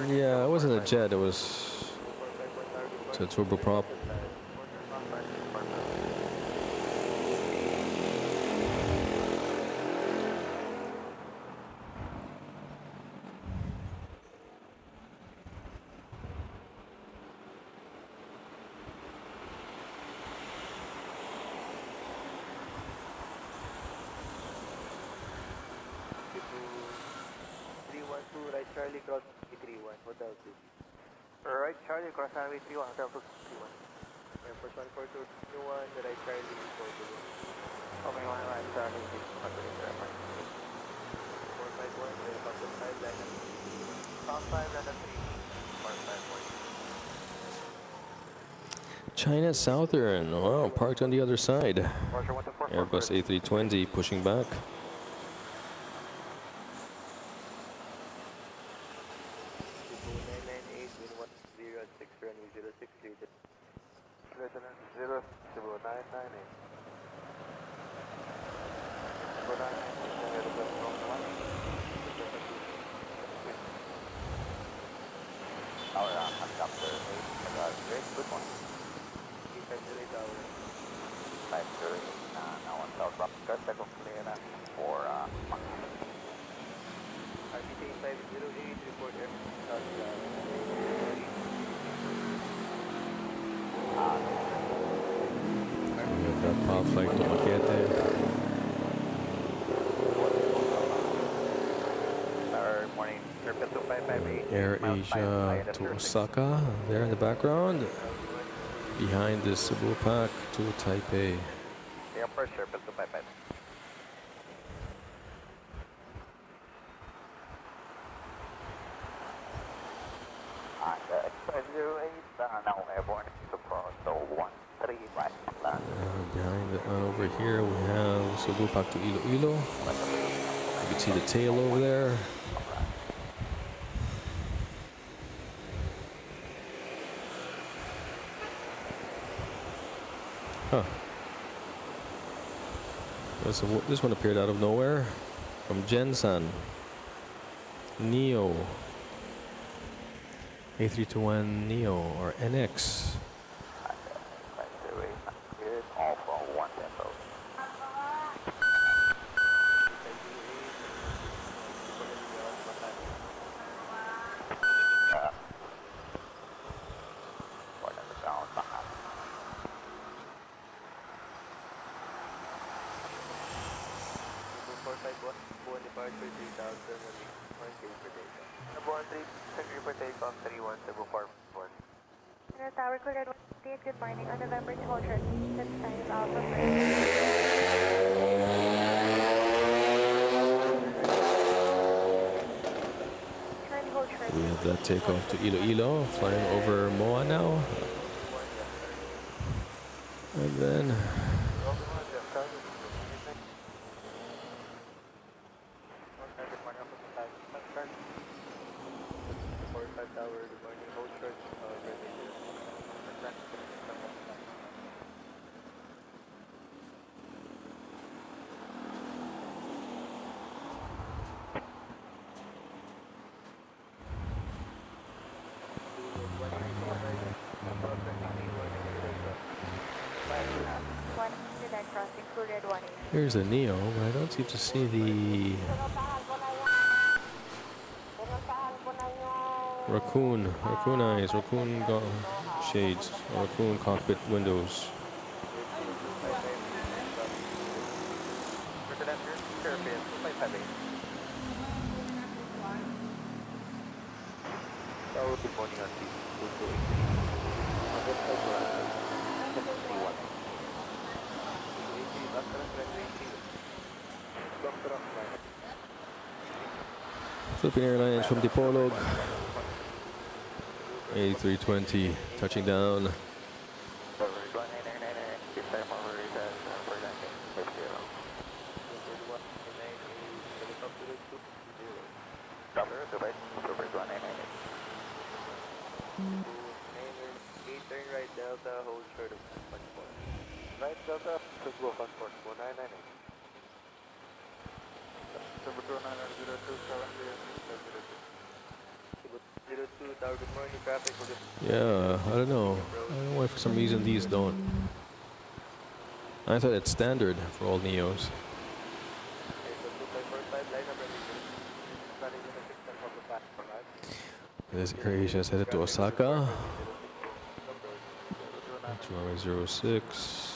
Okay. Yeah, it wasn't a jet, it was a turboprop. Charlie cross 331, Hotel 2. Right, Charlie, cross highway 31, Hotel 231. Air Force 142, the right Charlie, go to the Okay, right, Charlie, 451, Air Force 5, line up. South 5, London 3, 451. China Southern, wow, parked on the other side. Airbus A320 pushing back. Lieutenant 0, 0998. Our helicopter 8, good morning. 858 tower. 508, now on South Rock, second clearance for RPT 508, report air. Top flight to Makete. morning, Airfield 2558. Air Asia to Osaka, there in the background. Behind the Cebu Pack to Taipei. Yeah, first Airfield 255. Express 08, now airborne to Toronto 13 right land. Behind over here we have Cebu Pack to Iloilo. You can see the tail over there. Huh. This one appeared out of nowhere from Jensen. Neo. A321 Neo or NX. All from 1 tempo. Buwan departure 3,000 1 K per day. Buwan 3, Secretary for takeoff 31, Cebu 41. Tower Courier 158, good morning. On November 2 Ultra, that's time is Alpha Charlie hold short. We have that takeoff to Iloilo, flying over Moa now. And then 45 tower, good morning. Hold short. Crossing Courier 1. here's a Neo, but I don't seem to see the Raccoon eyes, Raccoon shades, or Raccoon cockpit windows. Good morning, RT. Philippine Airlines from Dipolog. A320 touching down. Turn right Delta, hold short of 1-4. Right Delta, should go passport 4998. Number 02 Tower, good morning, traffic. Yeah, I don't know why for some reason these don't. I thought it's standard for all Neos. This Air Asia is headed to Osaka. 206.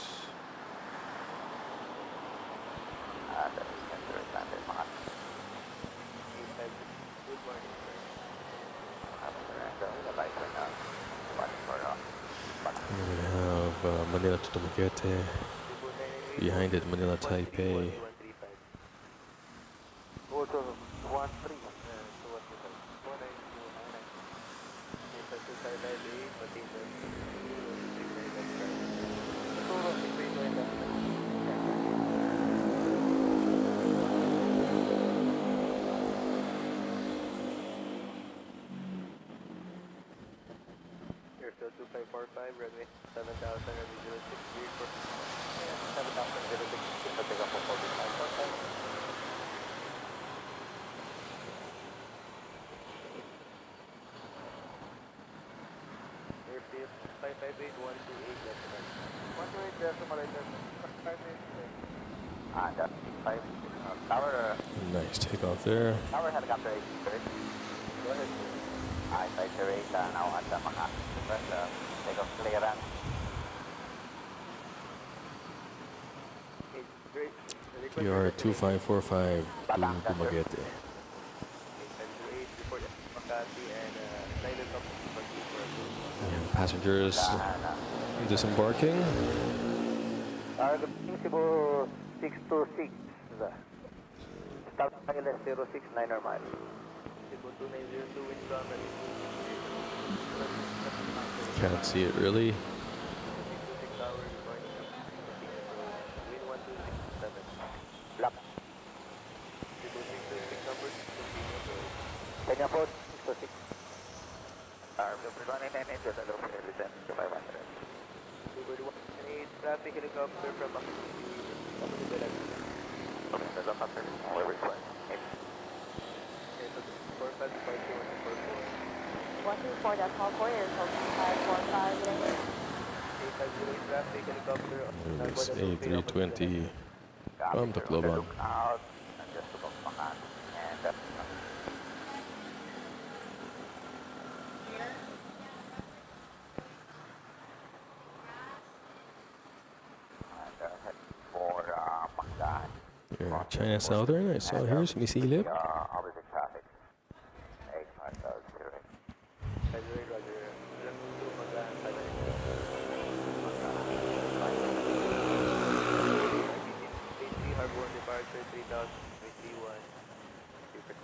And we have Manila to Dumaguete. Behind it, Manila Taipei. Airfield 2545, runway 7000, runway 06, 7006, take off for 4545. 558, 128 decimal. 128 decimal, I guess. 5 minutes. That's 5. Tower, Nice takeoff there. tower helicopter 8, sir. Go ahead, sir. Flight 08, now at the Makati. First, takeoff clearance. Okay, great. PR 2545 to Dumaguete. 508, report Makati and silent up Makati for And passengers disembarking. Target Cebu 626. Start ILS 069 mile. Cebu 2902 wind calm Can't see it really. 626 hour, good morning. Wind 1267. Black. Cebu 626 number, continuous road. Kenya po 626. Number 1 and into the low air descent to 500. Cebu 118, traffic helicopter from Makati. The helicopter, all required. Okay, so 45 departure 144. 124.4 is holding 545 today. 850 traffic helicopter. It's A320 from Tacloban. Look out and just above Makati. And that's head for Macdan. Yeah, China Southern, I saw here, sumisilip. Opposite traffic. 8500. Roger, roger. Left to Magan, RPC Harbor departure 3031.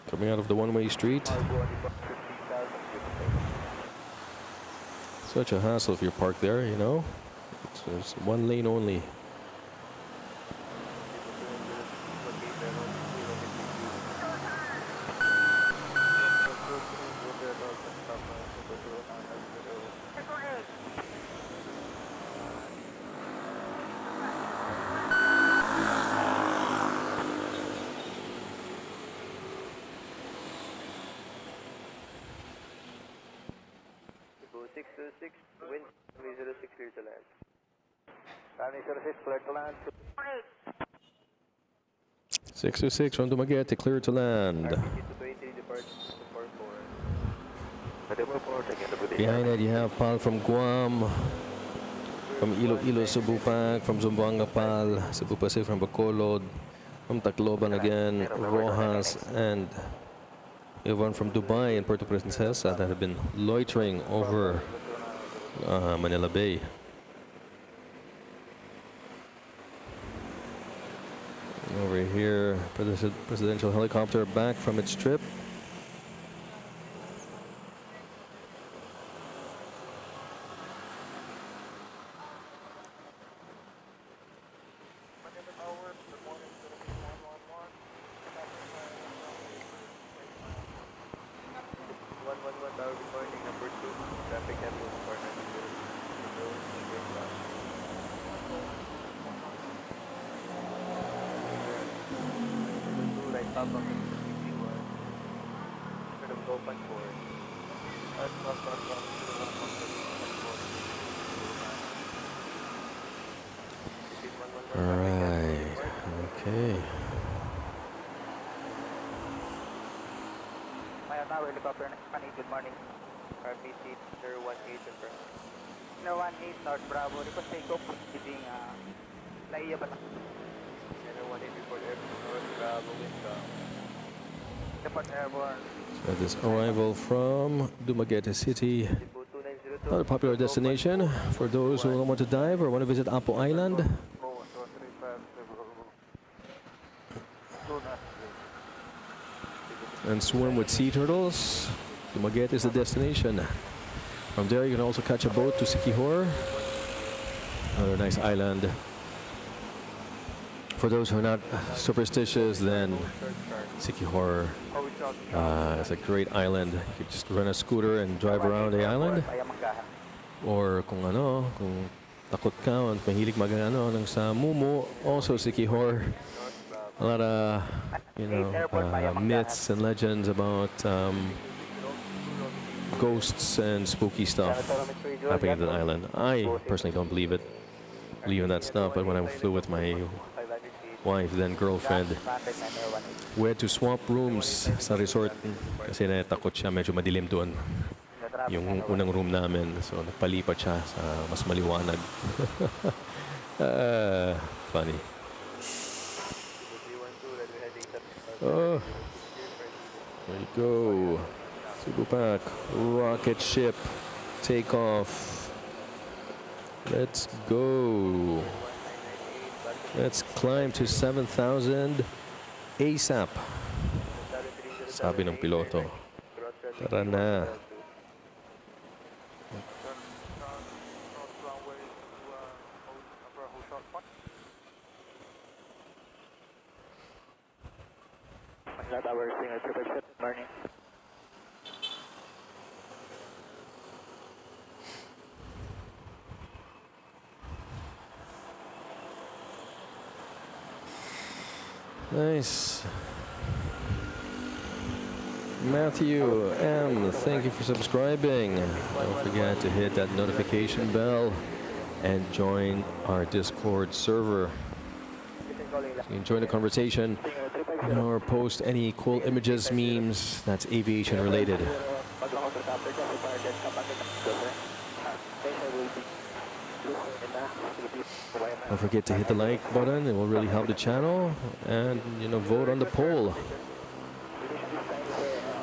Coming out of the one-way street. Harbor departure 3000. Such a hassle if you're parked there, you know. It's one lane only. Cebu 626, wind 306, clear to land. 706, clear to land. 626 from Dumaguete, clear to land. RPC 223 departure 244. Behind it, you have Pal from Guam, from Iloilo, Cebu Pac, from Zamboanga Pal, Cebu Pacific from Bacolod, from Tacloban again, Rojas, and everyone from Dubai and Puerto Princesa that have been loitering over Manila Bay. Over here, presidential helicopter back from its trip. Tower, good morning. Number 2, traffic heavy for 2, right top of the 61. Sort of open for All right, okay. Maya Tower, helicopter, good morning. RPC 018 confirmed. 018 North Bravo, request takeoff leaving NAIA ba? 018 report airport North Bravo wind calm. Depart airborne. So this arrival from Dumaguete City, Cebu 2902. another popular destination for those who want to dive or want to visit Apo Island. And swim with sea turtles. Dumaguete is the destination. From there, you can also catch a boat to Siquijor, another nice island. For those who are not superstitious, then Siquijor is a great island. You could just rent a scooter and drive around the island. Or kung takot ka at mahilig ng sa Mumu, also Siquijor. A lot of myths and legends about ghosts and spooky stuff happening at the island. I personally don't believe in that stuff, but when I flew with my wife, then girlfriend, we had to swap rooms sa resort kasi natakot siya, medyo madilim doon yung unang room namin. So nagpalipat siya sa mas maliwanag. Funny. Oh, there you go. Subupak, rocket ship, take off. Let's go. Let's climb to 7,000 ASAP. Sabi ng piloto. Tara na. Nice. Matthew M, thank you for subscribing. Don't forget to hit that notification bell and join our Discord server. So you can join the conversation, or post any cool images, memes that's aviation related. Don't forget to hit the like button. It will really help the channel. And, vote on the poll.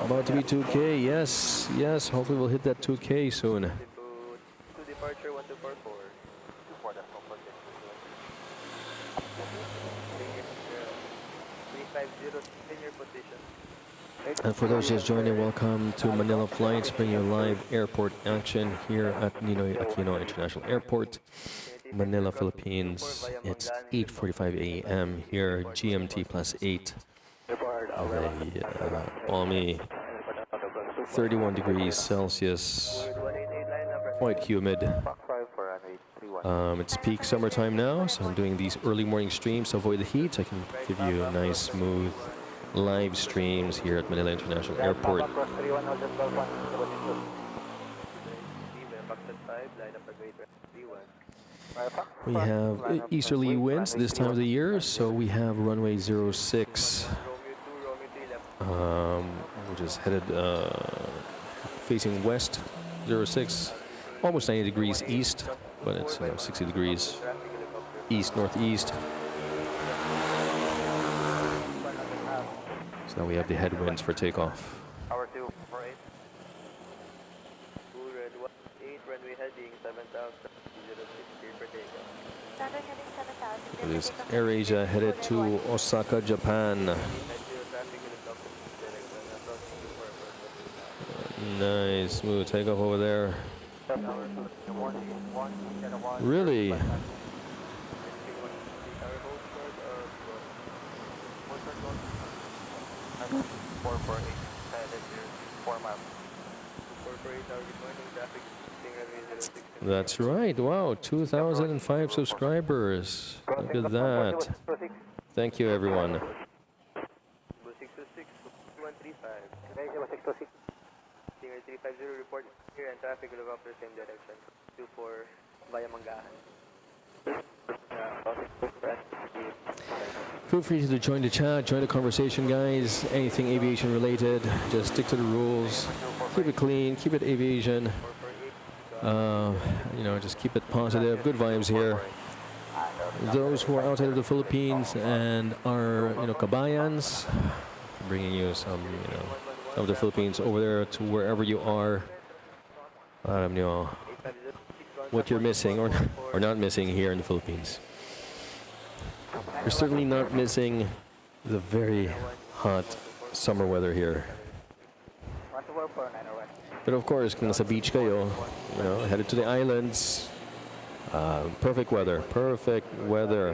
About to be 2K. Yes, yes. Hopefully we'll hit that 2K soon. To departure 1244. 350 in your position. And for those just joining, welcome to Manila Flights, bringing you live airport action here at Ninoy Aquino International Airport, Manila, Philippines. It's 8:45 a.m. here, GMT +8. Balmy 31 degrees Celsius, quite humid. It's peak summertime now, so I'm doing these early morning streams to avoid the heat. I can give you a nice, smooth live streams here at Manila International Airport. We have easterly winds this time of the year, so we have runway 06, which is headed facing west, 06, almost 90 degrees east, but it's 60 degrees east-northeast. So now we have the headwinds for takeoff. Power 248. Cool red 18, runway heading 7,000, 060 per takeoff. Standard heading 7,000. This is AirAsia headed to Osaka, Japan. Nice, smooth takeoff over there. Really? That's right. Wow, 2,005 subscribers. Look at that. Thank you, everyone. 626, 135. 350 report here and traffic helicopter same direction. 24 via Mangahan. Feel free to join the chat, join the conversation, guys. Anything aviation related, just stick to the rules. Keep it clean, keep it aviation. Just keep it positive. Good vibes here. Those who are outside of the Philippines and are, kabayans, bringing you some, of the Philippines over there to wherever you are. What you're missing or not missing here in the Philippines. You're certainly not missing the very hot summer weather here. But of course, kung nasa beach kayo, headed to the islands, perfect weather, perfect weather.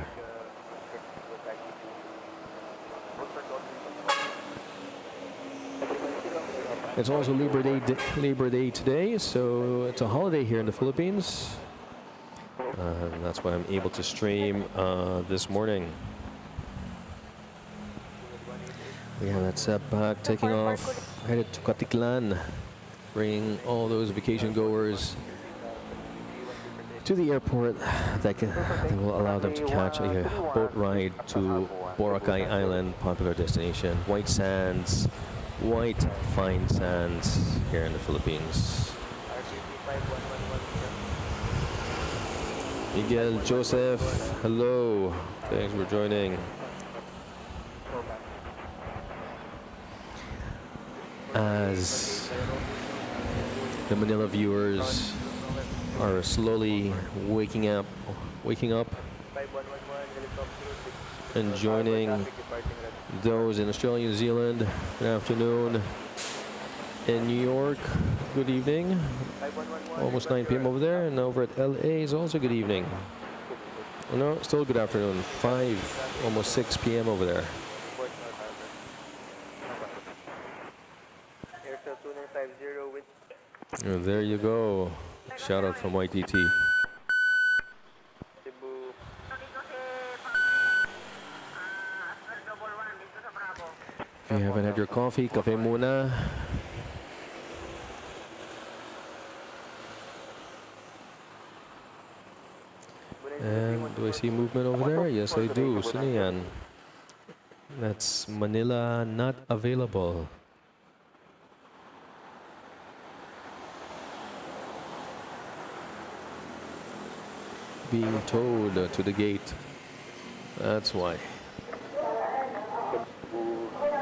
It's also Labor Day today, so it's a holiday here in the Philippines. That's why I'm able to stream this morning. We have that setback taking off, headed to Katiklan. bringing all those vacation goers to the airport that will allow them to catch a boat ride to Boracay Island, popular destination. White sands, white fine sands here in the Philippines. Miguel Joseph, hello. Thanks for joining. As the Manila viewers are slowly waking up and joining those in Australia, New Zealand, good afternoon. In New York, good evening. Almost 9 p.m. over there, and over at LA is also good evening. No, still good afternoon. 5, almost 6 p.m. over there. Oh, there you go. Shout out from YTT. If you haven't had your coffee, kape muna. And do I see movement over there? Yes, I do. Sino yan? That's Manila not available. Being towed to the gate. That's why.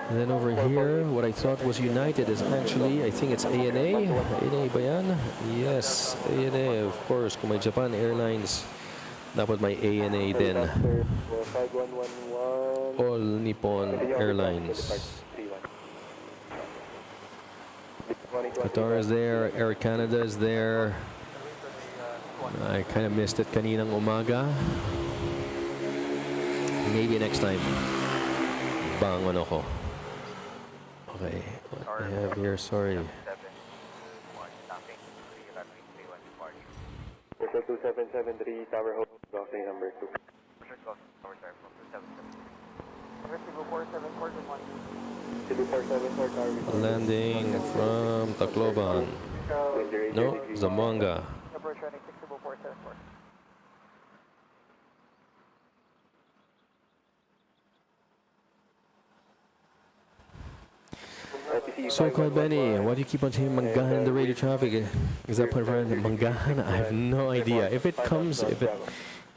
And then over here, what I thought was United is actually, I think it's ANA. ANA ba yan? Yes, ANA, of course. Kung may Japan Airlines, dapat may ANA din. All Nippon Airlines. Qatar is there, Air Canada is there. I kind of missed it kaninang umaga. Maybe next time. Bangon ako. Okay, what I have here, sorry. 2773 Tower Hope, crossing number 2. Landing from Tacloban. No, Zamboanga. So-called Benny, why do you keep on saying Manggahan in the radio traffic? Is that point of Manggahan? I have no idea. If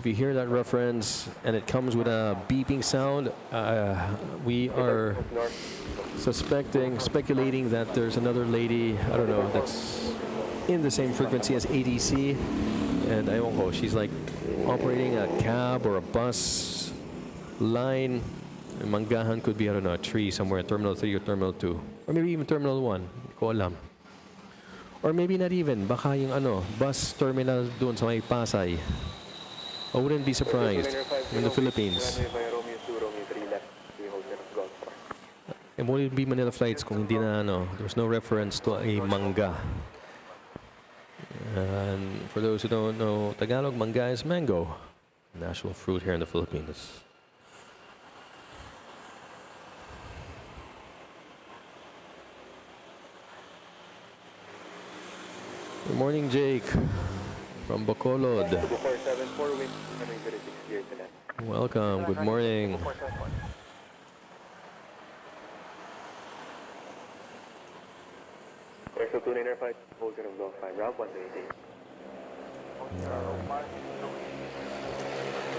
you hear that reference and it comes with a beeping sound, we are speculating that there's another lady, I don't know, that's in the same frequency as ATC, and I don't know, she's like operating a cab or a bus line. And Manggahan could be, I don't know, a tree somewhere, Terminal 3 or Terminal 2. Or maybe even Terminal 1. Hindi ko alam. Or maybe not even. Baka yung bus terminal doon sa may Pasay. I wouldn't be surprised in the Philippines. It wouldn't be Manila flights kung hindi na there's no reference to a mangga. And for those who don't know Tagalog, mangga is mango. National fruit here in the Philippines. Good morning, Jake, from Bacolod. Welcome, good morning.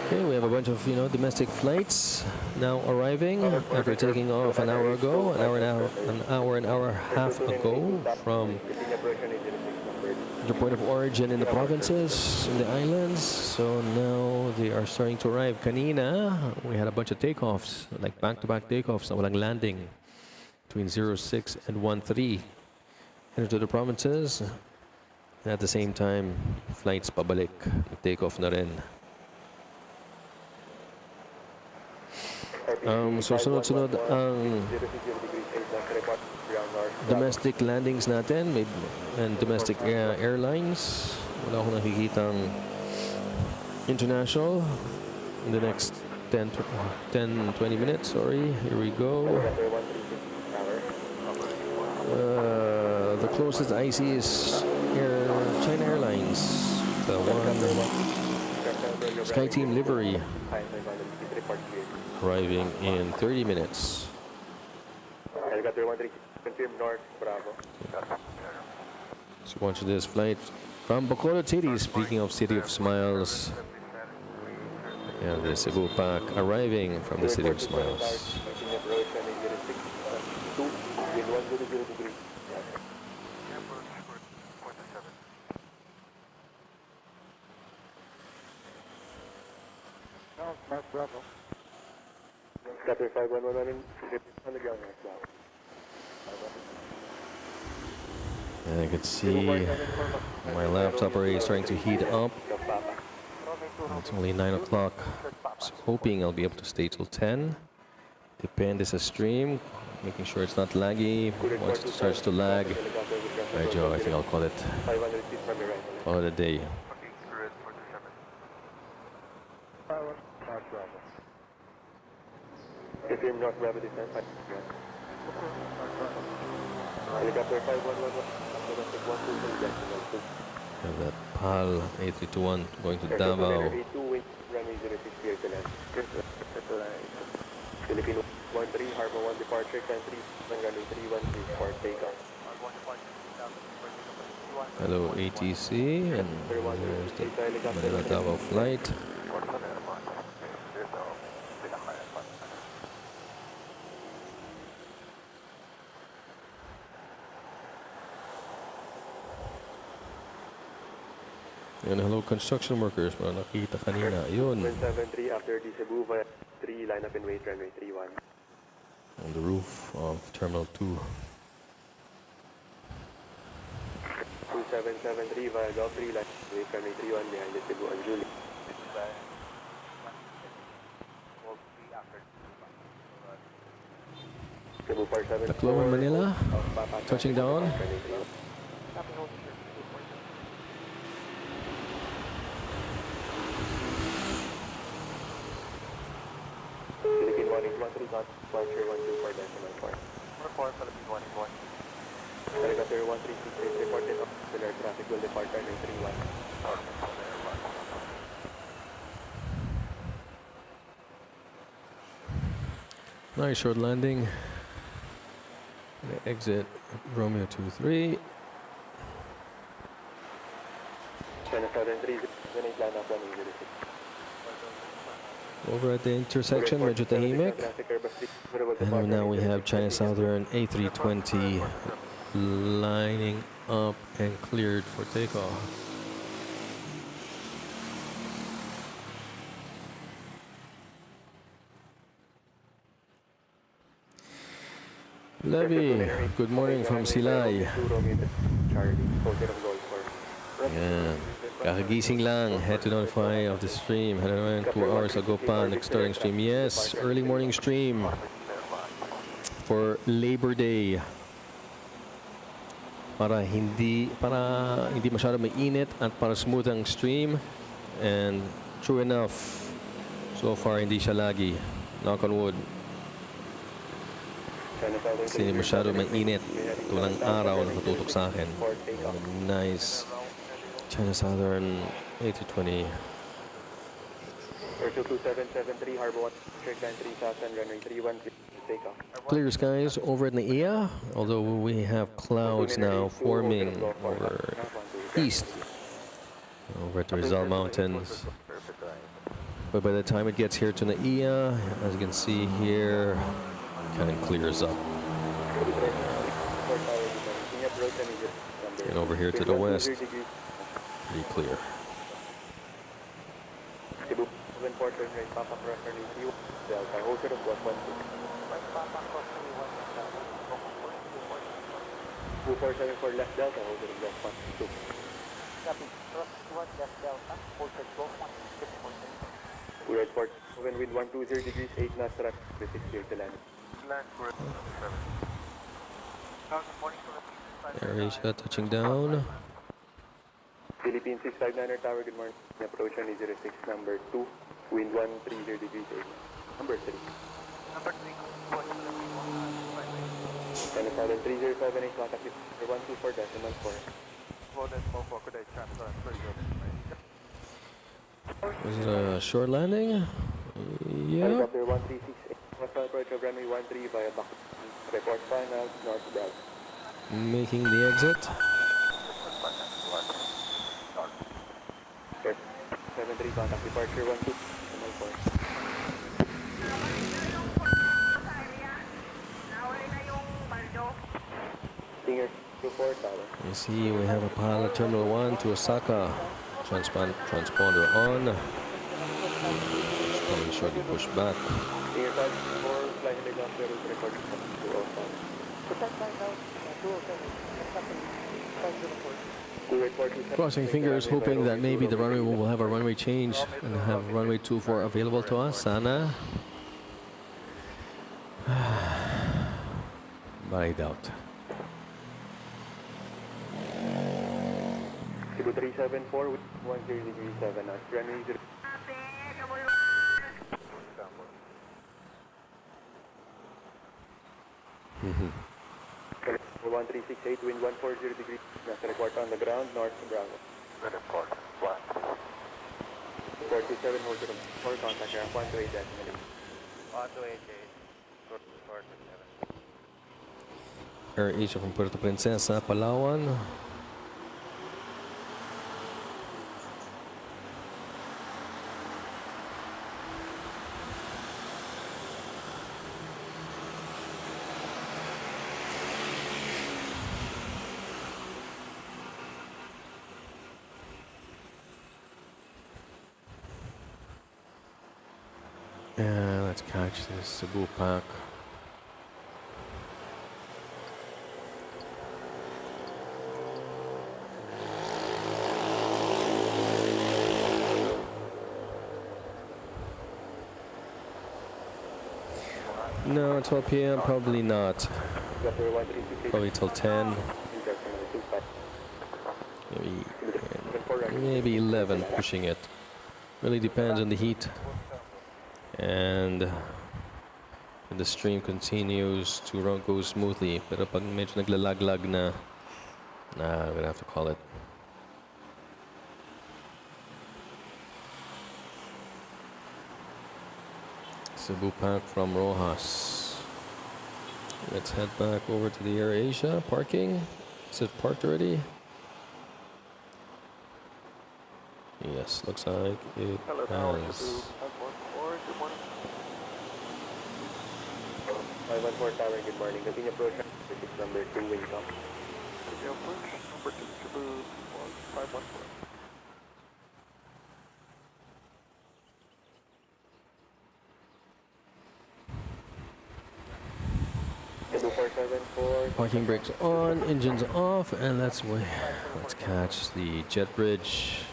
Okay, we have a bunch of domestic flights now arriving after taking off an hour ago, an hour and a half ago from the point of origin in the provinces, in the islands. So now they are starting to arrive. Kanina, we had a bunch of takeoffs, like back-to-back takeoffs, na walang landing between 06 and 13. Into the provinces. And at the same time, flights pabalik, take-off na rin. So sunod-sunod ang domestic landings natin and domestic airlines. Wala akong nakikitang international in the next 10-20 minutes. Sorry, here we go. The closest IC is China Airlines. The one SkyTeam livery arriving in 30 minutes. Helicopter 13, confirm north, Bravo. So watch this flight from Bacolod City. Speaking of City of Smiles, and the Cebu Pack arriving from the City of Smiles. Bravo. Helicopter 5111 on the ground, Bravo. And I can see my laptop already starting to heat up. It's only 9 o'clock. So hoping I'll be able to stay till 10. Depend is a stream, making sure it's not laggy. Once it starts to lag, right, Joe, I think I'll call it a day. Confirm north, Bravo descent. Helicopter 5111. Have that PAL A321 going to Davao. Filipino 13, Harbor 1 departure, country, runway 313 for takeoff. Hello ATC, and there's the Manila Davao flight. And hello construction workers, mga nakita kanina. Yun. 173 after the Cebu via 3, line up and wait, runway 31. On the roof of Terminal 2. 2773 via Gulf 3, line wait, runway 31 behind the Cebu and Julie. Cebu 47. Tacloban, Manila. Touching down. Philippine 1813, departure 12 for decimal 4. 4, Philippine 181. Helicopter 1368 reported auxiliary traffic will depart runway 31. Nice short landing. Gonna exit Romeo 23. China 73, line up runway 06. Over at the intersection, medyo tahimik. And now we have China Southern A320 lining up and cleared for takeoff. Levy, good morning from Silay. Yeah. Kakagising lang. Had to notify of the stream. Had around 2 hours ago pa. Next starting stream. Yes, early morning stream for Labor Day. Para hindi masyado mainit at para smooth ang stream. And true enough, so far hindi siya lagi. Knock on wood. Kasi hindi masyado mainit. Walang araw na tututok sa akin. Nice. China Southern A320. Air 22773, Harbor 1, Check 3000, runway 31, takeoff. Clear skies over at NAIA, although we have clouds now forming over east, over at the Rizal Mountains. But by the time it gets here to NAIA, as you can see here, kind of clears up. And over here to the west, pretty clear. Cebu 74, turn right, Papa Cross, runway 31, Delta, hold short of 112. 2474 left Delta, hold short of 112. Copy. Cross 1 left Delta, hold short 1, Right port, open wind 120 degrees, 8 knots, track, 6 clear to land. AirAsia touching down. Philippine 659er tower, good morning. Approach on 06, number 2, wind 130 degrees, 8. Number 3. Number 3, Southern 3078, contact with 124 decimal 4. Was it a short landing? Yeah. Helicopter 1368, hostile approach of runway 13 via back. Report final, north Bravo. Making the exit. Sir, 73, contact departure 12, decimal 4. Stinger 24, tower. You see, we have a pilot Terminal 1 to Osaka. Transponder on. Just making sure to push back. Stinger 5, 4, flight helicopter, report 205. Crossing fingers, hoping that maybe the runway will have a runway change and have runway 24 available to us. Sana. But I doubt. Cebu 374 with 10 degree 7 knots. Runway 0. 1368, wind 140 degrees. Nasa report on the ground, north Bravo. Report, 427, hold to 4, contact air 128 decimal 8. Air Asia from Puerto Princesa, Palawan. And let's catch this Cebu Pack. No, 12 p.m. probably not. Probably till 10. Maybe 11 pushing it. Really depends on the heat. And if the stream continues to go smoothly. Pero pag medyo naglalaglag na, I'm gonna have to call it. Cebu Pack from Rojas. Let's head back over to the Air Asia parking. Is it parked already? Yes, looks like it has. 514 tower, good morning. Continue approach, number 2, wing up. Continue approach, number 2, Cebu 514. Cebu 474. Parking brakes on, engines off, and let's catch the jet bridge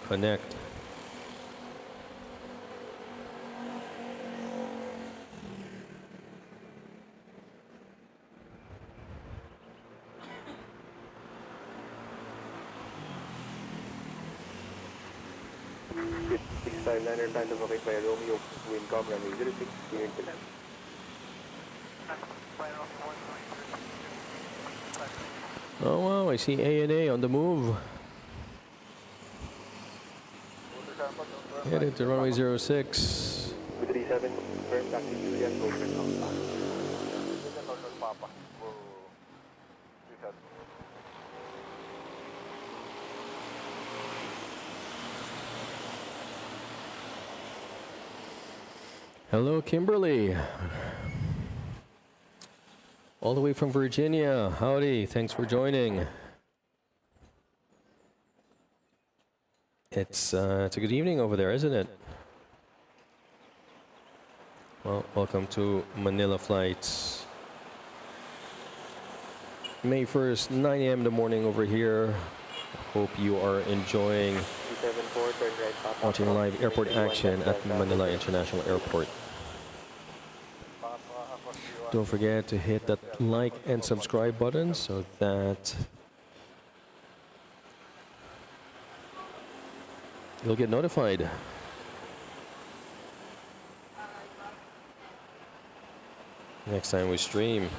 connect. Liner plan to vacate by Romeo, wind calm, runway 06, cleared to land. Oh wow, I see ANA on the move. Headed to runway 06. 237, confirm, taxi Julian, open up. Hello, Kimberly. All the way from Virginia. Howdy, thanks for joining. It's a good evening over there, isn't it? Well, welcome to Manila Flights. May 1st, 9 a.m. in the morning over here. Hope you are enjoying watching live airport action at Manila International Airport. Don't forget to hit that like and subscribe button so that you'll get notified. Next time we stream.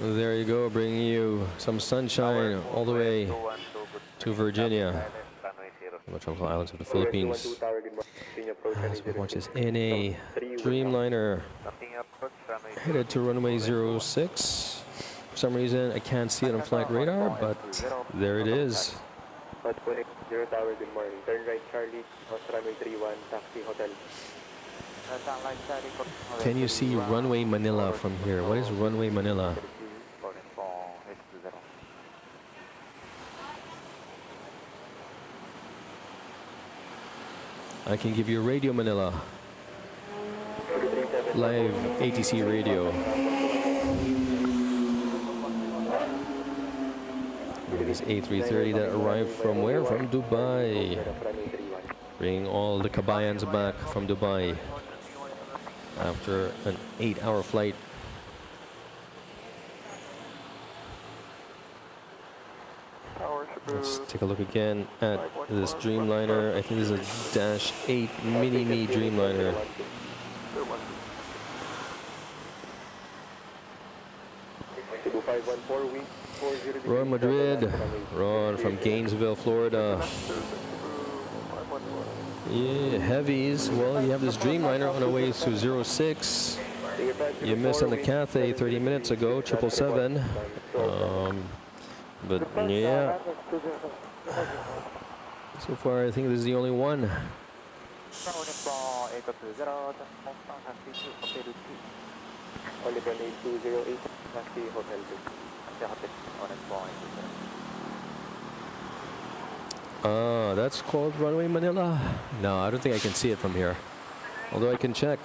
There you go, bringing you some sunshine all the way to Virginia, the tropical islands of the Philippines. As we watch this NA Dreamliner headed to runway 06. For some reason, I can't see it on flight radar, but there it is. 0 Tower, good morning. Turn right, Charlie, runway 31, taxi, hotel. Can you see runway Manila from here? What is runway Manila? I can give you Radio Manila. Live ATC radio. This A330 that arrived from where? From Dubai. Bringing all the kabayans back from Dubai after an 8-hour flight. Let's take a look again at this Dreamliner. I think this is a Dash 8 Mini-Me Dreamliner. Ron Madrid, Ron from Gainesville, Florida. Yeah, heavies. Well, you have this Dreamliner on the way to 06. You missed on the Cathay 30 minutes ago, 777. But yeah, so far I think this is the only one. That's called runway Manila. No, I don't think I can see it from here, although I can check.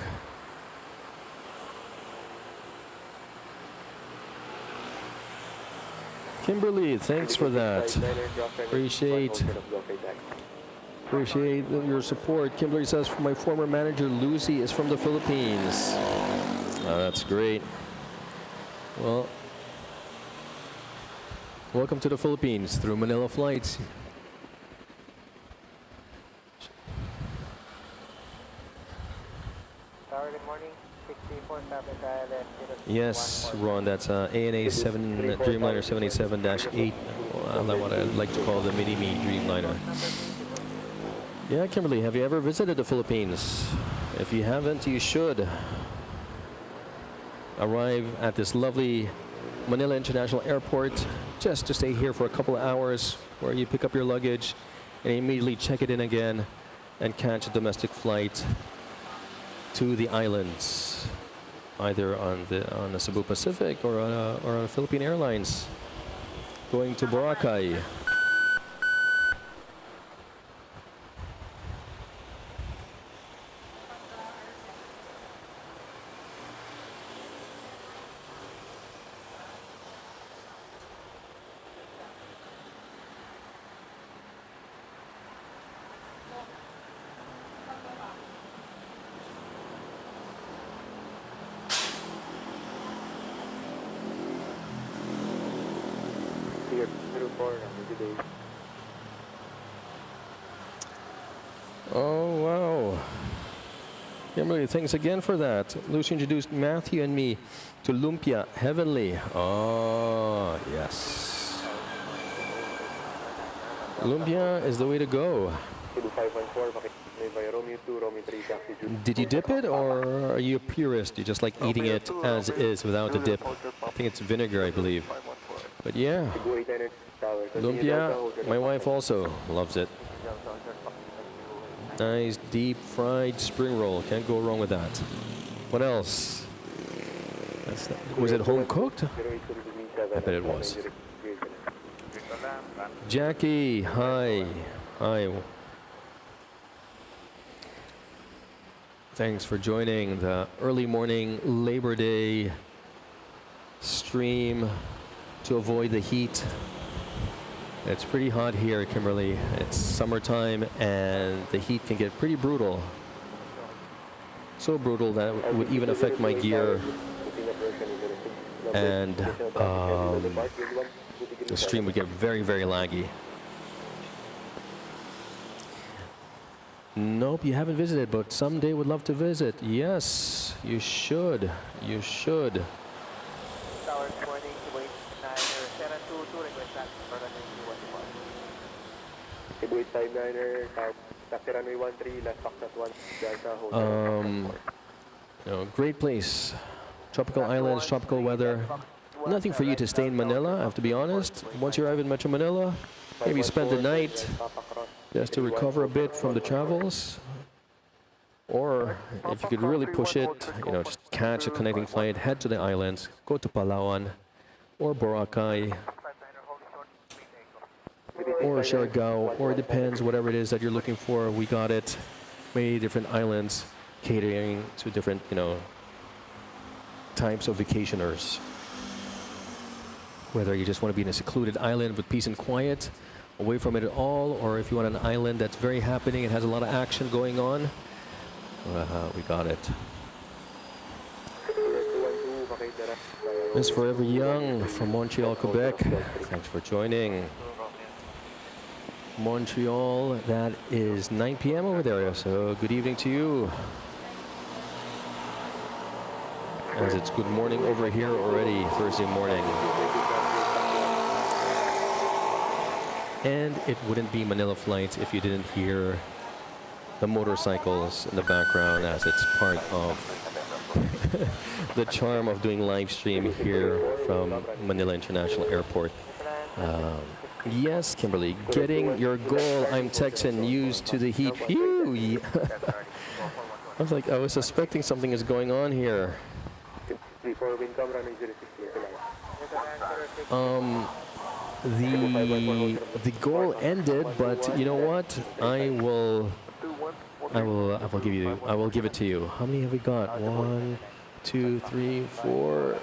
Kimberly, thanks for that. Appreciate your support. Kimberly says, my former manager Lucy is from the Philippines. That's great. Well, welcome to the Philippines through Manila Flights. Good morning. 64 Yes, Ron, that's ANA 7 Dreamliner 787-8. What I'd like to call the Mini-Me Dreamliner. Yeah, Kimberly, have you ever visited the Philippines? If you haven't, you should. Arrive at this lovely Manila International Airport just to stay here for a couple of hours, where you pick up your luggage and immediately check it in again and catch a domestic flight to the islands, either on the Cebu Pacific or on a Philippine Airlines, going to Boracay. Oh, wow. Kimberly, thanks again for that. Lucy introduced Matthew and me to Lumpia Heavenly. Oh, yes. Lumpia is the way to go. Did you dip it, or are you a purist? You just like eating it as is without the dip? I think it's vinegar, I believe. But yeah, lumpia, my wife also loves it. Nice deep fried spring roll. Can't go wrong with that. What else? Was it home cooked? I bet it was. Jackie, hi. Hi. Thanks for joining the early morning Labor Day stream to avoid the heat. It's pretty hot here, Kimberly. It's summertime and the heat can get pretty brutal. So brutal that it would even affect my gear, and the stream would get very, very laggy. Nope, you haven't visited, but someday would love to visit. Yes, you should. You should. transfer runway 1 Cebu 859er, taxi runway 13, last box at 1, Delta, hotel. Great place. Tropical islands, tropical weather. Nothing for you to stay in Manila, I have to be honest. Once you arrive in Metro Manila, maybe spend the night just to recover a bit from the travels. Or if you could really push it, just catch a connecting flight, head to the islands, go to Palawan or Boracay or Siargao, or it depends, whatever it is that you're looking for, we got it. Many different islands catering to different, types of vacationers. Whether you just want to be in a secluded island with peace and quiet, away from it at all, or if you want an island that's very happening, it has a lot of action going on, we got it. Miss Forever Young from Montreal, Quebec. Thanks for joining. Montreal, that is 9 p.m. over there, so good evening to you. As it's good morning over here already, Thursday morning. And it wouldn't be Manila Flights if you didn't hear the motorcycles in the background, as it's part of the charm of doing live stream here from Manila International Airport. Yes, Kimberly, getting your goal. I'm Texan, used to the heat. Phew. I was suspecting something is going on here. The goal ended, but you know what? I will give it to you. How many have we got? 1, 2, 3, 4.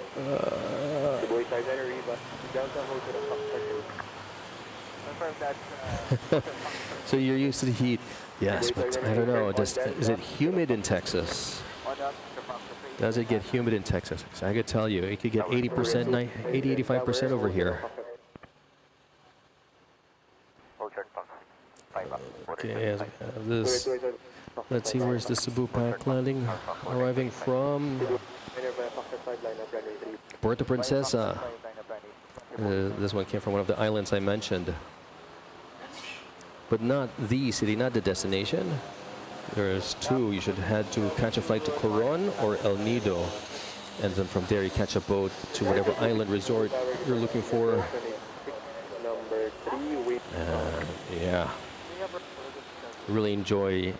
So you're used to the heat. Yes, but I don't know. Is it humid in Texas? Does it get humid in Texas? I could tell you, it could get 80%, 85% over here. Okay, as we have this, let's see, where's the Cebu pack landing? Arriving from Puerto Princesa. This one came from one of the islands I mentioned. But not the city, not the destination. There's two. You should head to catch a flight to Coron or El Nido. And then from there you catch a boat to whatever island resort you're looking for. Yeah. Really enjoy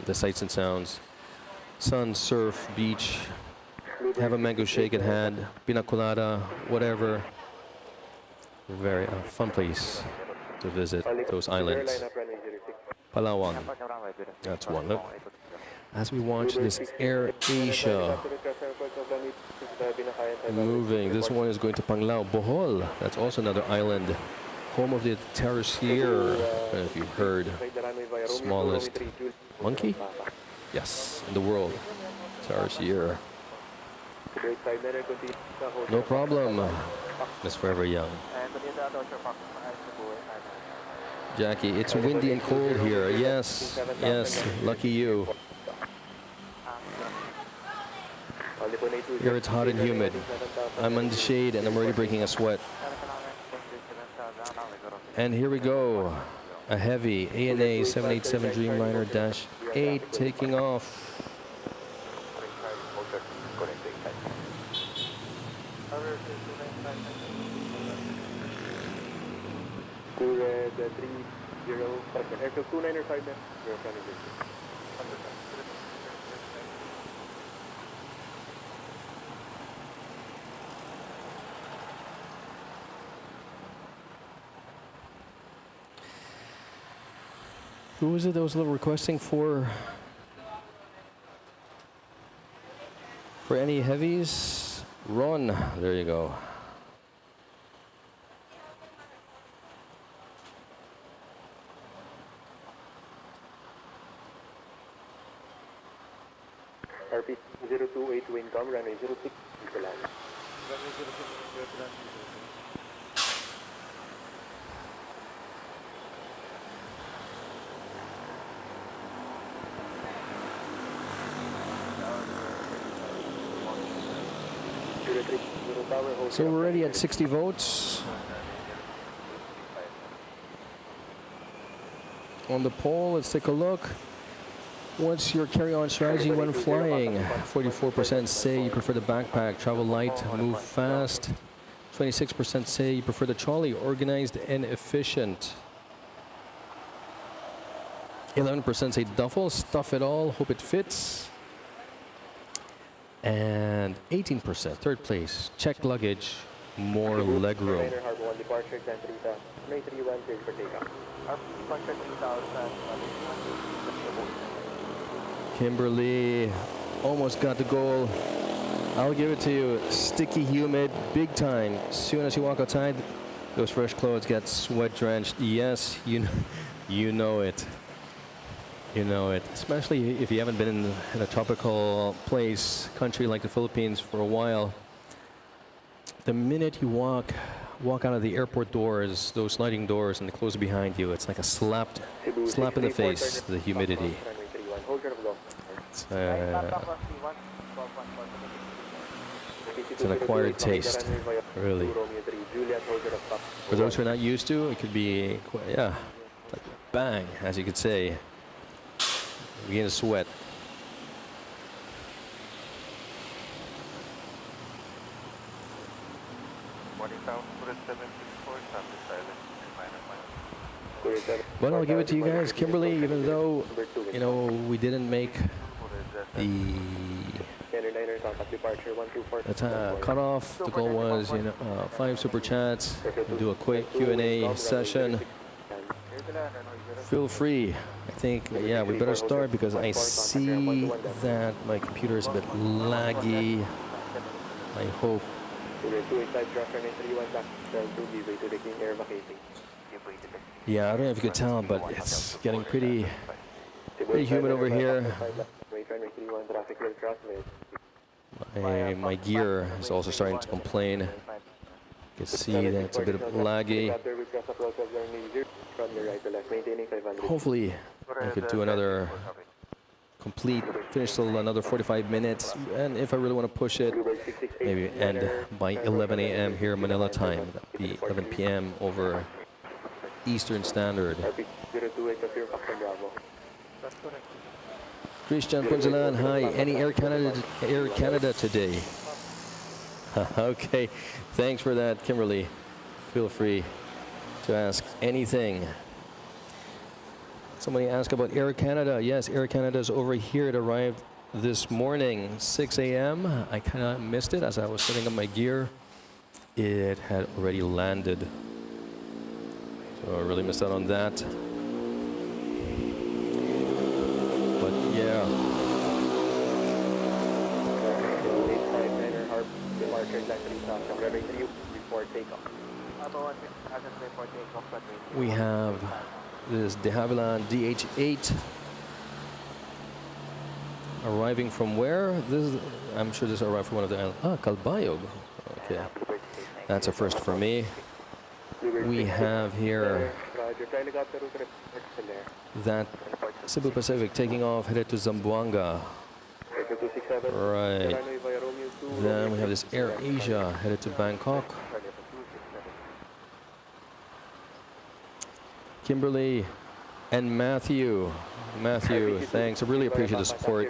the sights and sounds. Sun, surf, beach. Have a mango shake at hand. Pina colada, whatever. Very fun place to visit those islands. Palawan. That's one. Look. As we watch this Air Asia moving, this one is going to Panglao, Bohol. That's also another island. Home of the Terracier. I don't know if you've heard. Smallest monkey? Yes, in the world. Terracier. No problem. Miss Forever Young. Jackie, it's windy and cold here. Yes, yes, lucky you. Here it's hot and humid. I'm in the shade and I'm already breaking a sweat. And here we go. A heavy ANA 787 Dreamliner-8 taking off. Airfield 295 now. Who was it that was requesting for any heavies? Ron, there you go. RP 028 wind com, runway 06, Nicolas. Runway 06, Nicolas. So we're ready at 60 votes. On the poll, let's take a look. What's your carry-on strategy when flying? 44% say you prefer the backpack, travel light, move fast. 26% say you prefer the trolley, organized and efficient. 11% say duffel, stuff it all, hope it fits. And 18%, third place, check luggage, more legroom. Harbor 1 departure, 10-3, 331, cleared for takeoff. Departure 3000, Kimberly almost got the goal. I'll give it to you. Sticky, humid, big time. As soon as you walk outside, those fresh clothes get sweat drenched. Yes, you know it. You know it. Especially if you haven't been in a tropical country like the Philippines for a while. The minute you walk out of the airport doors, those sliding doors, and they close behind you, it's like a slap in the face, the humidity. It's an acquired taste, really. For those who are not used to, it could be, like bang, as you could say. You begin to sweat. But I'll give it to you guys, Kimberly, even though, we didn't make the cutoff. The goal was, 5 super chats, do a quick Q&A session. Feel free. I think, we better start because I see that my computer is a bit laggy. I hope. Yeah, I don't know if you could tell, but it's getting pretty humid over here. My gear is also starting to complain. You can see that it's a bit laggy. Hopefully, I could do another finish till another 45 minutes. And if I really want to push it, maybe end by 11 a.m. here Manila time. That'd be 11 p.m. over Eastern Standard. Christian Punzalan, hi. Any Air Canada today? Okay, thanks for that, Kimberly. Feel free to ask anything. Somebody asked about Air Canada. Yes, Air Canada's over here. It arrived this morning, 6 a.m. I kind of missed it as I was setting up my gear. It had already landed. So I really missed out on that. But yeah. We have this De Havilland DH8 arriving from where? I'm sure this arrived from one of the islands. Calbayog. Okay. That's a first for me. We have here that Cebu Pacific taking off, headed to Zamboanga. Right. Then we have this Air Asia headed to Bangkok. Kimberly and Matthew. Matthew, thanks. I really appreciate the support.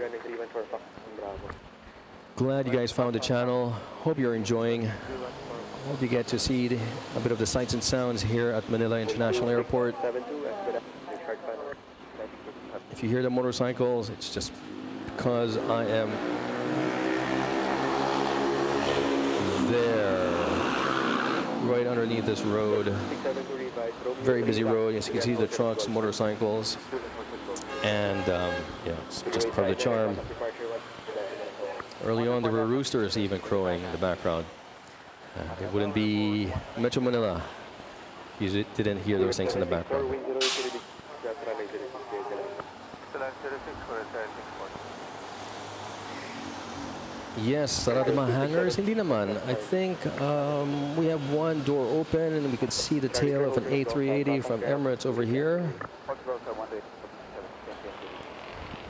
Glad you guys found the channel. Hope you're enjoying. Hope you get to see a bit of the sights and sounds here at Manila International Airport. If you hear the motorcycles, it's just because I am there, right underneath this road. Very busy road. As you can see, the trucks, motorcycles, and it's just part of the charm. Early on, there were roosters even crowing in the background. It wouldn't be Metro Manila if you didn't hear those things in the background. Yes, sarado mga hangars. Hindi naman. I think we have one door open and we could see the tail of an A380 from Emirates over here.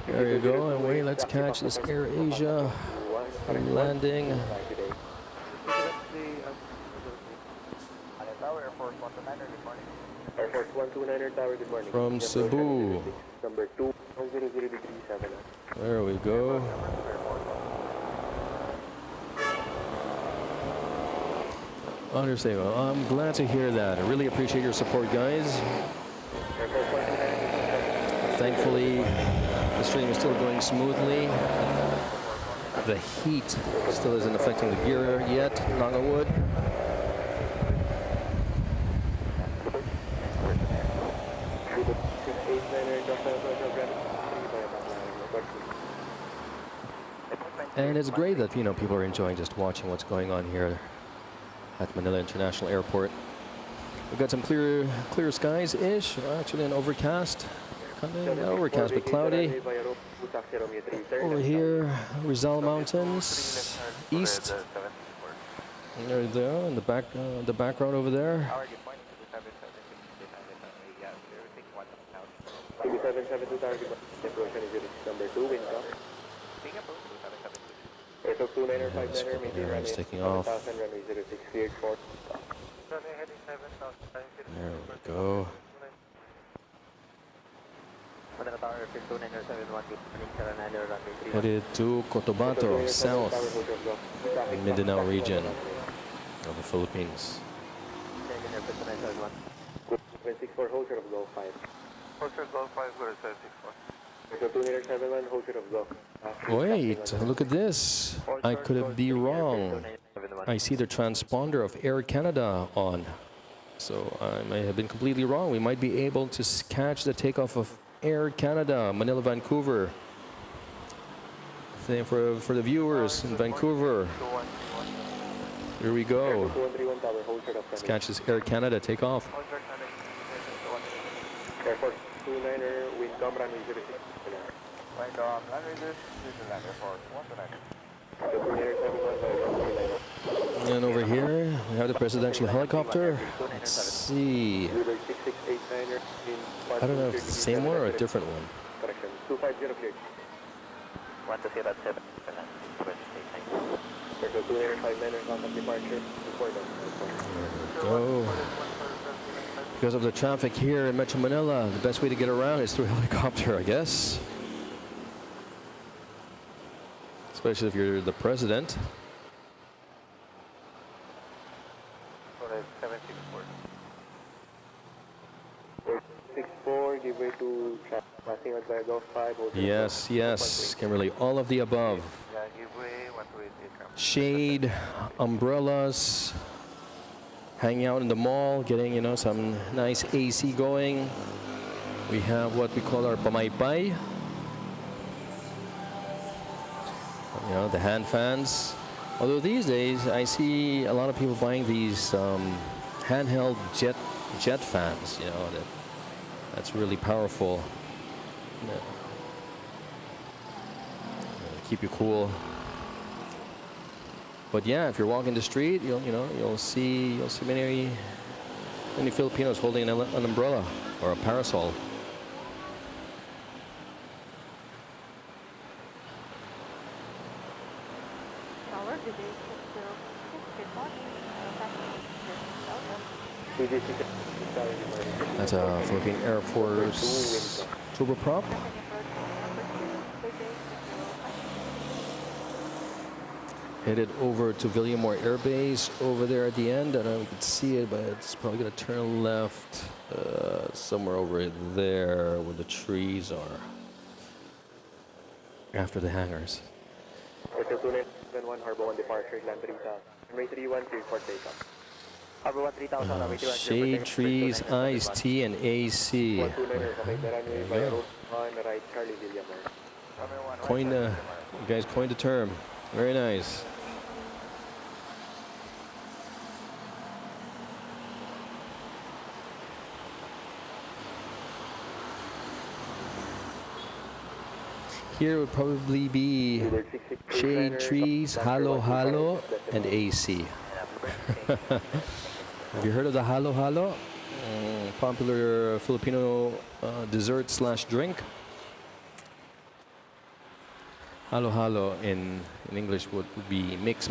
There you go. And wait, let's catch this Air Asia landing. 129er Tower, good morning. From Cebu. Number 2, 100.7. There we go. Understand. Well, I'm glad to hear that. I really appreciate your support, guys. Thankfully, the stream is still going smoothly. The heat still isn't affecting the gear yet, knock on wood. And it's great that, you know, people are enjoying just watching what's going on here at Manila International Airport. We've got some clear skies-ish. Actually, an overcast. Kind of not overcast, but cloudy. Over here, Rizal Mountains, east. And there they are in the background over there. 772 target, approach number 2, wind calm. Airfield 29er, 59er, maintain runway taking off. 7000, runway 06, cleared for. There we go. Headed to Cotabato, south, Mindanao region of the Philippines. 764, hold short of Golf 5. Hold short Golf 5, go to 764. Airfield 2971, hold short of Golf. Wait, look at this. I could be wrong. I see the transponder of Air Canada on. So I may have been completely wrong. We might be able to catch the takeoff of Air Canada, Manila, Vancouver. Same for the viewers in Vancouver. Here we go. Let's catch this Air Canada takeoff. Air Force 29er, wind calm, runway 06. Wind calm, runway 06, land Air Force 129er. And over here, we have the presidential helicopter. Let's see. I don't know if it's the same one or a different one. Correction, 250 cleared. 120 at 7. Circle 29er, contact departure. Report on. Go. Because of the traffic here in Metro Manila, the best way to get around is through helicopter, I guess. Especially if you're the president. 64, give way to traffic. Passing out by Golf 5. Yes, yes, Kimberly, all of the above. Yeah, give way, 128. Shade, umbrellas, hanging out in the mall, getting, you know, some nice AC going. We have what we call our pamaypay. You know, the hand fans. Although these days, I see a lot of people buying these handheld jet fans. You know, that's really powerful. Keep you cool. But yeah, if you're walking the street, you'll see many Filipinos holding an umbrella or a parasol. That's a Philippine Air Force turboprop. Headed over to Villamor Air Base over there at the end. I don't know if you can see it, but it's probably going to turn left somewhere over there where the trees are. After the hangars. Hotel 2971, Harbor 1 departure, land 3000. Runway 31, clear for takeoff. Harbor 1 3000, shade, trees, iced tea, and AC. Right, Charlie Villamor. You guys coined the term. Very nice. Here would probably be shade, trees, halo halo, and AC. Have you heard of the halo halo? Popular Filipino dessert / drink. Halo halo in English would be mix.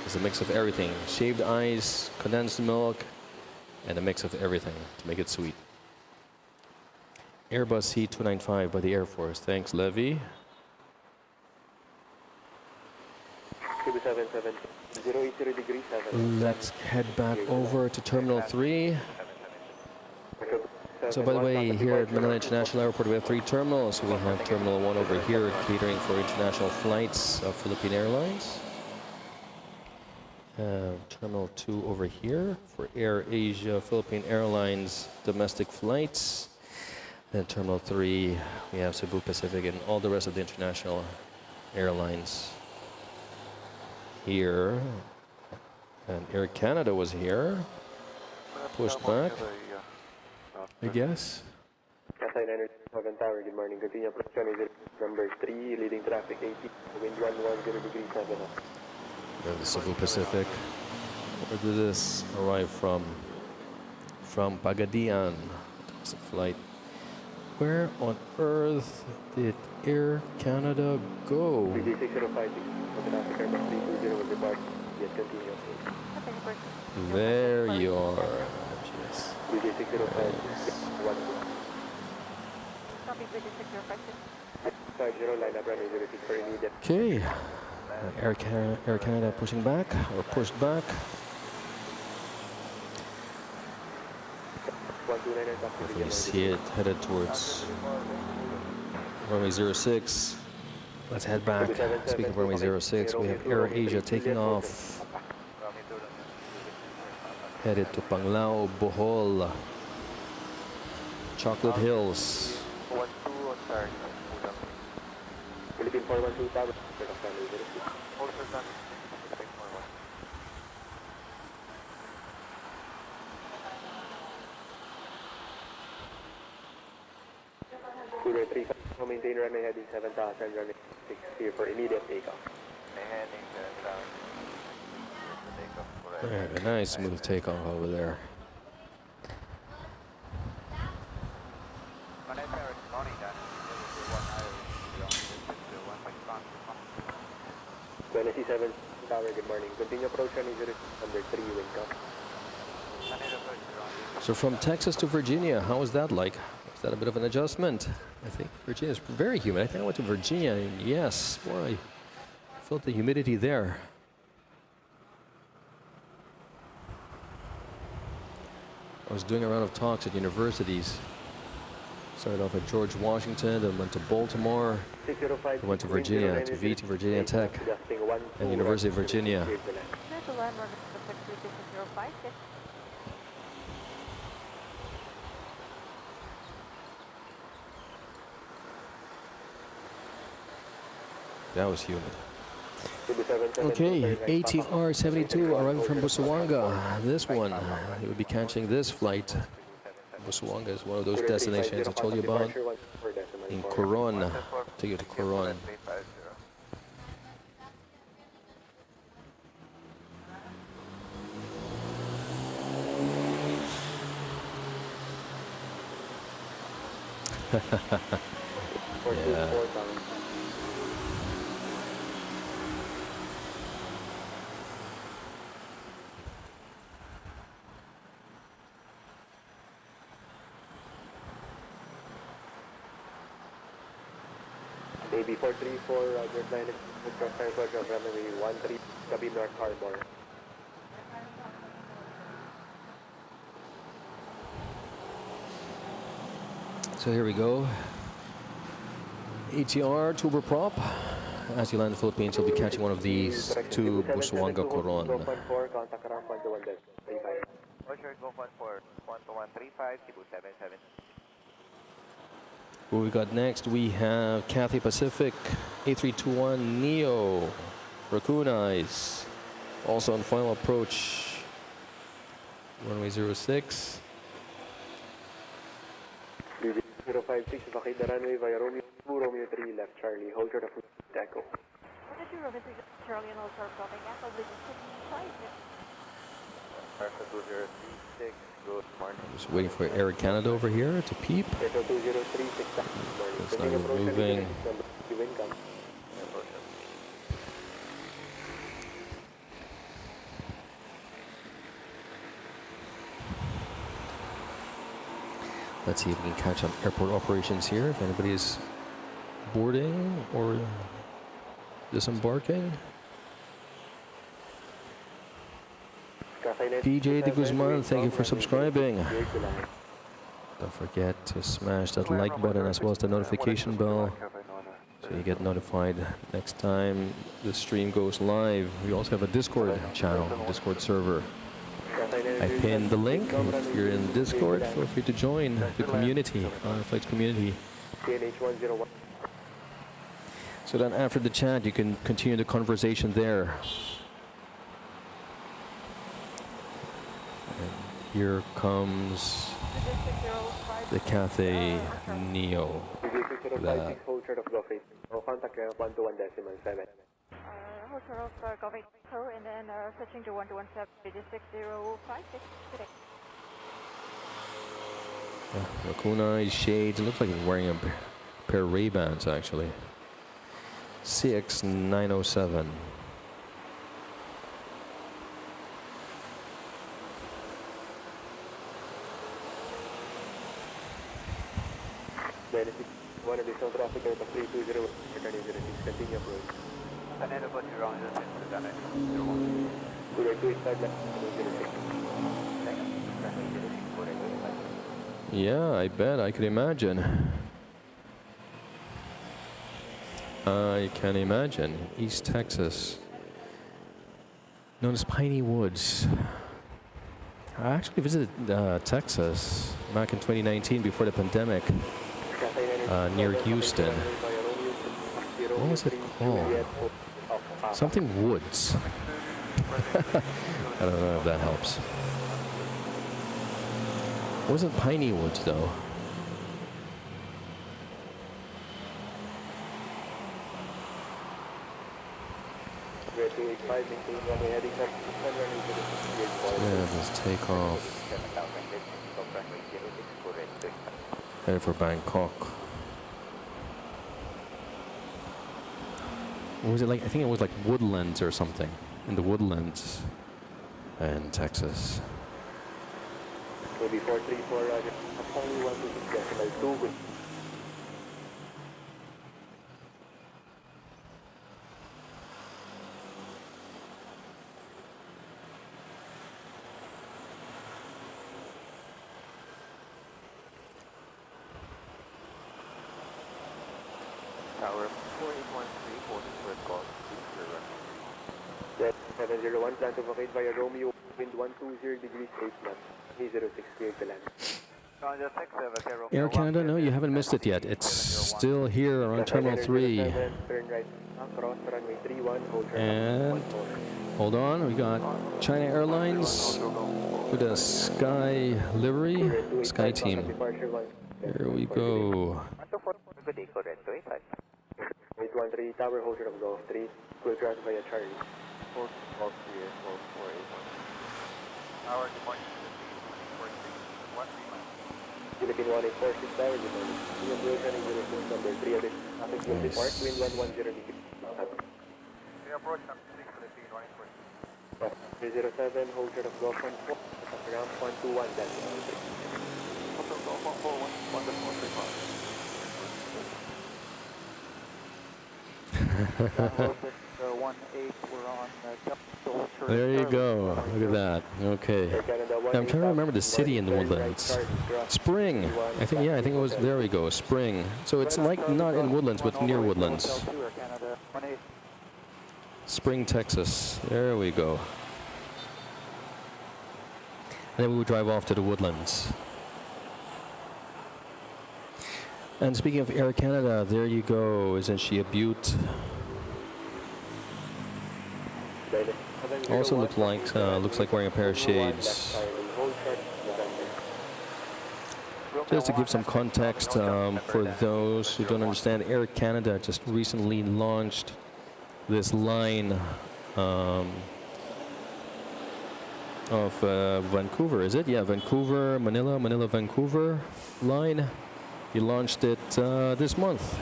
It's a mix of everything: shaved ice, condensed milk, and a mix of everything to make it sweet. Airbus C295 by the Air Force. Thanks, Levy. Cebu 77, 080 degrees 7. Let's head back over to Terminal 3. So by the way, here at Manila International Airport, we have 3 terminals. We have Terminal 1 over here, catering for international flights of Philippine Airlines. Terminal 2 over here for Air Asia, Philippine Airlines domestic flights. Then Terminal 3, we have Cebu Pacific and all the rest of the international airlines here. And Air Canada was here, pushed back, I guess. Cathay 907 Tower, good morning. Continue approach runway number 3, leading traffic 80, wind 110 degrees 7. There's the Cebu Pacific. Where did this arrive from? From Pagadian. It's a flight. Where on earth did Air Canada go? BJ 605, traffic Airbus 320 will depart, yet continue. There you are. Yes. BJ 605, 1. Copy, British 605. 50, line up runway 06 for immediate. Okay. Air Canada pushing back, or pushed back. 129 and back to You see it headed towards runway 06. Let's head back. Speaking of runway 06, we have Air Asia taking off. Headed to Panglao, Bohol, Chocolate Hills. 12 on start. Philippine 412 Tower, start of runway 06. Also done. Expect more one. Cooler 3, maintain runway heading 7000, runway 6 here for immediate takeoff. Heading 7,000. Takeoff for Very nice smooth takeoff over there. Manila responding that. 27 Tower, good morning. Continue approach runway 06 under 3, wind calm. So from Texas to Virginia, how was that like? Was that a bit of an adjustment? I think Virginia is very humid. I think I went to Virginia, and yes, boy, I felt the humidity there. I was doing a round of talks at universities. Started off at George Washington, then went to Baltimore, 605, I went to Virginia, to Virginia Tech, and University of Virginia. There's a landmark of 605. That was humid. Okay, ATR 72 arriving from Busuanga. This one, he would be catching this flight. Busuanga is one of those destinations I told you about in Coron. Take you to Coron. Yeah. AB 434, Roger, flying cross airport of runway 13, Cabin North Harbor. So here we go. ATR turboprop. As you land in the Philippines, you'll be catching one of these to Busuanga Coron. Contact around 121 Roger, go 14, 12135, Cebu 77. Who we got next? We have Cathay Pacific A321 Neo. Raccoon Eyes. Also on final approach. Runway 06. 056, vacate the runway via Romeo 2, Romeo 3, left Charlie, hold short of Echo. What did you Romeo 3 Charlie and all start dropping at? Oblique 55. Alpha 2036, good morning. Just waiting for Air Canada over here to peep. Echo 2036, good morning. It's not moving. Let's see if we can catch up airport operations here. If anybody is boarding or disembarking. PJ de Guzman, thank you for subscribing. Don't forget to smash that like button as well as the notification bell so you get notified next time the stream goes live. We also have a Discord channel, Discord server. I pinned the link. If you're in Discord, feel free to join the community, Flights community. So then after the chat, you can continue the conversation there. And here comes the Cathay Neo. That. Hotel of Golf 8 and then switching to 1217, digit 6056 today. Aquino shades. It looks like he's wearing a pair of Ray-Bans actually. 6907. One additional traffic aircraft 320, returning 06, continue approach. Manila approach around 06 to Ghana 01. Good air 285, left 06. Yeah, I bet. I could imagine. I can imagine. East Texas. Known as Piney Woods. I actually visited Texas back in 2019 before the pandemic. Near Houston. What was it called? Something Woods. I don't know if that helps. It wasn't Piney Woods though. Yeah, let's take off. Headed for Bangkok. What was it like? I think it was like Woodlands or something. In the Woodlands in Texas. Maybe 434, only 126.2. Tower 4813, boarding for call. 701, plan to vacate via Romeo, wind 120 degrees 8 knots, 306, clear to land. Air Canada, no, you haven't missed it yet. It's still here around Terminal 3. Turn right, cross runway 31, hold And hold on, we got China Airlines with a Sky livery, Sky team. Here we go. 813 tower, hold of Golf 3, will cross via Charlie. Golf 3 and Golf 481. Tower, good morning. Philippine 1846 tower, good morning. Union Road running 06, number 3, traffic will depart, wind 110 degrees. We approach number 6, Philippine 1846. 307, hold short of Golf 14, ramp 121, that's 3. Hotel Golf 14, 114. There you go. Look at that. Okay. Now, I'm trying to remember the city in the Woodlands. Spring. I think it was, there we go, Spring. So it's like not in Woodlands, but near Woodlands. Spring, Texas. There we go. And then we would drive off to the Woodlands. And speaking of Air Canada, there you go. Isn't she a beaut? Also looks like wearing a pair of shades. Just to give some context for those who don't understand, Air Canada just recently launched this line of Vancouver, is it? Yeah, Vancouver, Manila, Vancouver line. He launched it this month,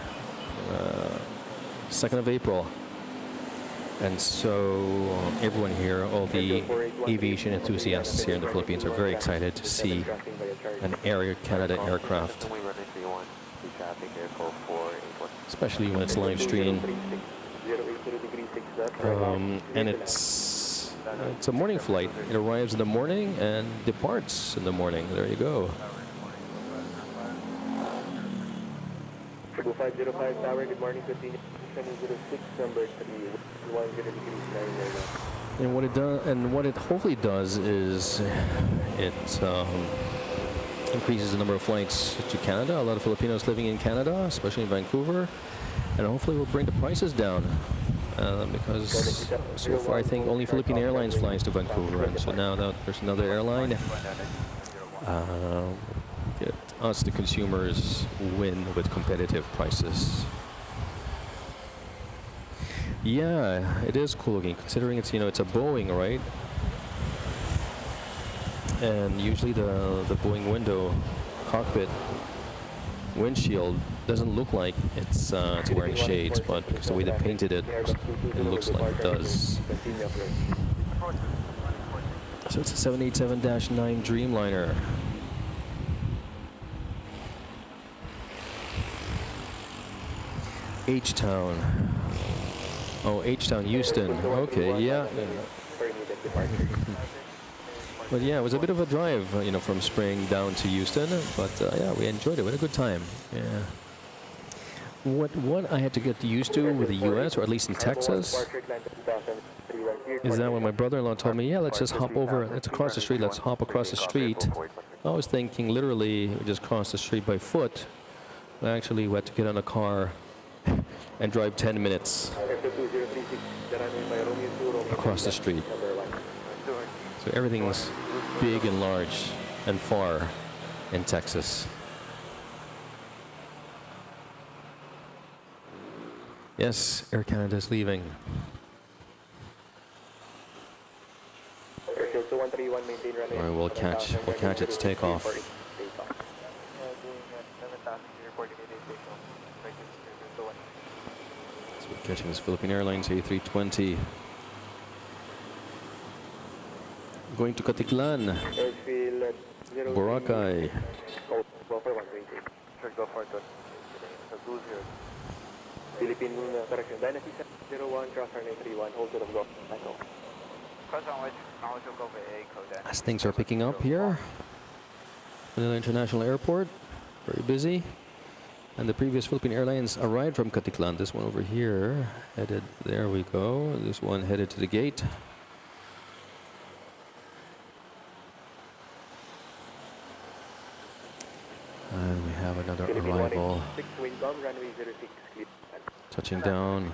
2nd of April. And so everyone here, all the aviation enthusiasts here in the Philippines, are very excited to see an Air Canada aircraft, especially when it's live streamed. And it's a morning flight. It arrives in the morning and departs in the morning. There you go. 505 Tower, good morning, continue 706, number 3, 10 degrees 999. And what it does, and what it hopefully does, is it increases the number of flights to Canada. A lot of Filipinos living in Canada, especially in Vancouver, and hopefully will bring the prices down. Because so far I think only Philippine Airlines flies to Vancouver, and so now that there's another airline, get us, the consumers, win with competitive prices. Yeah, it is cool looking, considering it's, it's a Boeing, right? And usually the Boeing window cockpit windshield doesn't look like it's wearing shades, but because the way they painted it, it looks like it does. So it's a 787-9 Dreamliner. H-Town. Oh, H-Town, Houston. Okay, yeah. But yeah, it was a bit of a drive, from Spring down to Houston. But yeah, we enjoyed it. We had a good time. Yeah. What I had to get used to with the U.S., or at least in Texas, is that when my brother-in-law told me, yeah, let's just hop over, let's cross the street, let's hop across the street. I was thinking literally we just cross the street by foot. But actually, we had to get on a car and drive 10 minutes across the street. So everything's big and large and far in Texas. Yes, Air Canada is leaving. Or we'll catch its takeoff. So we're catching this Philippine Airlines A320. Going to Caticlan, Boracay. Philippine correction, Dynasty 701, cross runway 31, hold to the go. As things are picking up here, Manila International Airport, very busy. And the previous Philippine Airlines arrived from Caticlan. This one over here, headed, there we go. This one headed to the gate. And we have another arrival. Touching down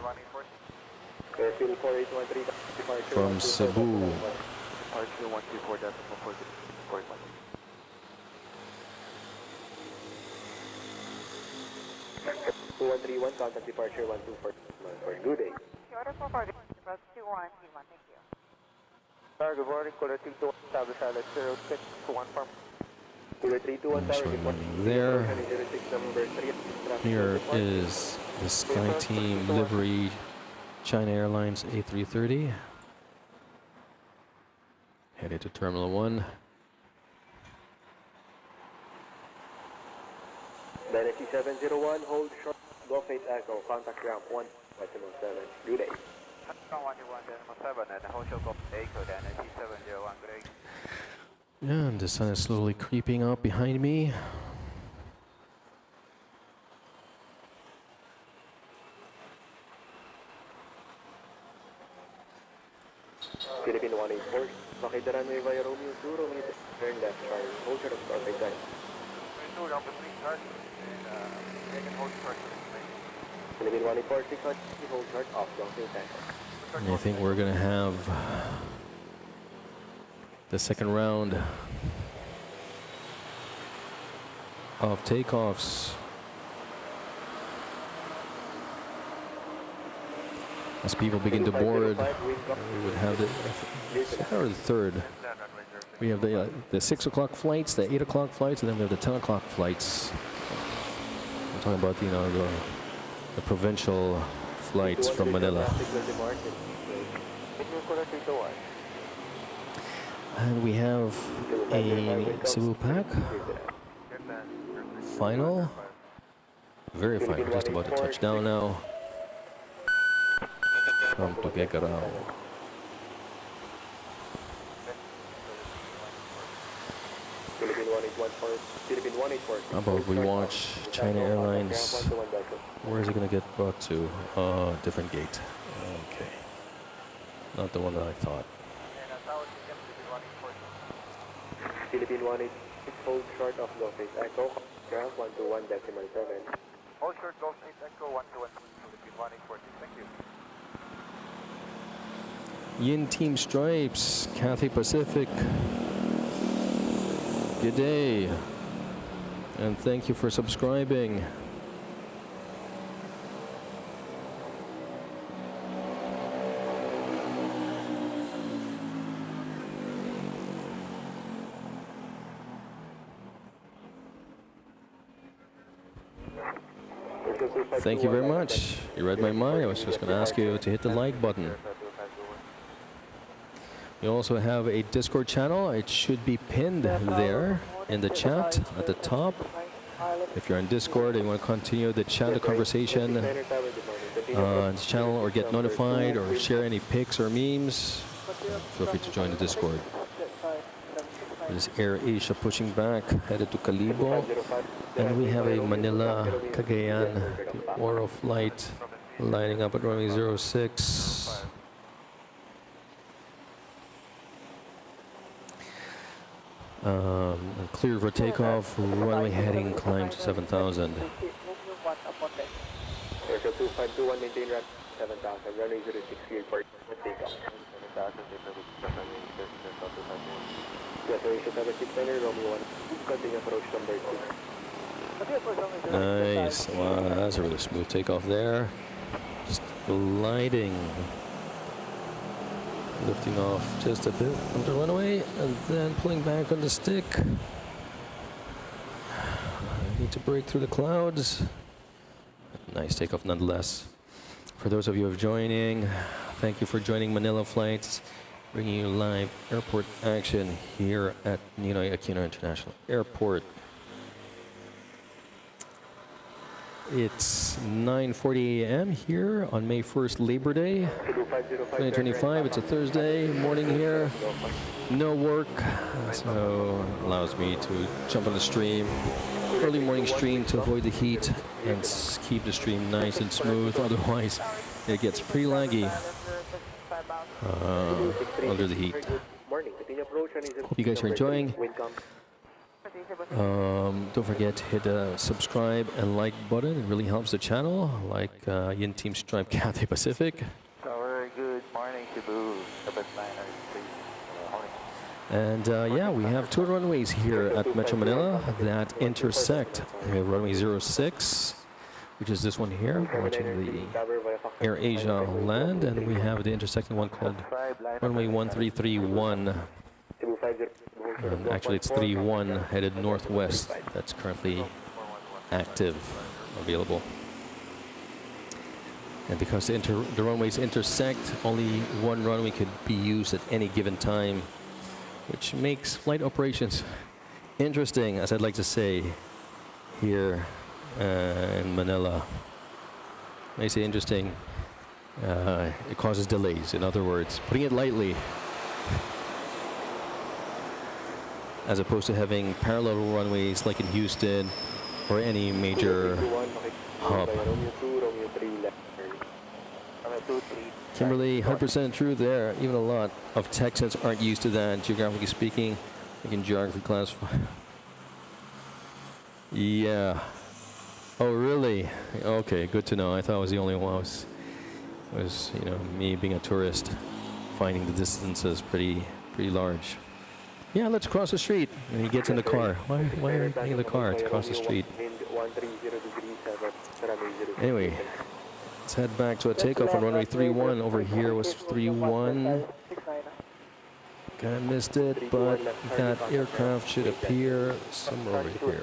from Cebu. 2131, contact departure 124 for good day. Order for party, about 21, thank you. Sir, good morning, Collectibles, establish island 0621 farm. There. Here is the SkyTeam livery China Airlines A330. Headed to Terminal 1. Dynasty 701, hold short, Golf 8 Echo, contact ramp 1.7. Good day. And the sun is slowly creeping up behind me. Philippine 184, makita runway via Romeo 2, Romeo 2, turn left, sharp, hold short of Golf 8 Echo. Philippine 184, 600, hold short, off, Golf 8 Echo. And I think we're going to have the second round of takeoffs. As people begin to board, we would have the second or the third. We have the 6 o'clock flights, the 8 o'clock flights, and then we have the 10 o'clock flights. I'm talking about the provincial flights from Manila. And we have a Cebu pack. Final. Very final. Just about to touch down now. From Tuguegarao. How about we watch China Airlines? Where is it going to get brought to? Different gate. Okay. Not the one that I thought. Philippine 18, hold short of Golf 8 Echo, ground 121.7. Hold short Golf 8 Echo 121, Philippine 1846, thank you. Yin Team Stripes, Cathay Pacific. Good day. And thank you for subscribing. Thank you very much. You read my mind. I was just going to ask you to hit the like button. You also have a Discord channel. It should be pinned there in the chat at the top. If you're on Discord and you want to continue the chat, the conversation on this channel, or get notified or share any pics or memes, feel free to join the Discord. This is Air Asia pushing back, headed to Calibo. And we have a Manila, Cagayan, the Oro flight lining up at runway 06. Clear for takeoff, runway heading climb to 7,000. Aircraft 2521, maintain run 7,000, runway 06, clear for takeoff. Yes, Asia 769, Romeo 1, continue approach number 2. Nice. Wow, that's a really smooth takeoff there. Just gliding. Lifting off just a bit on the runway and then pulling back on the stick. Need to break through the clouds. Nice takeoff nonetheless. For those of you who are joining, thank you for joining Manila Flights, bringing you live airport action here at Ninoy Aquino International Airport. It's 9:40 a.m. here on May 1st, Labor Day, 2025. It's a Thursday morning here. No work, so allows me to jump on the stream. Early morning stream to avoid the heat and keep the stream nice and smooth. Otherwise, it gets pretty laggy under the heat. Hope you guys are enjoying. Don't forget to hit the subscribe and like button. It really helps the channel. Like Yin Team Stripe Cathay Pacific. Good morning, Cebu. And yeah, we have two runways here at Metro Manila that intersect. We have runway 06, which is this one here, watching the Air Asia land, and we have the intersecting one called runway 1331. And actually, it's 31 headed northwest. That's currently active, available. And because the runways intersect, only one runway could be used at any given time, which makes flight operations interesting, as I'd like to say, here in Manila. When I say interesting, it causes delays. In other words, putting it lightly, as opposed to having parallel runways like in Houston or any major hub. Kimberly, 100% true there. Even a lot of Texans aren't used to that, geographically speaking, like in geography class. Yeah. Oh, really? Okay, good to know. I thought I was the only one. Was you know, me being a tourist, finding the distances pretty large. Yeah, let's cross the street. And he gets in the car. Why are you getting in the car to cross the street? Anyway, let's head back to a takeoff on runway 31. Over here was 31. Kind of missed it, but that aircraft should appear somewhere over here.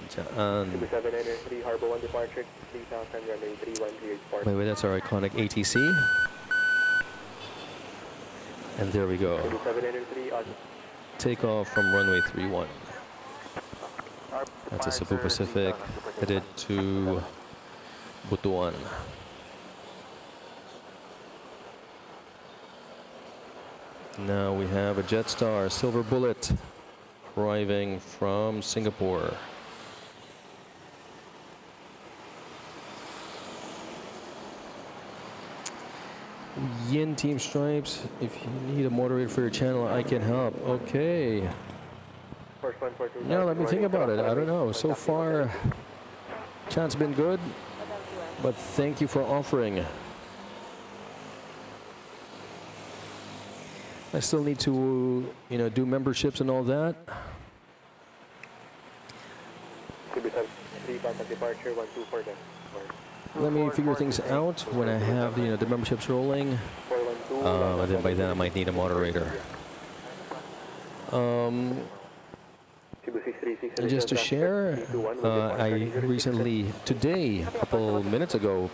Cebu 793, Harbor 1 departure, 3000, runway 31, cleared for. By the way, that's our iconic ATC. And there we go. Cebu 793, on. Takeoff from runway 31. That's a Cebu Pacific headed to Butuan. Now we have a Jetstar Silver Bullet arriving from Singapore. Yin Team Stripes, if you need a moderator for your channel, I can help. Okay. Yeah, let me think about it. I don't know. So far, chat's been good, but thank you for offering. I still need to, do memberships and all that. Departure 124 then. Let me figure things out when I have the memberships rolling. And then by then I might need a moderator. And just to share, I recently, today, a couple minutes ago,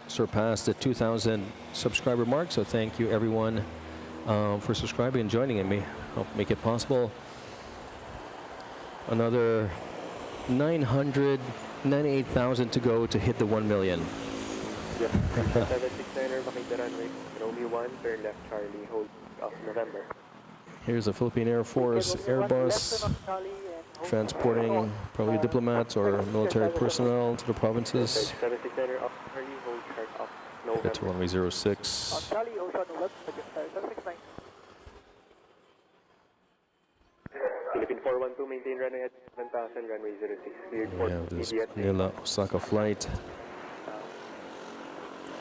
surpassed the 2,000 subscriber mark. So thank you everyone for subscribing and joining me. Help make it possible. Another 998,000 to go to hit the 1 million. Yeah. 769er, makita runway. Romeo 1, turn left Charlie, hold off November. Here's a Philippine Air Force Airbus transporting probably diplomats or military personnel to the provinces. 769er, off Charlie, hold chart off November. Get to runway 06. Charlie, Ocean Alert, 769. Philippine 412, maintain runway at 7,000, runway 06, cleared for We have this immediate Manila Osaka flight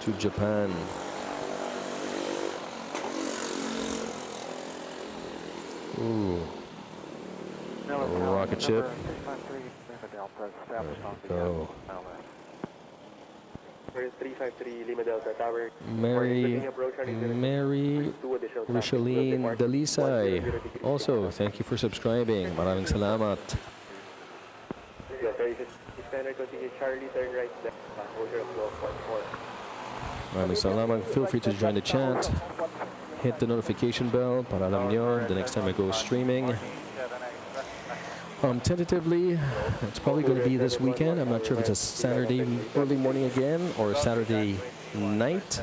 to Japan. Ooh, rocket ship. There we go. 353 Lima Delta Tower. Mary Richeline Dalisay. Also, thank you for subscribing. Maraming salamat. Yeah, 36 standard, continue Charlie, turn right left, holder of 12.4. Maraming salamat. Feel free to join the chat. Hit the notification bell para alam nyo the next time I go streaming. Tentatively, it's probably going to be this weekend. I'm not sure if it's a Saturday early morning again or Saturday night.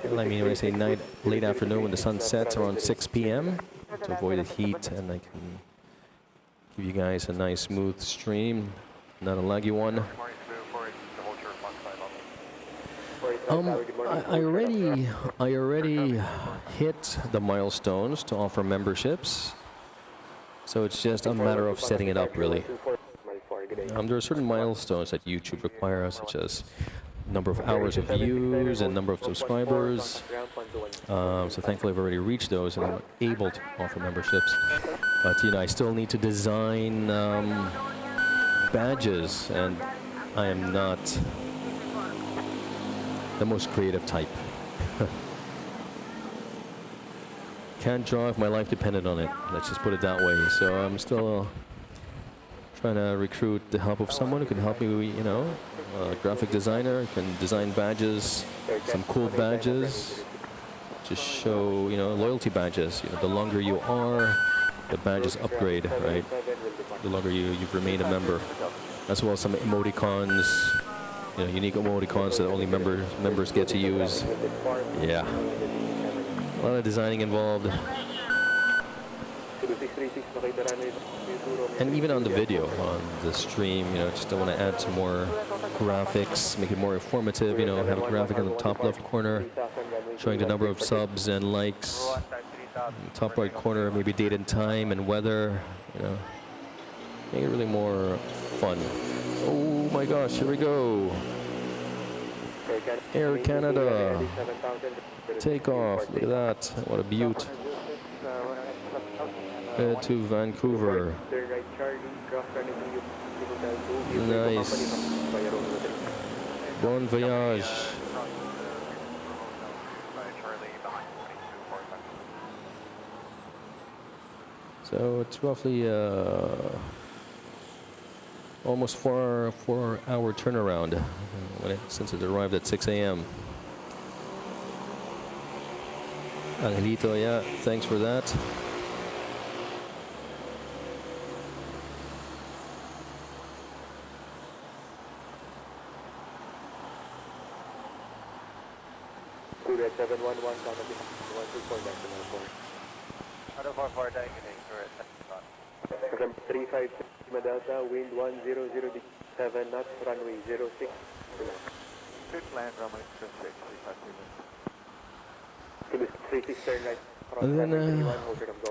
I mean, when I say night, late afternoon when the sun sets around 6 p.m. to avoid the heat, and I can give you guys a nice smooth stream, not a laggy one. I already hit the milestones to offer memberships. So it's just a matter of setting it up, really. There are certain milestones that YouTube requires, such as number of hours of views and number of subscribers. So thankfully I've already reached those and I'm able to offer memberships. But I still need to design badges, and I am not the most creative type. Can't draw if my life depended on it. Let's just put it that way. So I'm still trying to recruit the help of someone who can help me, a graphic designer who can design badges, some cool badges, just show, loyalty badges. The longer you are, the badges upgrade, right? The longer you've remained a member. As well as some emoticons, unique emoticons that only members get to use. Yeah. A lot of designing involved. And even on the video, on the stream, just I want to add some more graphics, make it more informative, have a graphic in the top left corner showing the number of subs and likes. In the top right corner, maybe date and time and weather, make it really more fun. Oh my gosh, here we go. Air Canada. Takeoff. Look at that. What a beaut. Head to Vancouver. Nice. Bon voyage. So it's roughly almost 4-hour turnaround since it arrived at 6 a.m. Angelito, yeah, thanks for that. Juliet 711, contact 124.4. Out of 44 diagonal, correct. November 353 Lima Delta, wind 100 7 knots, runway 06. Good plan, runway 06, 36 turn right.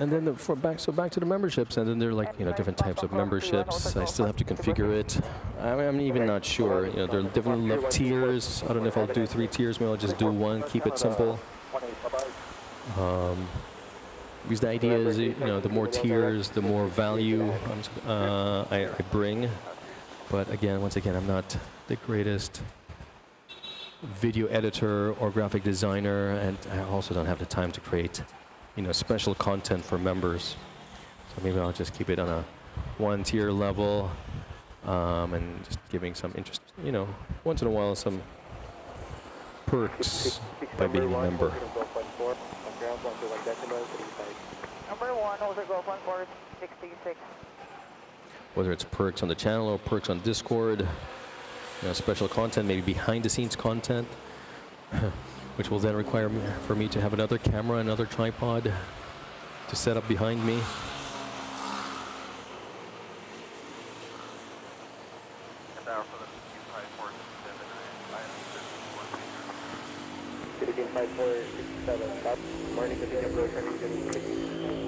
And then back to the memberships, and then there are like different types of memberships. I still have to configure it. I'm even not sure. There are different tiers. I don't know if I'll do 3 tiers. Maybe I'll just do 1. Keep it simple. Because the idea is, the more tiers, the more value I bring. But once again, I'm not the greatest video editor or graphic designer, and I also don't have the time to create, special content for members. So maybe I'll just keep it on a 1 tier level, and just giving some interest, once in a while some perks by being a member. Number 1, also go 1466. Whether it's perks on the channel or perks on Discord, special content, maybe behind the scenes content, which will then require for me to have another camera, another tripod to set up behind me.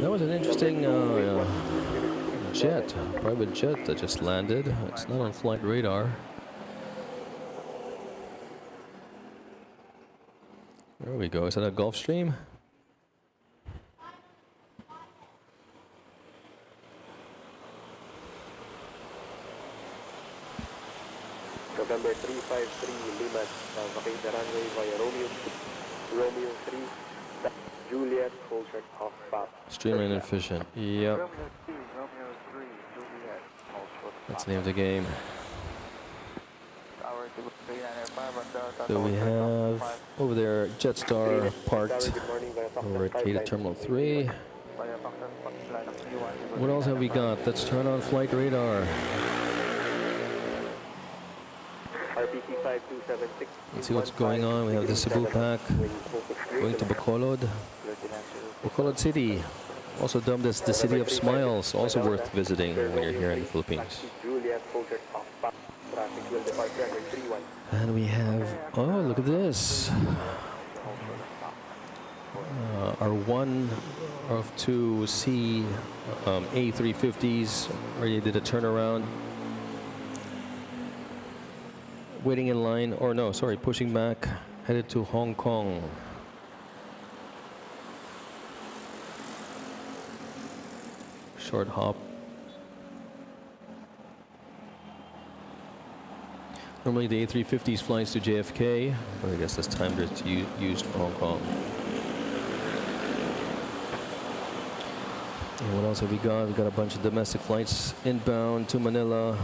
That was an interesting private jet that just landed. It's not on flight radar. There we go. Is that a Gulfstream? November 353 Lima, vacate the runway via Romeo 3, Juliet, full check off pop. Streamline efficient. Yep. Romeo 3, Juliet, That's the name of the game. So we have over there Jetstar parked over at Data Terminal 3. What else have we got? Let's turn on flight radar. RPC 5276. Let's see what's going on. We have the Cebu pack going to Bacolod. Bacolod City, also dubbed as the City of Smiles, also worth visiting when you're here in the Philippines. And we have, oh, look at this. Our one of 2 C A350s already did a turnaround. Waiting in line, or no, sorry, pushing back, headed to Hong Kong. Short hop. Normally the A350s flies to JFK, but I guess this time it's used for Hong Kong. And what else have we got? We got a bunch of domestic flights inbound to Manila.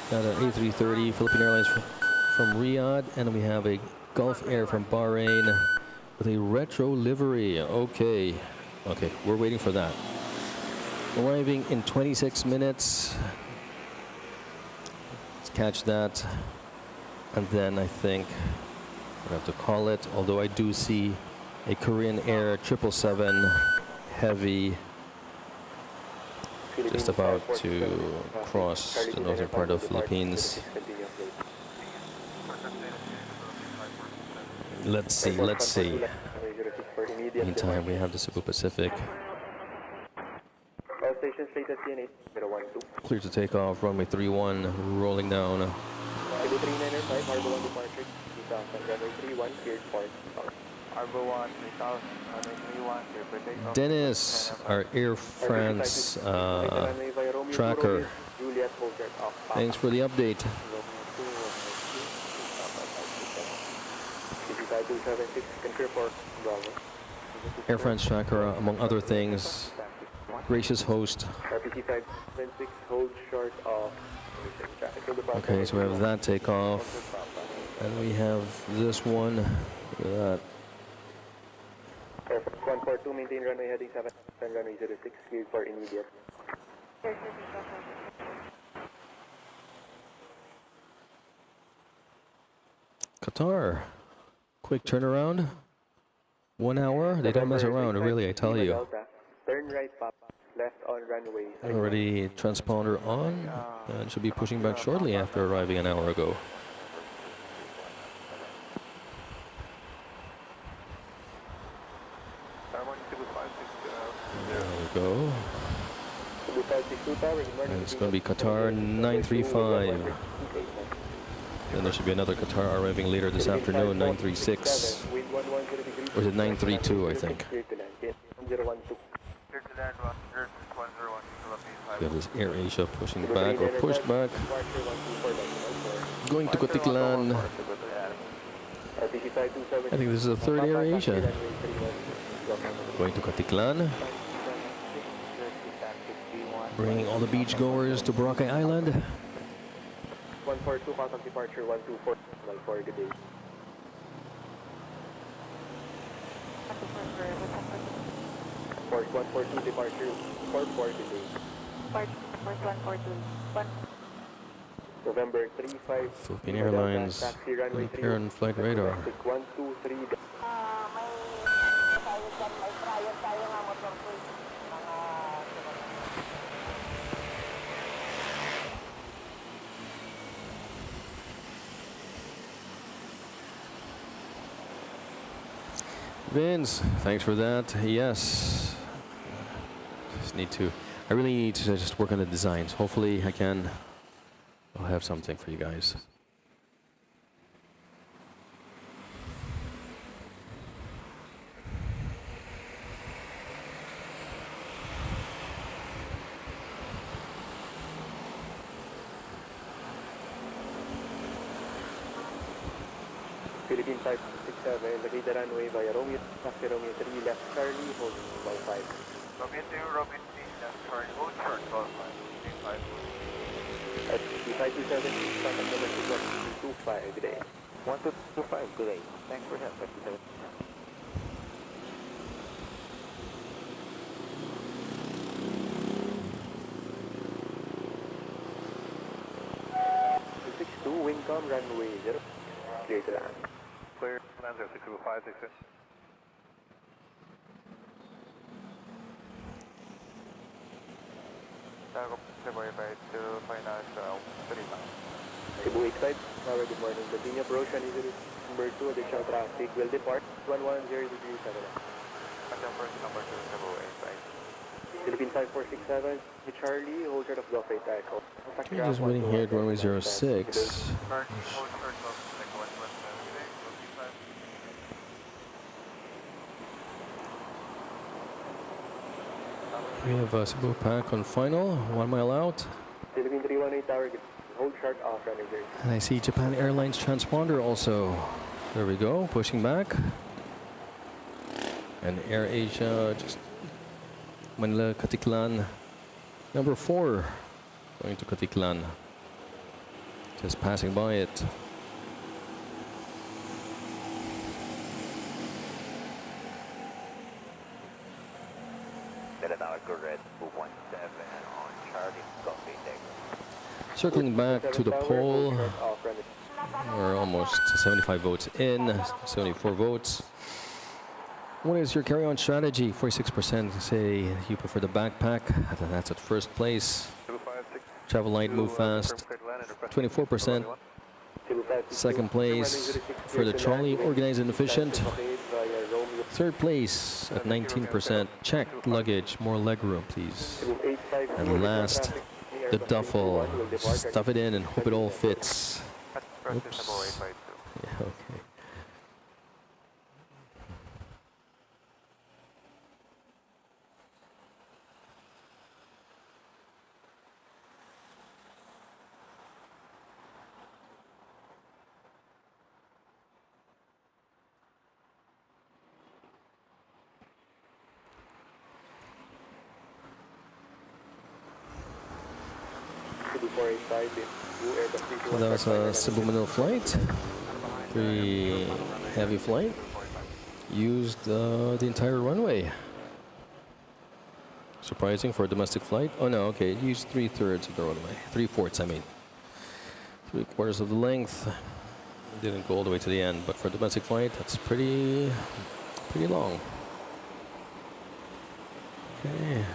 Got an A330 Philippine Airlines from Riyadh, and we have a Gulf Air from Bahrain with a retro livery. Okay, we're waiting for that. Arriving in 26 minutes. Let's catch that, and then I think I have to call it. Although I do see a Korean Air 777 Heavy just about to cross the northern part of Philippines. Let's see. Meantime, we have the Cebu Pacific. Clear to take off, runway 31, rolling down. Dennis, our Air France tracker. Thanks for the update. Air France tracker, among other things. Gracious host. RPC 576, hold short of traffic. Okay, so we have that takeoff. And we have this one. Look at that. Air France 142, maintain runway heading 7, runway 06, cleared for immediate. Qatar. Quick turnaround. 1 hour. They don't mess around, really, I tell you. Turn right, Papa. Left on runway. Already transponder on. And should be pushing back shortly after arriving an hour ago. There we go. And it's going to be Qatar 935. Then there should be another Qatar arriving later this afternoon, 936. Or is it 932, I think? We have this Air Asia pushing back or pushed back. Going to Kotiklan. I think this is the third Air Asia. Going to Kotiklan. Bringing all the beachgoers to Boracay Island. 142, contact departure 124, for good day. Port 142, departure 44 today. Port 142. November 35. Philippine Airlines. Repair and flight radar. 123. May trial tayo nga motor ko. Vince, thanks for that. Yes. I really need to just work on the designs. Hopefully I'll have something for you guys. Philippine 567, locate the runway via Romeo, taxi Romeo 3, left Charlie, hold Vol 5. Romeo 2, Romeo 3, left turn, hold short, Vol 5. At 527, contact number 1225, good day. 1225, good day. Thanks for that, 57. Wingcom runway 0, clear to land. Clear, land 062566. February 5 to financial 3 Cebu 85, tower, good morning. Continue approach on easily. Number 2, additional traffic will depart 110 degrees 7. Number 2, Cebu 85. Philippine 5467, with Charlie, hold short of Golf 8 Echo. We're just waiting here at runway 06. We have Cebu Pack on final, 1 mile out. Philippine 318 tower, hold short off runway 0. And I see Japan Airlines transponder also. There we go, pushing back. And Air Asia, just Manila, Katiklan. Number 4, going to Katiklan. Just passing by it. Circling back to the poll, we're almost 75 votes in, 74 votes. What is your carry-on strategy? 46% say you prefer the backpack. That's at first place. Travel light, move fast. 24%. Second place for the trolley, organized and efficient. Third place at 19%. Check luggage, more legroom, please. And last, the duffel. Stuff it in and hope it all fits. Oops. Yeah, okay. So that was a Cebu Manila flight. Pretty heavy flight. Used the entire runway. Surprising for a domestic flight. Oh no, okay, it used 3/3 of the runway. 3/4, I mean. 3/4 of the length. Didn't go all the way to the end, but for a domestic flight, that's pretty long. Okay.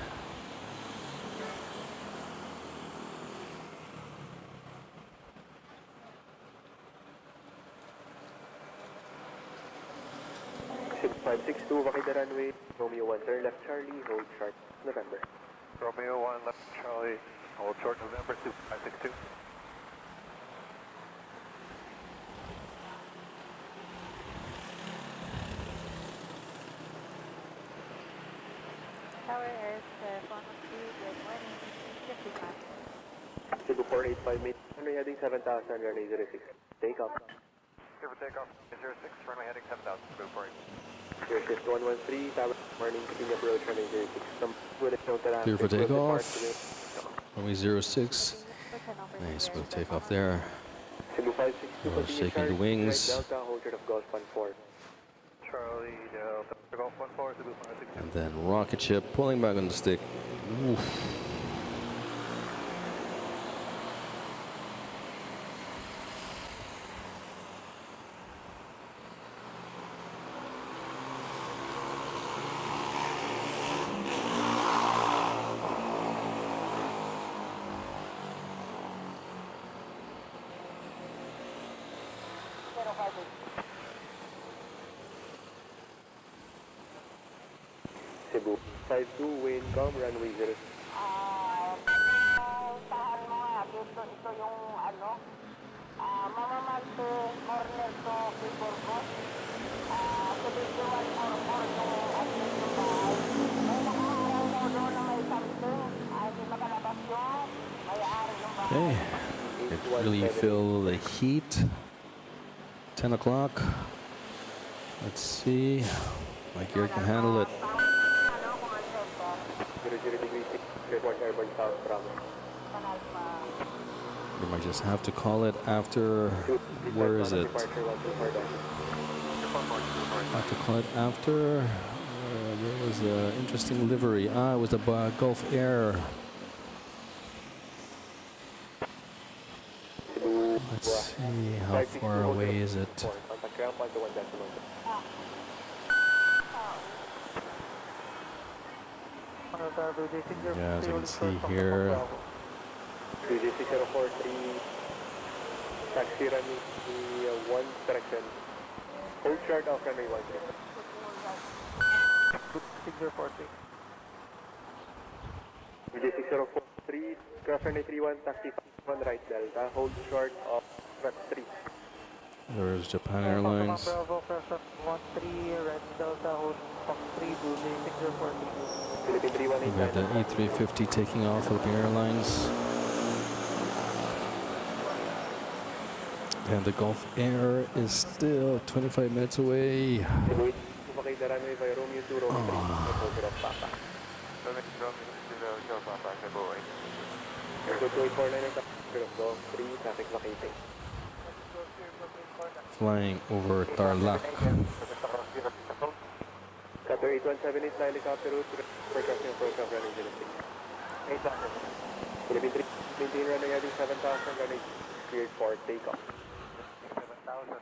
Vakay the runway, Romeo 1, turn left Charlie, hold short, November. Romeo 1 left Charlie, hold short November 2562. Tower Earth, phone of you, good morning. 55. Cebu 485, mid, runway heading 7000, runway 06. Take off. Clear for takeoff, 06, runway heading 7000, Cebu 485. Clear shift 113, tower, morning, continue approach, runway 06. Clear for takeoff. Runway 06. Nice, we'll take off there. Cebu 562, Oh, shaking the wings. Delta, hold short of Gulf 14. Charlie Delta, Golf 14, Cebu 562. And then rocket ship pulling back on the stick. Oof. Cebu 52, wind calm, runway 06. Tahan mo nga, ito yung ano, mamaman to corner to Bigor ko. Sa video 144 yung admin yung bahay. May nakaaraw daw doon na may something. Hindi makalabas yung may-ari ng bahay. Okay. It really feel the heat. 10 o'clock. Let's see. My gear can handle it. 00 degrees 6, report airborne south from. We might just have to call it after. Where is it? Have to call it after. There was an interesting livery. It was the Gulf Air. Let's see, how far away is it? Yeah, as you can see here. 2J6043, taxi runway 1 direction. Hold short off runway 1 direction. 6043. 2J6043, cross runway 31, taxi 1 right delta, hold short off front 3. There's Japan Airlines. Bravo, cross 13, red delta, hold Fox 3, blue 6043. Philippine 318. We have the A350 taking off, Philippine Airlines. And the Gulf Air is still 25 minutes away. Vakay the runway by Romeo 2, Romeo 3, hold off Papa. Romeo 2, Papa, Cebu 8. Aircode 2849 and taxi of Gulf 3, traffic vacating. Flying over Tarlac. Qatar 8178 helicopter route, forecasting approach of runway 06. 800. Philippine 3, maintain runway heading 7000, runway cleared for takeoff. 7,000,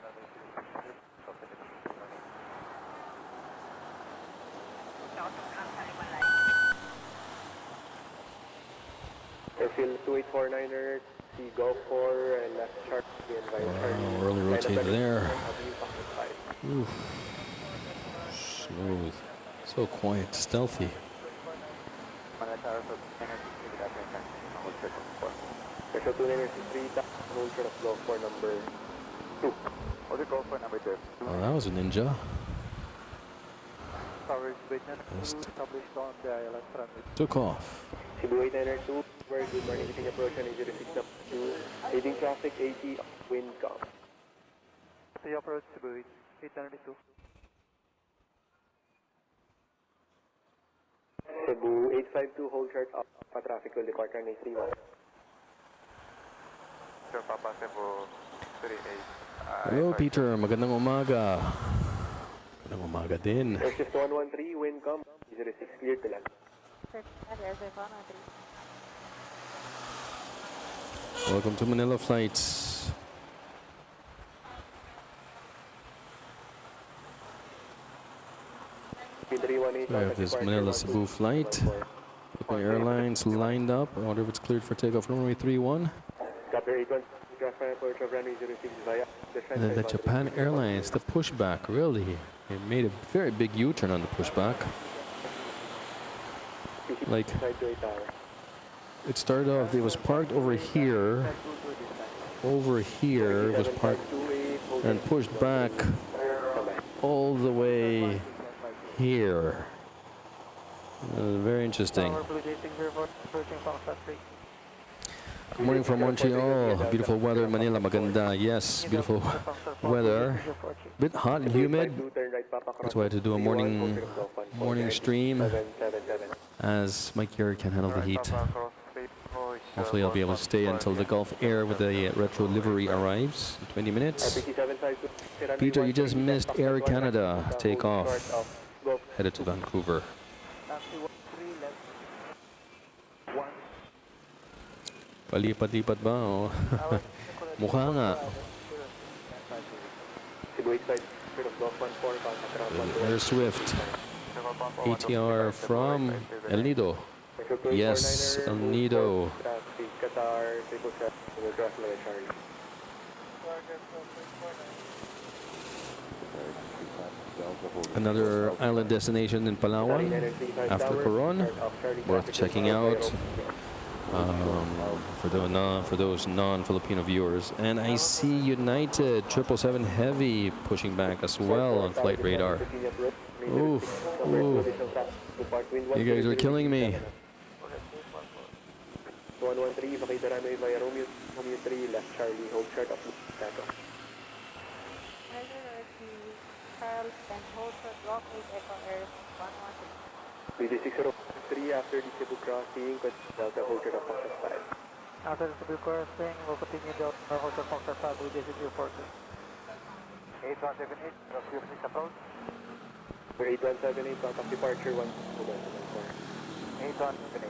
Airfield 2849er, see Gulf 4 and left sharp and right Wow, early rotate there. Oof. Smooth. So quiet, stealthy. Airfield 2963, hold short of Gulf 4 number 2. Hold it, Golf 4 number 2. Oh, that was a ninja. Tower Vietnam Just established on the island runway. took off. Cebu 892, very good morning, meeting approach on 06.2, leading traffic 80, wind calm. See approach Cebu 892. Cebu 852, hold short up, traffic will depart runway 31. Sir Papa Cebu 38. Hello, Peter. Magandang umaga. Magandang umaga din. Shift 113, wind come. 06 clear to land. Welcome to Manila Flights. So I have this Manila Cebu flight. Philippine Airlines lined up. I wonder if it's cleared for takeoff. Runway 31. And then the Japan Airlines, the pushback, really. It made a very big U-turn on the pushback. Like, it started off, it was parked over here, it was parked, and pushed back all the way here. Very interesting. Good morning from Montreal. Beautiful weather in Manila. Maganda. Yes, beautiful weather. Bit hot and humid. That's why I had to do a morning stream, as my gear can handle the heat. Hopefully I'll be able to stay until the Gulf Air with the retro livery arrives in 20 minutes. Peter, you just missed Air Canada takeoff. Headed to Vancouver. Palipat-lipat ba? Oh. Mukha nga. Air Swift. ATR from El Nido. Yes, El Nido. Another island destination in Palawan after Coron. Worth checking out. For those non-Filipino viewers. And I see United 777 Heavy pushing back as well on flight radar. Oof, oof. You guys are killing me. 113, pakita namin via Romeo 3, left Charlie, hold short of Taco. Charles and hold short, Rock 8 Echo Air 113. BD603 after the Cebu crossing, Delta hold short of Foxtrot 5. After the Cebu crossing, we'll continue Delta hold short Foxtrot 5 with BD604. 8178, please approach. 8178, contact departure 1. 8178.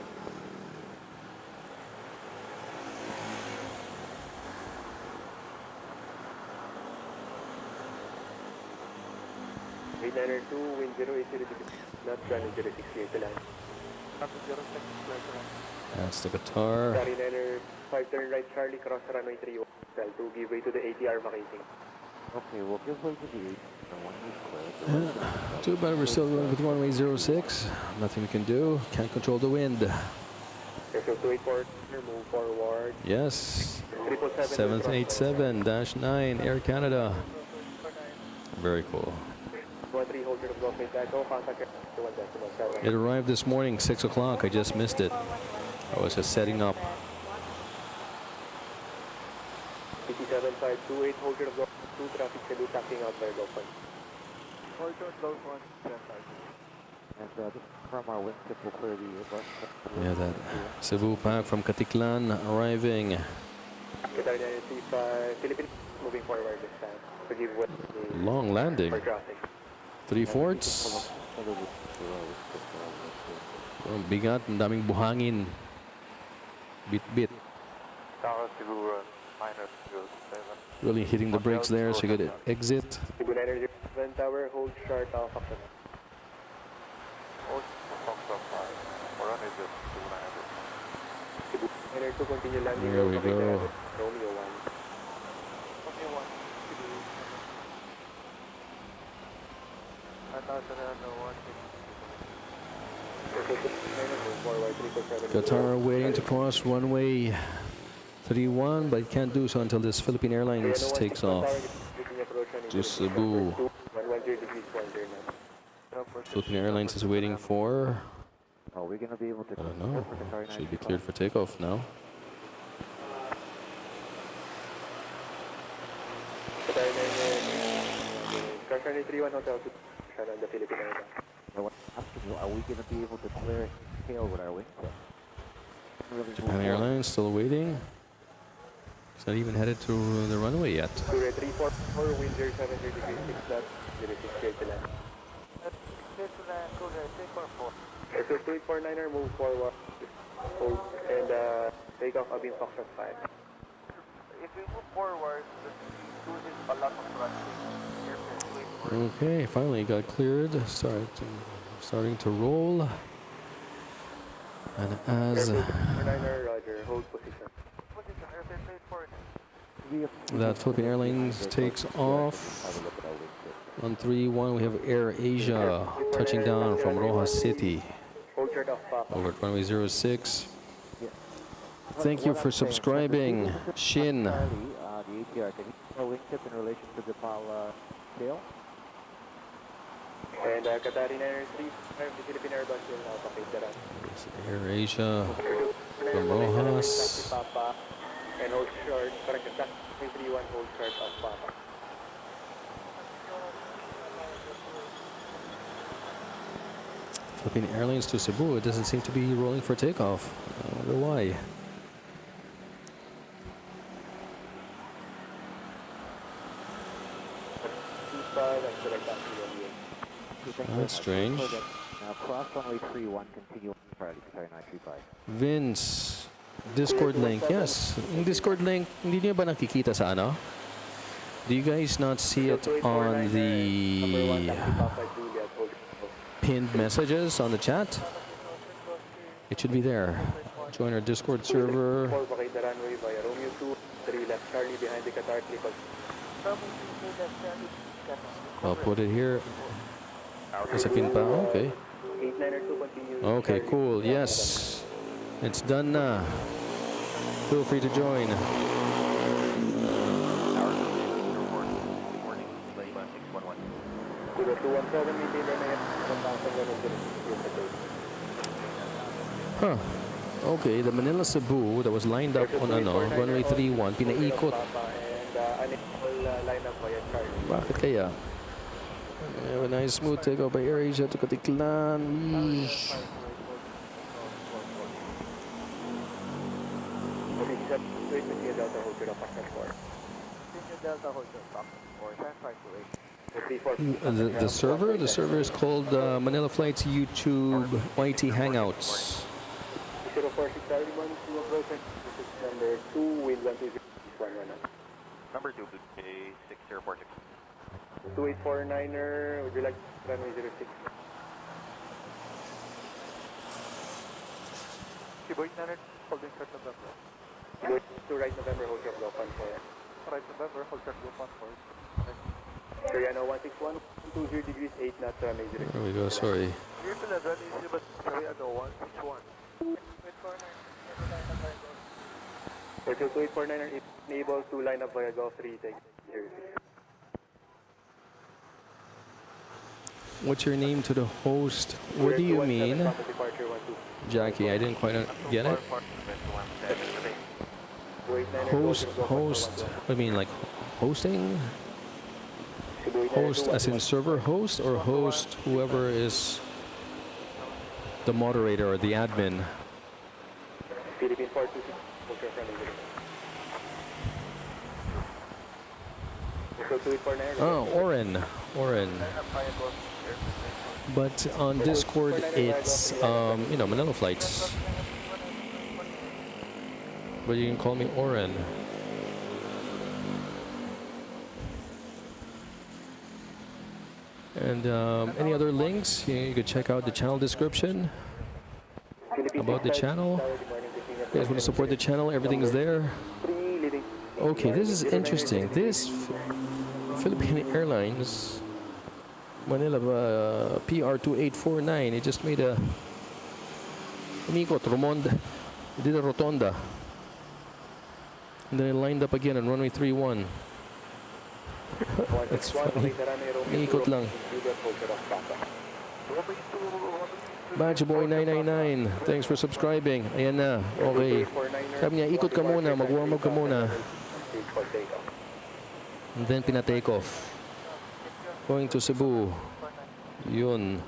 Liner 2, wind 080 degrees, not running 06 clear to land. That's the guitar. Sorry, Liner 5 turn right Charlie, cross runway 3, to give way to the ATR vacating. Okay, we'll give way to the 8. Too bad we're still going with runway 06. Nothing we can do. Can't control the wind. Airfield 284, move forward. Yes. 787, 787-9 Air Canada. Very cool. 13 hold short of Golf Taco, contact 1.7. It arrived this morning, 6 o'clock. I just missed it. I was just setting up. 528, hold short of Golf 2, traffic Cebu tacking out by Golf 1. Hold short, Golf 1, and this from our wind tip will clear the bus. Yeah, that Cebu pack from Katiklan arriving. Qatar 95, Philippines moving forward this time. To give way Long landing. for crossing. 3 forts. Oh, bigat, ang daming buhangin. Bit-bit. Tower Cebu run, -07. Really hitting the brakes there so you get exit. Cebu 907 tower, hold short of Foxtrot. Hold Foxtrot 5. Or run is just 2900. Cebu 902, continue landing. There we go. Romeo 1. Romeo 1, Cebu. Qatar waiting to cross runway 31, but it can't do so until this Philippine Airlines takes off to Cebu. Philippine Airlines is waiting for, Are we going to be able to? I don't know, should be cleared for takeoff now. Qatar 31 Hotel to the Philippine Airlines. I want to ask you, are we going to be able to clear tail with our wings? Japan Airlines still waiting. It's not even headed to the runway yet. 344, wind 070 degrees 6 knots, 06 clear to land. Clear to land, cooler, 344. So 2849er, move forward, hold, and take off Abing Foxtrot 5. If we move forward, do this a lot of runway. Okay, finally got cleared. Starting to roll. And as 29er, roger, hold position. Position, airplane plate for that Philippine Airlines takes off on 3-1, we have Air Asia touching down from Rojas City Hold short off Papa. over at runway 06. Thank you for subscribing, Shin. the ATR, can you wingtip in relation to the PAL tail? And Qatari 903, the Philippine Airbus will now pakit the run. Air Asia from Rojas. Papa, and hold short, correct, 331, hold short off Papa. Philippine Airlines to Cebu. It doesn't seem to be rolling for takeoff. I wonder why. That's strange. Cross runway 31, continue Charlie, sorry, 935. Vince, Discord link. Yes, yung Discord link, hindi niyo ba nakikita sa ano? Do you guys not see it on the pinned messages on the chat? It should be there. Join our Discord server. I'll put it here. Nasa pin pa? Okay. Okay, cool. Yes. It's done na. Feel free to join. Huh. Okay, the Manila Cebu that was lined up on runway 31, pinaikot. Bakit kaya? We have a nice smooth takeoff by Air Asia to Katiklan. The server is called Manila Flights YouTube YT Hangouts. 046 to approach, this is number 2, wind 120, Number 2, A6046. 2849er, would you like runway 06? Kiboy na holding short November. Go to right November, hold your block on 4. Right November, hold short group on 4. Koreano 161, 20 degrees 8 knots, runway 06. There we go, sorry. You're still at runway 0, but Koreano 161. 2849er is able to line up via Golf 3, take 06. What's your name to the host? What do you mean? Jackie, I didn't quite get it. Host, I mean like hosting? Host as in server host, or host whoever is the moderator or the admin? Philippine 426, hold your front. Oh, Oren. But on Discord, it's Manila Flights. But you can call me Oren. And any other links? You could check out the channel description about the channel. You guys want to support the channel? Everything is there. Okay, this is interesting. This Philippine Airlines Manila PR2849, it just made a umikot, Romonda. It did a rotonda. And then it lined up again on runway 31. That's funny. Umikot lang. Badge Boy 999, thanks for subscribing. Ayan na, okay. Sabi niya, ikot ka muna, mag-warm up ka muna. And then pina-take off. Going to Cebu. Yun.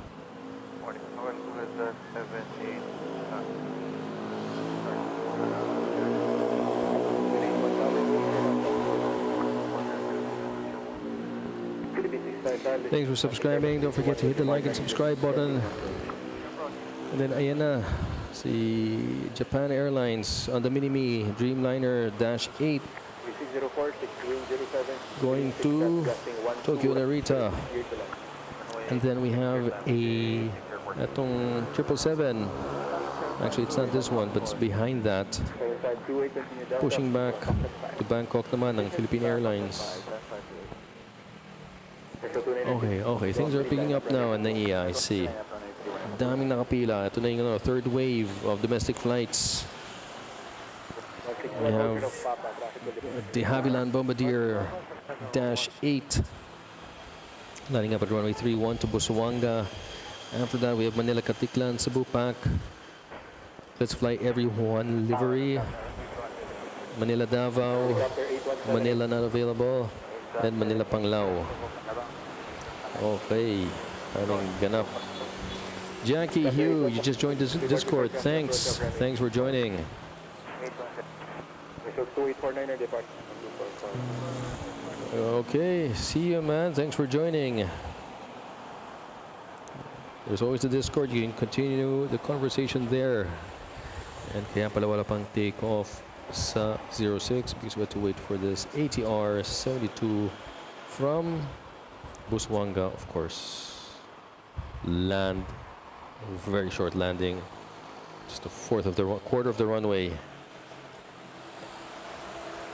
Thanks for subscribing. Don't forget to hit the like and subscribe button. And then ayan na si Japan Airlines on the Mini-Me Dreamliner -8 going to Tokyo Narita. And then we have atong 777. Actually, it's not this one, but it's behind that. Pushing back to Bangkok naman ng Philippine Airlines. Okay. Things are picking up now in NAIA, I see. Daming nakapila. Ito na yung third wave of domestic flights. We have the Havilland Bombardier -8 landing up at runway 31 to Busuanga. After that, we have Manila Katiklan, Cebu Pac. Let's Fly Everyone livery. Manila Davao. Manila not available. And Manila Panglao. Okay. Having ganap. Jackie Hugh, you just joined this Discord. Thanks for joining. Okay, see you, man. Thanks for joining. There's always the Discord. You can continue the conversation there. And kaya pala wala pang take off sa 06 because we have to wait for this ATR 72 from Busuanga, of course. Land, very short landing, just a quarter of the runway.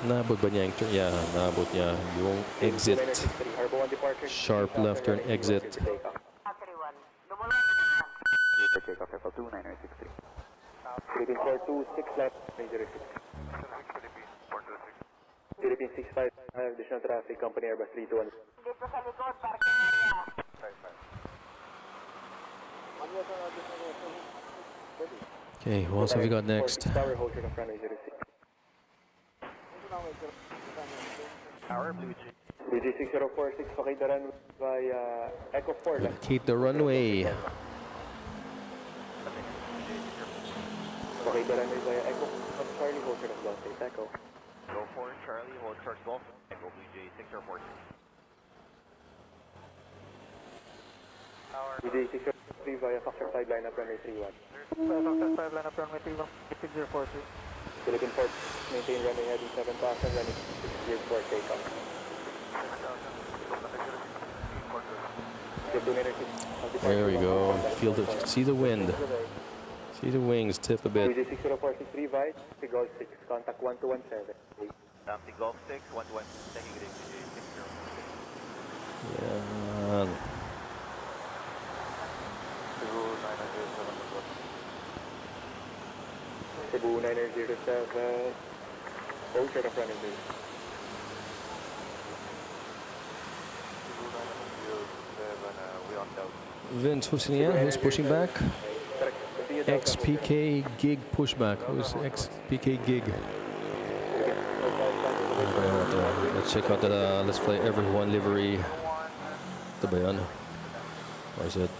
Naabot ba niya yung turn? Yeah, naabot niya yung exit. Sharp left turn exit. Philippine 65, additional traffic, company Airbus 321. Dito sa likod, parking area. Okay, what else have we got next? Tower, hold your front 06. Tower, Blue J. Blue J 6046, pakita run via Echo 4. Vacate the runway. Pakita run via Echo Charlie, hold your Golf Echo. Go for Charlie, hold short Golf, Echo Blue J 6046. Blue J 603 via Foxtrot 5 line up runway 31. Foxtrot 5 line up runway 31, 6043. Philippine Port, maintain runway heading 7000, running 604 takeoff. There we go. Feel the, see the wind. See the wings tip a bit. 60463 Vice, the Golf 6, contact 1217. The Golf 6, 121, taking it into 6046. Yeah. Cebu 9007, hold short of running 2. Vince Husnian, who's pushing back? XPK Gig pushback. Who's XPK Gig? Let's check out the Let's Fly Everyone livery. Ito ba yan? Or is it?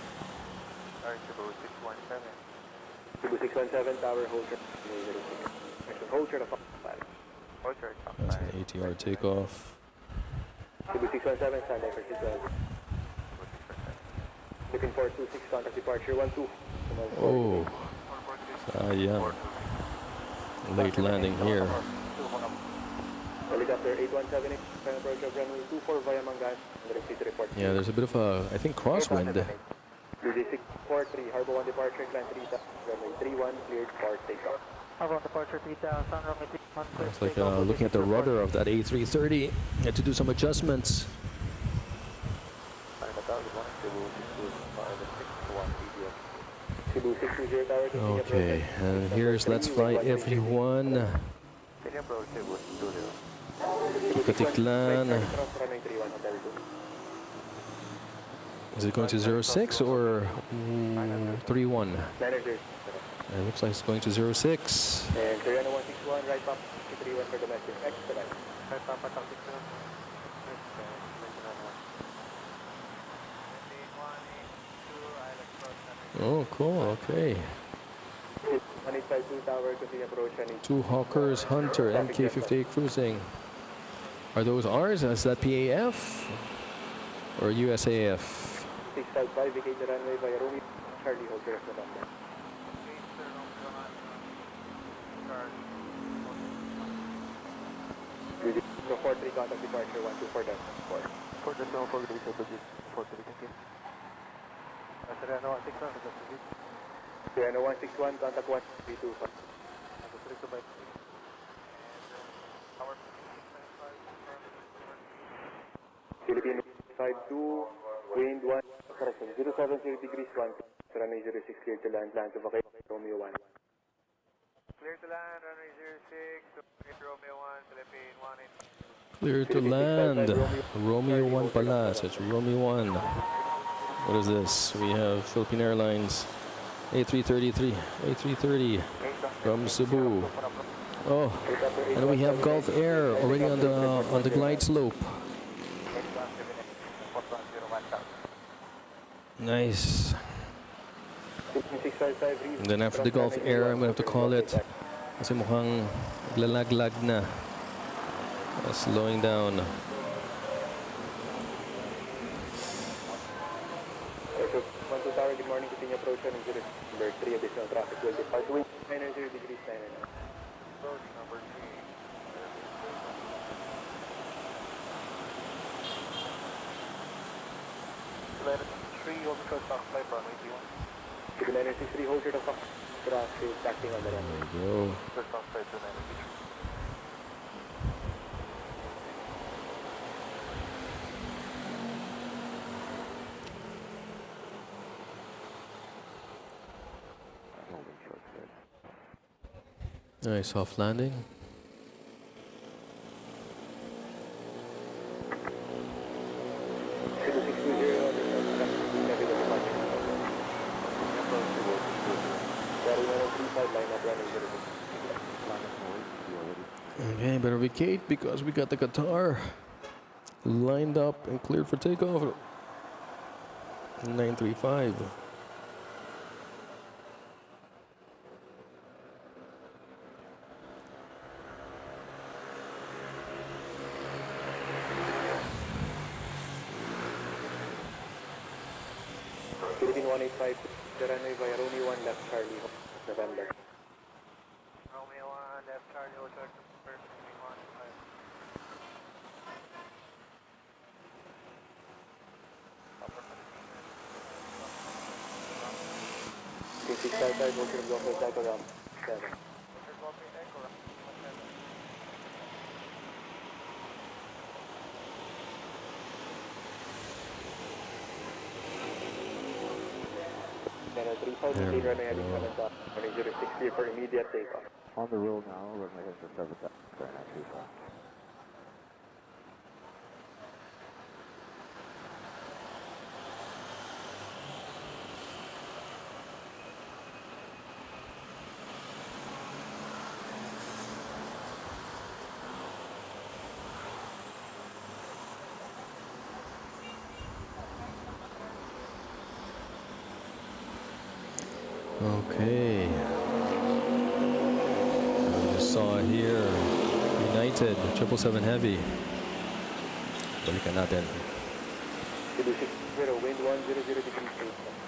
Cebu 617, tower, hold short. Hold short of That's an ATR takeoff. Cebu 617, stand by for seatbelt. Looking for 26, contact departure 12. Oh, sayang. Late landing here. Helicopter 8178, approach of runway 24 via Mangan. Report. Yeah, there's a bit of a, I think, crosswind. UJ643, Harbor 1 departure, climb 3000, runway 31, cleared for takeoff. Harbor 1 departure 3000, runway 31. It's like looking at the rudder of that A330. Had to do some adjustments. Okay, and here's Let's Fly Everyone. Katiklan. Is it going to 06 or 31? It looks like it's going to 06. And Koreano 161, right pop, 31 for domestic, expedite. Right pop, attack 61. Oh, cool, okay. 1852 tower, continue approach, Two Hawkers Hunter, MK-58 cruising. Are those ours? Is that PAF? or USAF? 655, vacate the runway via Romeo, Charlie, hold the rest of the number. So 43, contact departure 124 down. 4. For the snow, for the visa, to this, for the visa, yes. Serena 161, that's the visa. Serena 161, contact 1325. And the 3 to 5. Philippine 52, wind 1, correction, 070 degrees 1, runway 06, clear to land, plan to vacate, Romeo 1. Clear to land, runway 06, Romeo 1, Philippine 18. Clear to land. Romeo 1 pala. So it's Romeo 1. What is this? We have Philippine Airlines A333, A330 from Cebu. Oh, and we have Gulf Air already on the glide slope. Nice. And then after the Gulf Air, I'm gonna have to call it. Kasi mukhang lalag-lag na. Slowing down. So, 12 tower, good morning, continue approach on number 3, additional traffic will depart, wind 90 degrees 9 and Approach number 3. Let 3 hold short stock flight, runway 31. 2963, hold short of traffic, taxing on the runway. There we go. Short stock flight 2963. Nice soft landing. Okay, better vacate because we got the Qatar lined up and cleared for takeoff. 935. Philippine 185, the runway via Romeo 1, left Charlie, November. Romeo 1, left Charlie, hold short first, 655, hold short of Gulf Air, Delta Ram, 7. Channel 35, There maintain we runway heading go. 7 runway 06, clear for immediate takeoff. On the roll now, runway heading for 7 sorry, not 25. Okay. We just saw here United 777 Heavy. Balikan natin. 060, wind 100 degrees 8,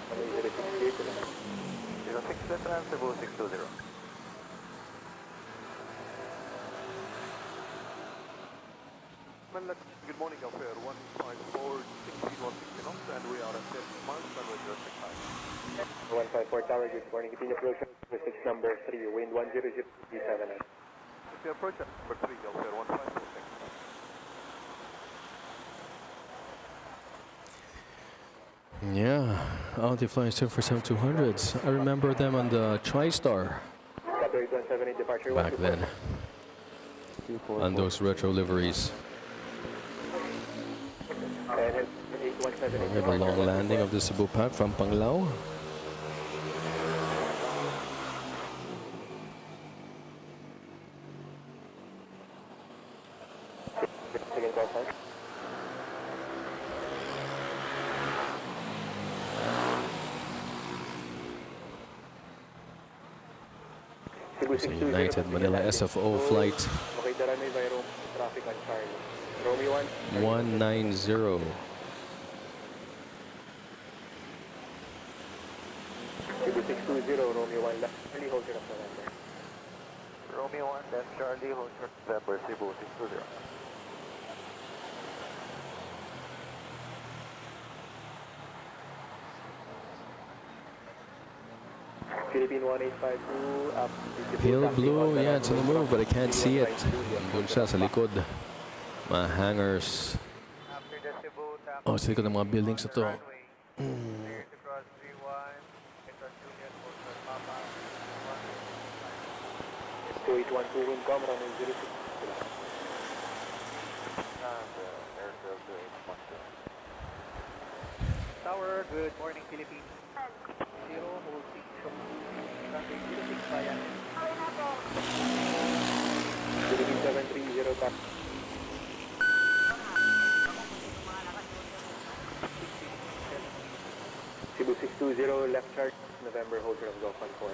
runway 06, clear to land. 06 left and Cebu 620. Manila, good morning, Air 154, 16 knots, and we are at 10 miles, runway 065. 154 tower, good morning, continue approach on 6 number 3, wind 100 degrees 7. If you approach at number 3, Air 154, Yeah, Audi flying still for 7200s. I remember them on the TriStar Qatar 178 departure back then. 244. On those retro liveries. And 8178 We have a long landing of the Cebu Pack from Panglao. Second call sign. So United Manila SFO flight Okay, the runway by Rome, traffic on Charlie. Romeo 1. 190. Then Charlie, hold short November, Cebu 620. Philippine 1852, up. Pale blue, yeah, it's on the move, but I can't see it. Doon siya sa likod. Mga hangars. After the Cebu taxi, Oh, sa likod ng mga buildings na to. runway, clear to cross 31, enter Juliet, hold short Papa, 2812 wind com, runway 06. And airfield to 812. Tower, good morning Philippines. 0, hold 6, runway 06 via Philippine 730, tax. Cebu 620, left chart, November, hold short of Golf 14.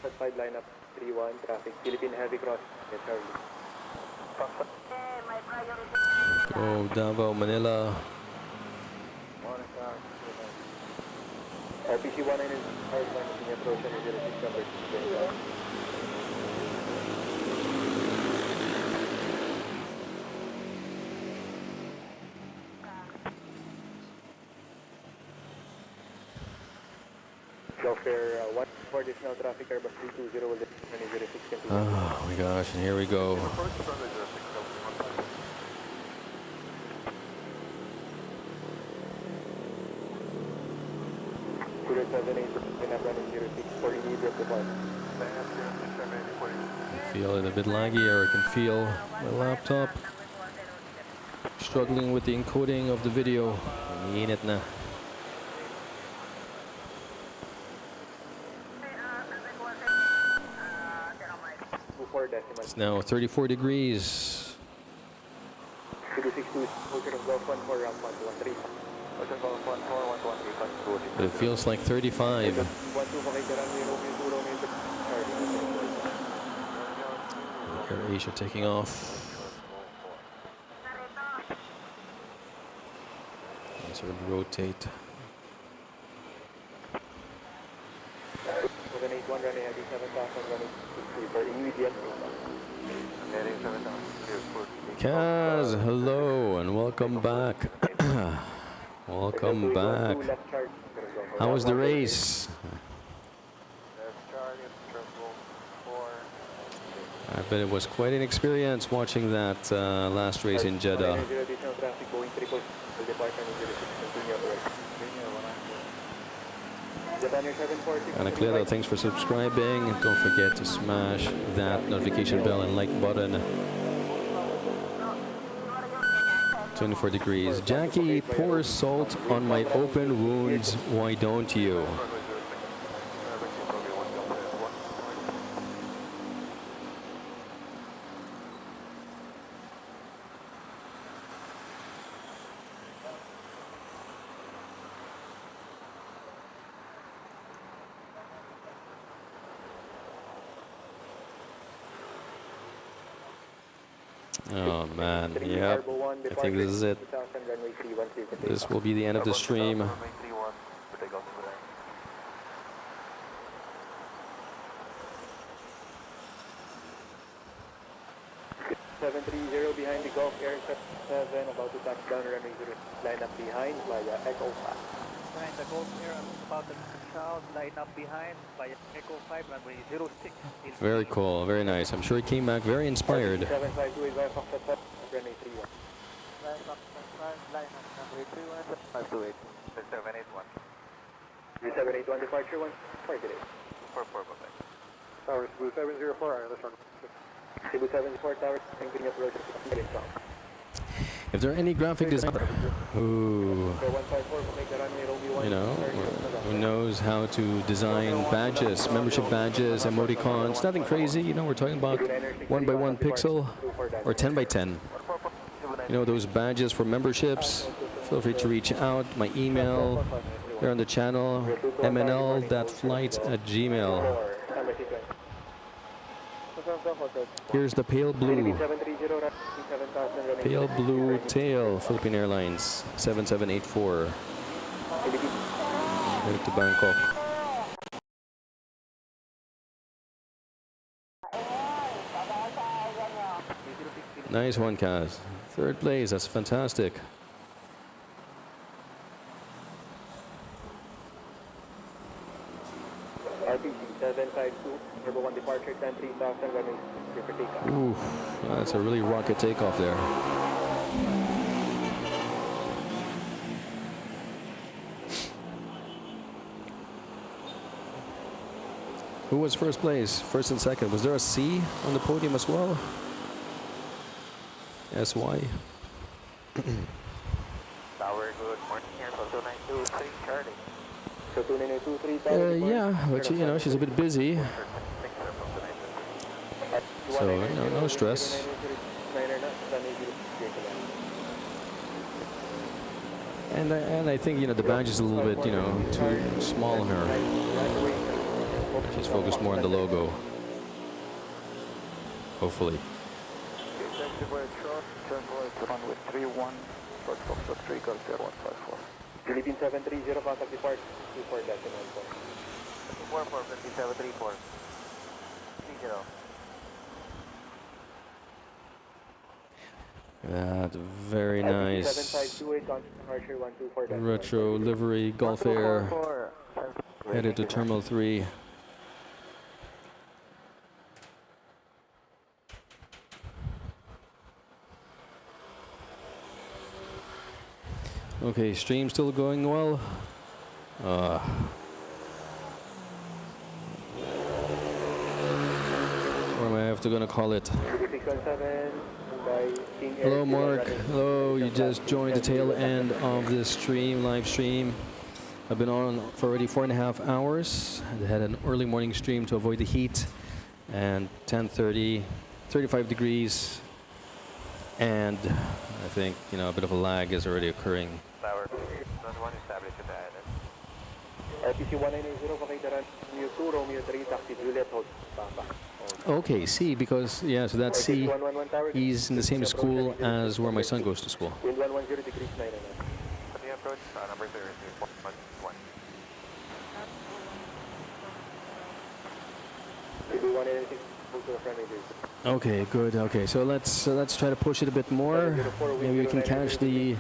At 5 lineup, 31, traffic, Philippine heavy cross, get Charlie. Go Davao, Manila. Morning, sir. RPC 19 is hard line, approach and 06 number 6. Go fair 1 for additional traffic, Airbus 320 will 06 continue. Oh my gosh, and here we go. First runway 06, Zero 78, and I'm running 06 for immediate departure. Feel it a bit laggy, or I can feel my laptop struggling with the encoding of the video. Umiinit na. Before decimal. It's now 34 degrees. Cebu 62, Ocean of Golf 14, ramp 113. Ocean Golf 14, 113, But it feels like 35. 12 pakay ka runway, Romeo 2, Romeo 3. Air Asia taking off. Sort of rotate. 781, runway heavy 7000, runway 63 for immediate. Heading 7000, clear for Kaz, hello and welcome back. Welcome back. How was the race? That's Charlie, triple 4. I bet it was quite an experience watching that last race in Jeddah. And Aquino, thanks for subscribing. Don't forget to smash that notification bell and like button. 24 degrees. Jackie, pour salt on my open wounds. Why don't you? Oh man, yep. I think this is it. This will be the end of the stream. 730 behind the Gulf Aircraft 7, about to touch down runway 0, line up behind via Echo 5. behind the Gulf Air, about to south, line up behind via Echo 5, runway 06. Very cool, very nice. I'm sure he came back very inspired. 7528 via Foxtrot 5, runway 31. Line up, line up, runway 31, 528. 781. 3781 departure 1, target 4, bye-bye. Tower Cebu 704, let's run. Cebu 74 Tower, including approach to If there are any graphic designers who, 154, make the runway Romeo 1. you know, who knows how to design badges, membership badges, emoticons, nothing crazy, you know, we're talking about 1 by 1 pixel or 10 by 10. You know, those badges for memberships, feel free to reach out. My email here on the channel, MNL.FLIGHTS@gmail. Here's the pale blue. Pale blue tail, Philippine Airlines, 7784. Headed to Bangkok. Nice one, Kaz. Third place. That's fantastic. RPC 752, Turbo 1 departure, 10-3000, runway clear for takeoff. Ooh, that's a really rocket takeoff there. Who was first place? First and second. Was there a C on the podium as well? SY? Tower, good morning here. So 2923 Charlie. So 2923, Tower. Yeah, but you know, she's a bit busy. So, no stress. And I think, you know, the badge is a little bit, you know, too small on her. She's focused more on the logo. Hopefully. Runway 31, short Foxtrot 3, Gulf 0154. Philippine 730, contact depart, 24 decimal point. 244, 5734. 30. That very nice 7528, contact departure 124 decimal. retro livery Gulf Air 4. headed to Terminal 3. Okay, stream still going well. Or am I have to gonna call it? 617, by King Air. Hello, Mark. Hello. You just joined the tail end of this stream, live stream. I've been on for already 4.5 hours. I had an early morning stream to avoid the heat, and 10:30, 35 degrees, and I think, you know, a bit of a lag is already occurring. Tower, zone 1 established at the island. RPC 1980, pakita Romeo 2, Romeo 3, taxi Juliet, hold Papa. Okay, C, because, yeah, so that's C. 111 Tower. He's in the same school as where my son goes to school. Wind 110 degrees 9 and At the approach, number 3, 1. CB 186, move to the friendly base. Okay, good. Okay, so let's try to push it a bit more. Maybe we can catch the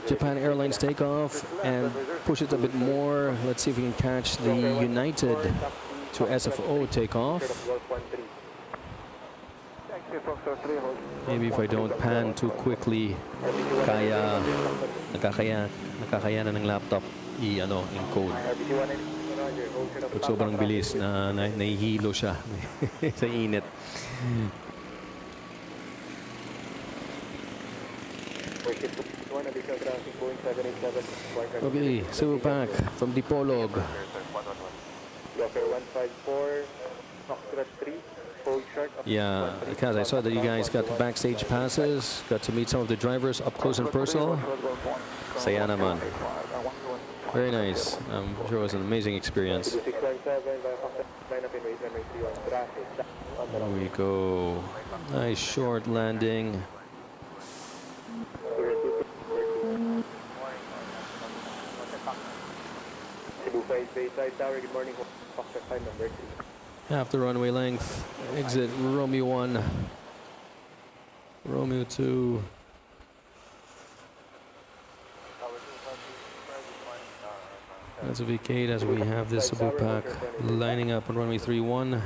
Japan Airlines takeoff and push it a bit more. Let's see if we can catch the United to SFO takeoff. Maybe if I don't pan too quickly, nakakaya na ng laptop encode. Pag sobrang bilis na nahihilo siya sa init. Okay, so back from Dipolog. Yeah, because I saw that you guys got backstage passes, got to meet some of the drivers up close and personal. Saya naman. Very nice. I'm sure it was an amazing experience. There we go. Nice short landing. Half the runway length. Exit Romeo 1. Romeo 2. Let's vacate as we have this Cebu pack lining up on runway 31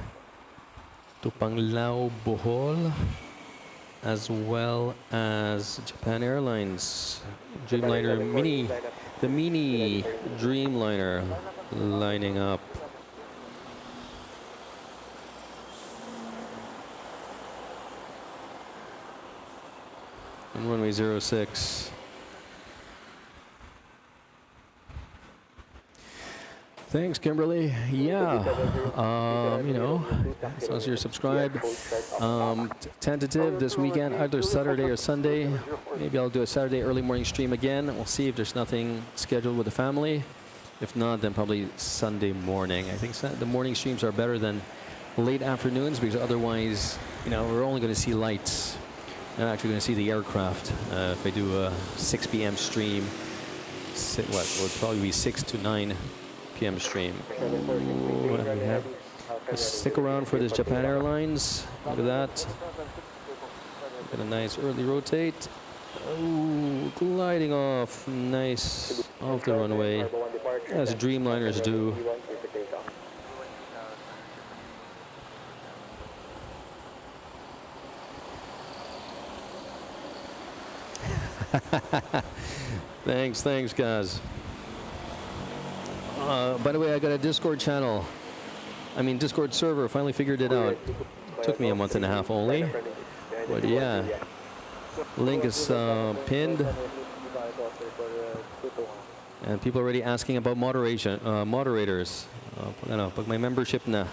to Panglao, Bohol, as well as Japan Airlines Dreamliner Mini, the Mini Dreamliner lining up. On runway 06. Thanks, Kimberly. Yeah, you know, as long as you're subscribed. Tentative this weekend, either Saturday or Sunday. Maybe I'll do a Saturday early morning stream again. We'll see if there's nothing scheduled with the family. If not, then probably Sunday morning. I think the morning streams are better than late afternoons because otherwise, you know, we're only going to see lights. I'm actually going to see the aircraft. If I do a 6 p.m. stream, will probably be 6 to 9 p.m. stream. Ooh, let's stick around for this Japan Airlines. Look at that. Get a nice early rotate. Oh, gliding off. Nice. Off the runway. As Dreamliners do. Thanks, guys. By the way, I got a Discord channel. Discord server. Finally figured it out. Took me a month and a half only. But yeah. Link is pinned. And people are already asking about moderators. Pag may membership na.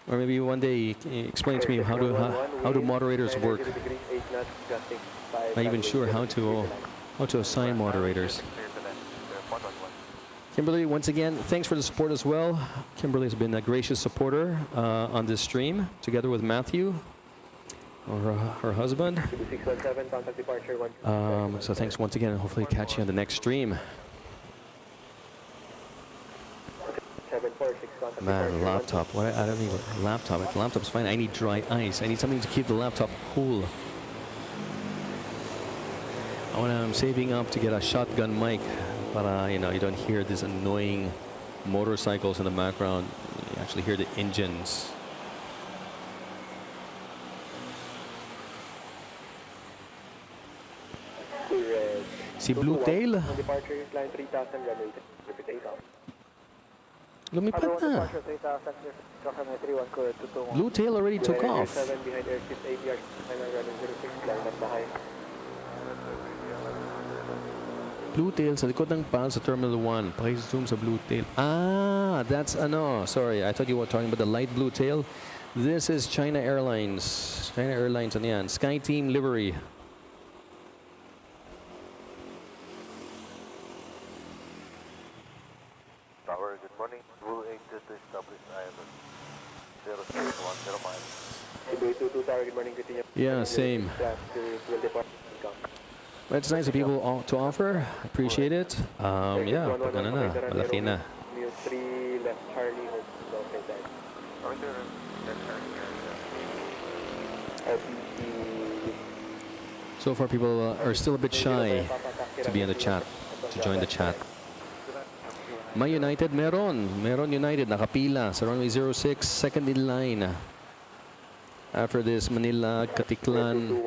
Or maybe one day explain to me how do moderators work. Not even sure how to assign moderators. Kimberly, once again, thanks for the support as well. Kimberly has been a gracious supporter on this stream, together with Matthew, or her husband. So thanks once again, and hopefully catch you on the next stream. Man, laptop. What? I don't need a laptop. If the laptop's fine, I need dry ice. I need something to keep the laptop cool. I'm saving up to get a shotgun mic, but you don't hear these annoying motorcycles in the background. You actually hear the engines. Si Blue Tail? Lumipad na. Blue Tail already took off. Blue Tail sa likod ng PAL sa Terminal 1. Paki-zoom sa Blue Tail. Ah, that's sorry, I thought you were talking about the light Blue Tail. This is China Airlines. China Airlines, ano yan? Sky Team livery. Tower, good morning. Rule 8 to establish ILS 0610 miles. Tower, good morning. Yeah, same. But it's nice of people to offer. Appreciate it. Yeah, pag ano na, malaki na. So far, people are still a bit shy to be in the chat, to join the chat. My United, meron United, nakapila sa runway 06, second in line. After this, Manila, Katiklan.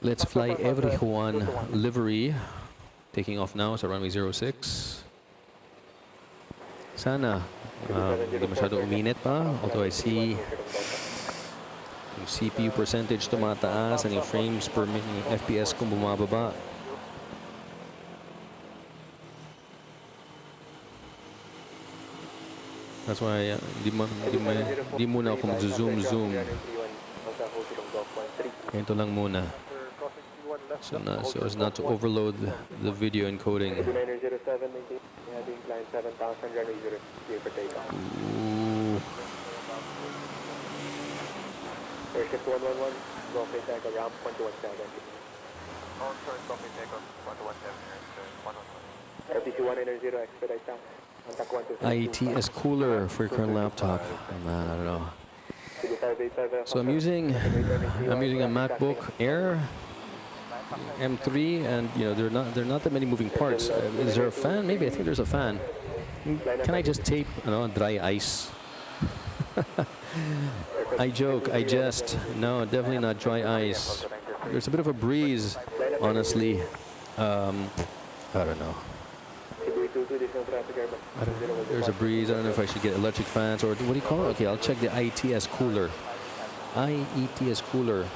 Let's fly everyone livery. Taking off now sa runway 06. Sana, hindi masyado uminit pa. Although I see yung CPU percentage tumataas and yung frames per minute, FPS kung bumababa. That's why di muna ako mag-zoom. Ito lang muna. So as not to overload the video encoding. Ooh. Airship 111, go face takeoff, ramp 117. On short, go face takeoff, 117, RPC 190, expedite down. IETS cooler for your current laptop. Oh man, I don't know. So I'm using a MacBook Air M3, and there are not that many moving parts. Is there a fan? Maybe. I think there's a fan. Can I just tape dry ice? I joke, I jest. No, definitely not dry ice. There's a bit of a breeze, honestly. I don't know. There's a breeze. I don't know if I should get electric fans or what do you call it? Okay, I'll check the IETS cooler. IETS cooler.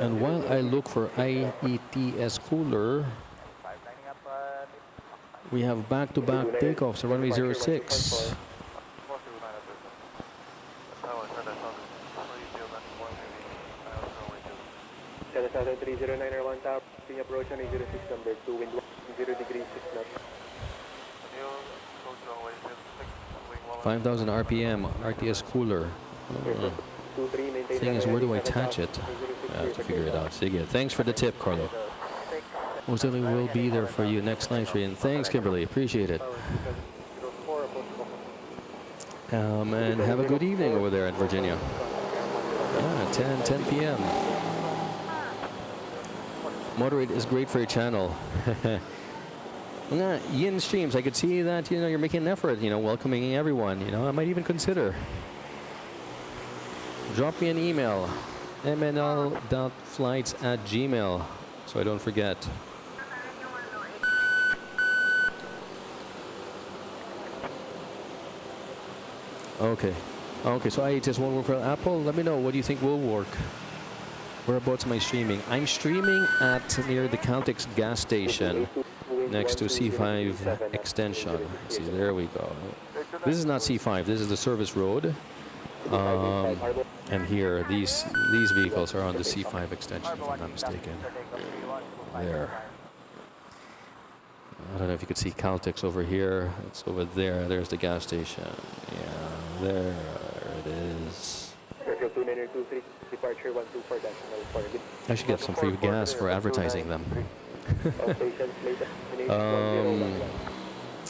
And while I look for IETS cooler, we have back-to-back takeoffs at runway 06. Southern 309 or 1 top, approach on 806 number 2, wind 0 degrees 6 knots. 5,000 RPM, RTS cooler. Thing is, where do I attach it? I have to figure it out. Sige, thanks for the tip, Carlo. Most likely will be there for you next night, and thanks, Kimberly. Appreciate it. And have a good evening over there at Virginia. Yeah, 10 p.m. Moderate is great for your channel. Yin streams, I could see that, you're making an effort, welcoming everyone. I might even consider. Drop me an email, MNL.FLIGHTS@gmail, so I don't forget. Okay, so IHS won't work for Apple. Let me know, what do you think will work? Whereabouts am I streaming? I'm streaming at near the Caltex gas station next to C5 extension. See, there we go. This is not C5, this is the service road. And here, these vehicles are on the C5 extension, if I'm not mistaken. There. I don't know if you could see Caltex over here. It's over there. There's the gas station. Yeah, there it is. I should get some free gas for advertising them.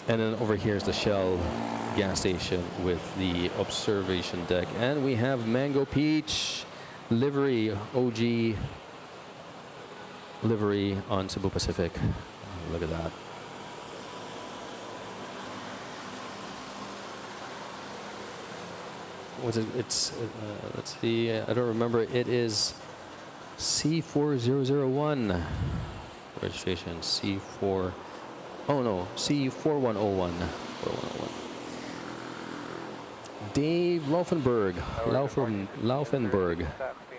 And then over here is the Shell gas station with the observation deck. And we have Mango Peach livery, OG livery on Cebu Pacific. Look at that. What's it? It's, let's see, I don't remember. It is C4001 registration. C4, oh no, C4101. 4101. Dave Laufenberg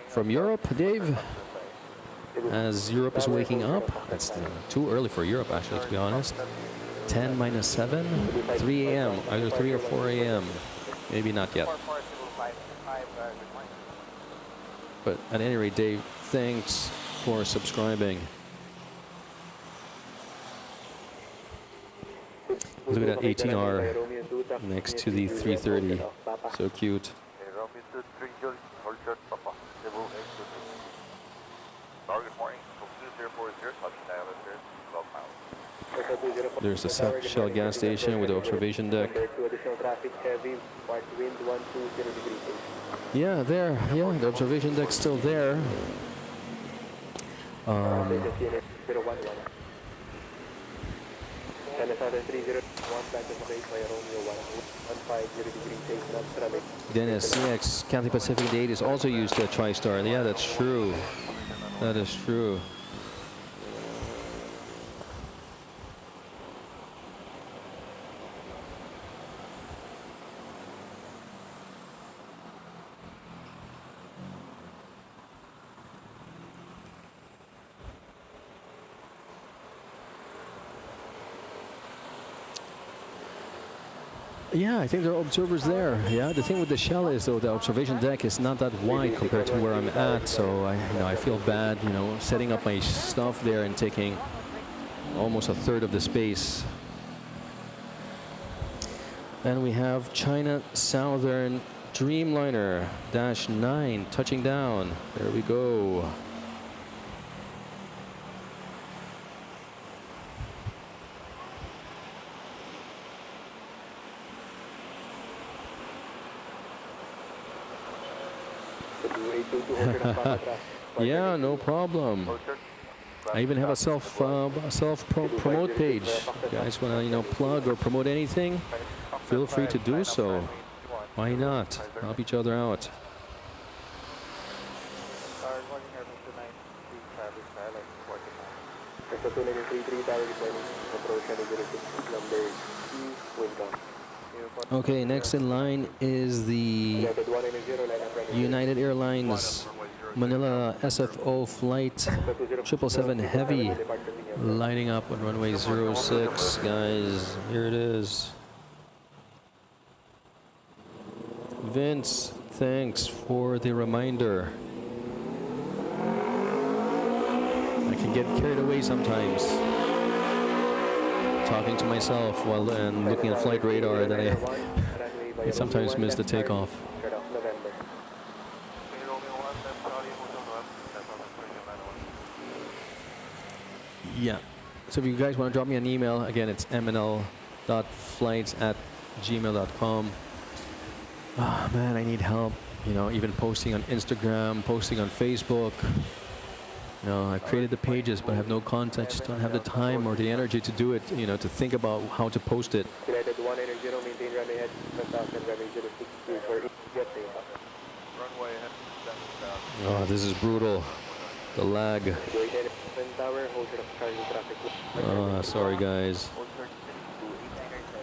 from Europe. Dave, as Europe is waking up, it's too early for Europe actually, to be honest. 10 minus 7, 3 a.m., either 3 or 4 a.m. Maybe not yet. But at any rate, Dave, thanks for subscribing. Look at that ATR next to the 330. So cute. There's the Shell gas station with the observation deck. Yeah, there. Yeah, the observation deck's still there. Dennis, CX Cathay Pacific Date is also used at TriStar. Yeah, that's true. That is true. Yeah, I think there are observers there. Yeah, the thing with the Shell is, though, the observation deck is not that wide compared to where I'm at, so I feel bad, setting up my stuff there and taking almost a third of the space. And we have China Southern Dreamliner -9 touching down. There we go. Yeah, no problem. I even have a self-promote page. If you guys want to, plug or promote anything, feel free to do so. Why not? Help each other out. Okay, next in line is the United Airlines Manila SFO flight 777 Heavy lining up on runway 06. Guys, here it is. Vince, thanks for the reminder. I can get carried away sometimes, talking to myself while looking at flight radar, that I sometimes miss the takeoff. Yeah. So if you guys want to drop me an email, again, it's mnl.flights@gmail.com. Ah, man, I need help. You know, even posting on Instagram, posting on Facebook. You know, I created the pages, but I have no content. Just don't have the time or the energy to do it. You know, to think about how to post it. United 180, maintain runway head 10,000, runway 06 for jet takeoff. Runway ahead, 7,000. Oh, this is brutal. The lag. Go ahead, tower, hold short of cargo traffic. Oh, sorry, guys. Hold short 32, 8997.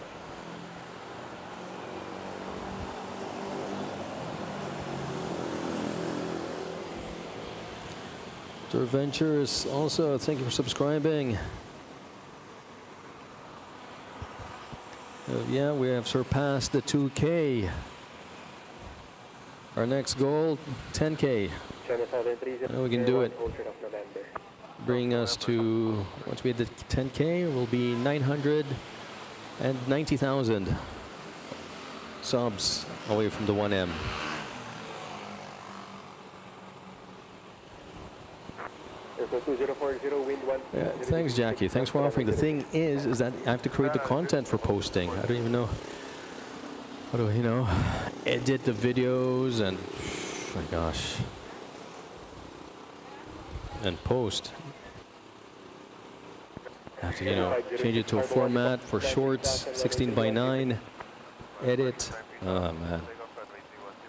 Sir Ventures, also, thank you for subscribing. Yeah, we have surpassed the 2K. Our next goal, 10K. China Southern 30, We can do it. hold short of November. Bring us to, once we hit the 10K, will be 990,000 subs away from the 1M. Airport 2040, wind 1. Yeah, thanks, Jackie. Thanks for offering. The thing is that I have to create the content for posting. I don't even know how to, you know, edit the videos and, oh my gosh, and post. I have to, you know, change it to a format for shorts, 16:9, edit. Oh, man.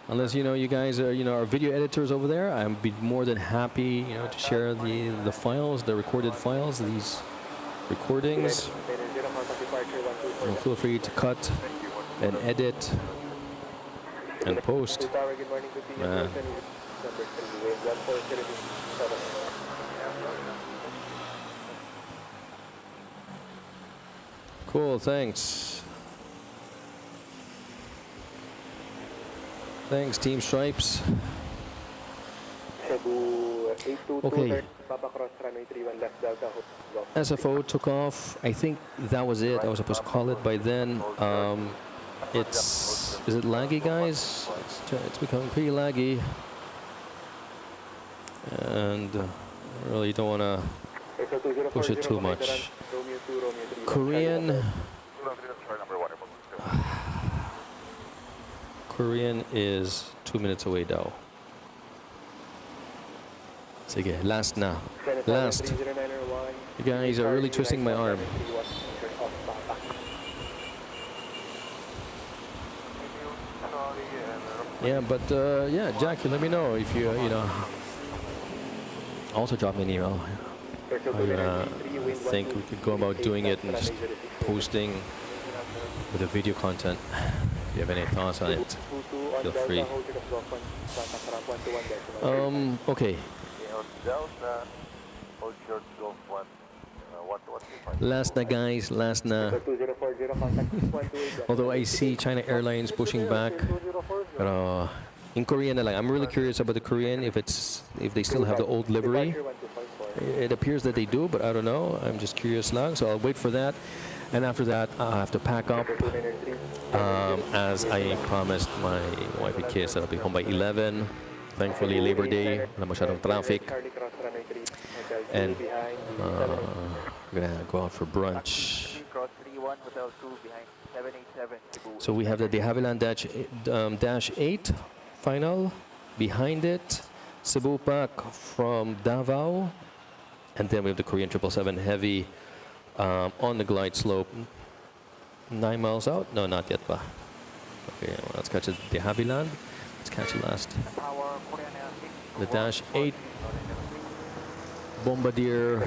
Unless, you know, you guys are, you know, are video editors over there, I'd be more than happy, you know, to share the files, the recorded files, these recordings. You know, feel free to cut and edit and post. Man. Cool, thanks. Thanks, Team Stripes. Okay. SFO took off. I think that was it. I was supposed to call it by then. Is it laggy, guys? It's becoming pretty laggy. And I really don't want to push it too much. Korean. Korean is 2 minutes away daw. Sige, last na. Last. You guys are really twisting my arm. Yeah, but yeah, Jackie, let me know if you, you know, also drop me an email. I think we could go about doing it and just posting with the video content. If you have any thoughts on it, feel free. Okay. Last na, guys, last na. Although I see China Airlines pushing back, but in Korean na lang. I'm really curious about the Korean, if they still have the old livery. It appears that they do, but I don't know. I'm just curious lang, so I'll wait for that. And after that, I'll have to pack up. As I promised my wife and kids that I'll be home by 11. Thankfully, Labor Day, wala masyadong traffic. And we're gonna go out for brunch. So we have the De Havilland Dash 8 final. Behind it, Cebu Pac from Davao. And then we have the Korean 777 Heavy on the glide slope. 9 miles out? No, not yet pa. Okay, well, let's catch it. De Havilland. Let's catch it last. The Dash 8 Bombardier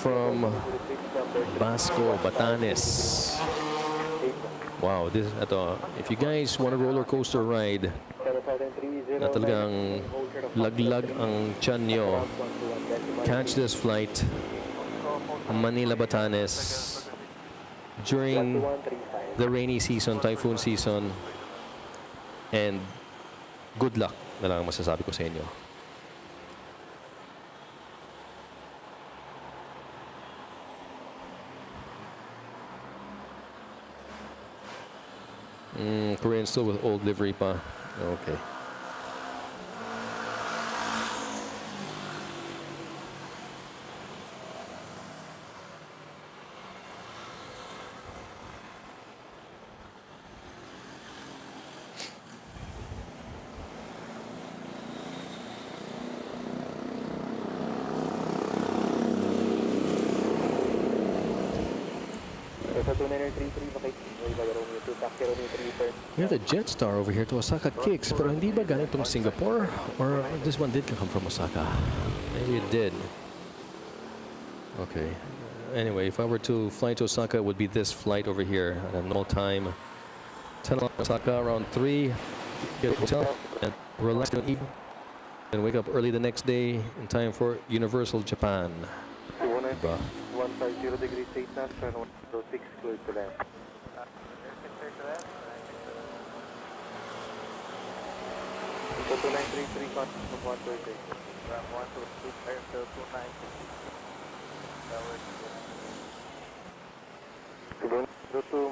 from Basco, Batanes. Wow, this if you guys want a roller coaster ride na talagang laglag ang tiyan nyo, catch this flight Manila, Batanes during the rainy season, typhoon season, and good luck na lang ang masasabi ko sa inyo. Korean still with old livery pa. Okay. We have the Jetstar over here to Osaka Kicks, pero hindi ba galing from Singapore? Or this one did come from Osaka? Maybe it did. Okay. Anyway, if I were to fly to Osaka, it would be this flight over here at a normal time. 10 o'clock Osaka, around 3. Get a hotel and relax in the evening. Then wake up early the next day in time for Universal Japan. Diba? 150 degrees 8 knots, turn 106, clear to land. So 2933, contact from 130. Ram 123, airfield 290. Tower 02,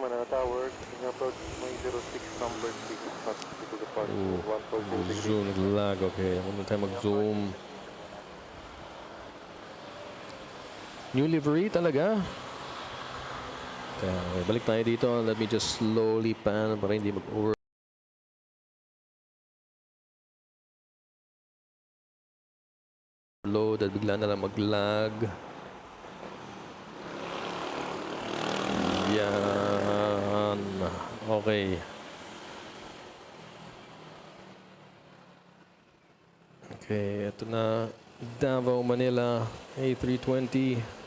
Manila Tower, in approach 906, number 6, contact to the park, 140 degrees. Zoom, naglag. Okay, huwag na tayo mag-zoom. New livery talaga. Okay, balik tayo dito. Let me just slowly pan para hindi mag-over. Load at bigla na lang mag-lag. Yan. Okay. Okay, ito na. Davao, Manila, A320.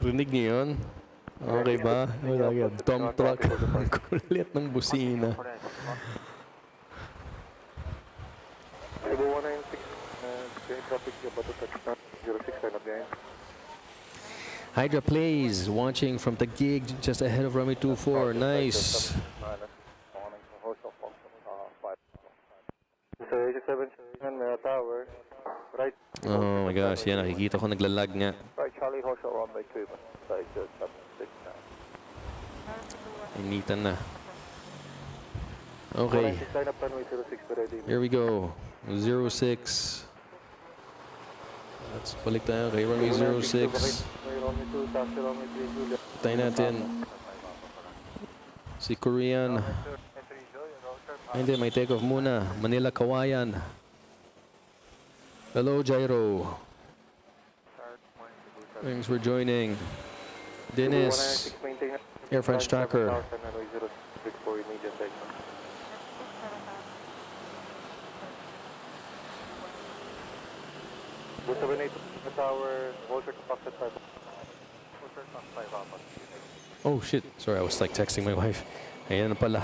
Rinig niyo yun? Okay ba? Wala yan. Dump truck. Ang kulit ng busina. Cebu 196, traffic about to touchdown 06, turn up behind. Hydra plays, watching from the gig just ahead of runway 24. Nice. So 87, Tower, right. Oh my gosh, yan. Nakikita ko naglalag nga. Right, Charlie, hold short runway 2, stage 769. Initan na. Okay. Turn up runway 06, ready. Here we go. 06. Let's balik tayo kay runway 06. Tayo natin si Korean. Hindi, may take off muna. Manila Kawayan. Hello, Gyro. Thanks for joining. Dennis, Air France Tracker. Tower, Walter to Fox at 5. Oh shit, sorry, I was like texting my wife. Ayan na pala.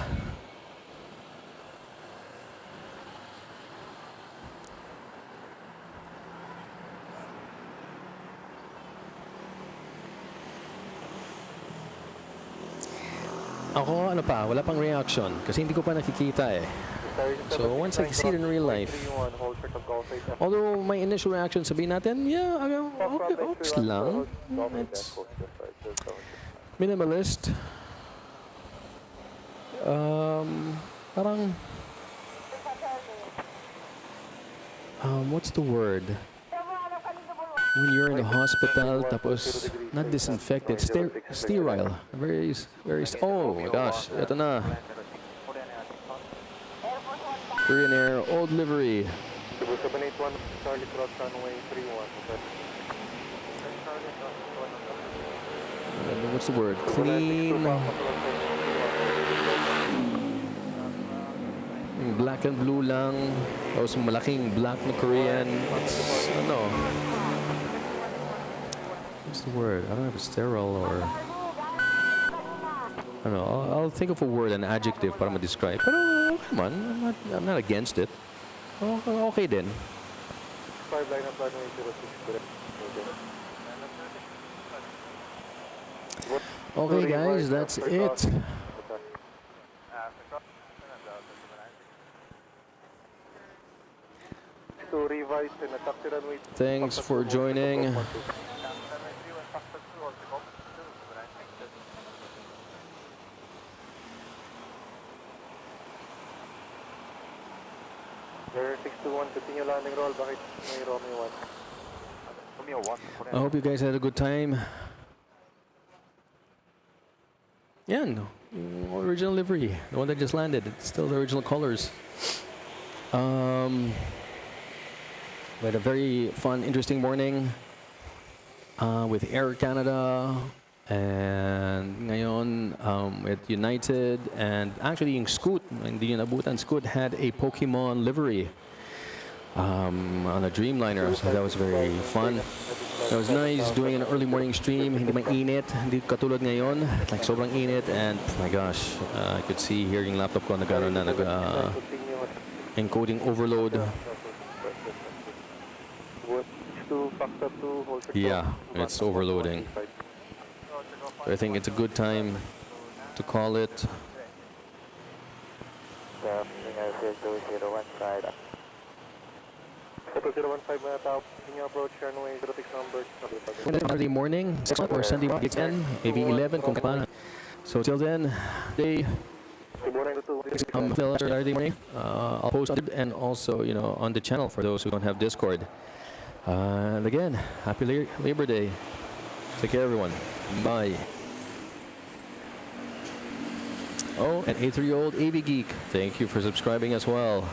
Ako, ano pa, wala pang reaction kasi hindi ko pa nakikita eh. So once I see it in real life, although my initial reaction, sabihin natin, yeah, okay, oops lang. It's minimalist. Parang, what's the word? When you're in the hospital, tapos not disinfected, sterile, very, oh my gosh, ito na. Korean Air, old livery. Cebu 781, Charlie Cross runway 31. What's the word? Clean. Black and blue lang. Tapos malaking black na Korean. It's, ano? What's the word? I don't know if it's sterile or... I don't know. I'll think of a word, an adjective para ma-describe. Pero come on, I'm not against it. Okay din. 5 line up runway 06. Okay guys, that's it. To revise and attack the runway. Thanks for joining. Air 621, continue landing roll. Bakit may Romeo 1? I hope you guys had a good time. Yan. Original livery, the one that just landed. It's still the original colors. We had a very fun, interesting morning with Air Canada and ngayon with United, and actually yung Scoot, hindi yun nabutan, Scoot had a Pokemon livery on a Dreamliner, so that was very fun. It was nice doing an early morning stream, hindi mainit, hindi katulad ngayon, like sobrang init, and my gosh, I could see here yung laptop ko nagkaroon na encoding overload. Yeah, it's overloading. So I think it's a good time to call it. Saturday morning, 6 or Sunday morning, 10, maybe 11 kung kailan. So till then, Saturday morning, I'll post on it, and also, you know, on the channel for those who don't have Discord. And again, happy Labor Day. Take care, everyone. Bye. Oh, and 8-3-year-old AV Geek, thank you for subscribing as well.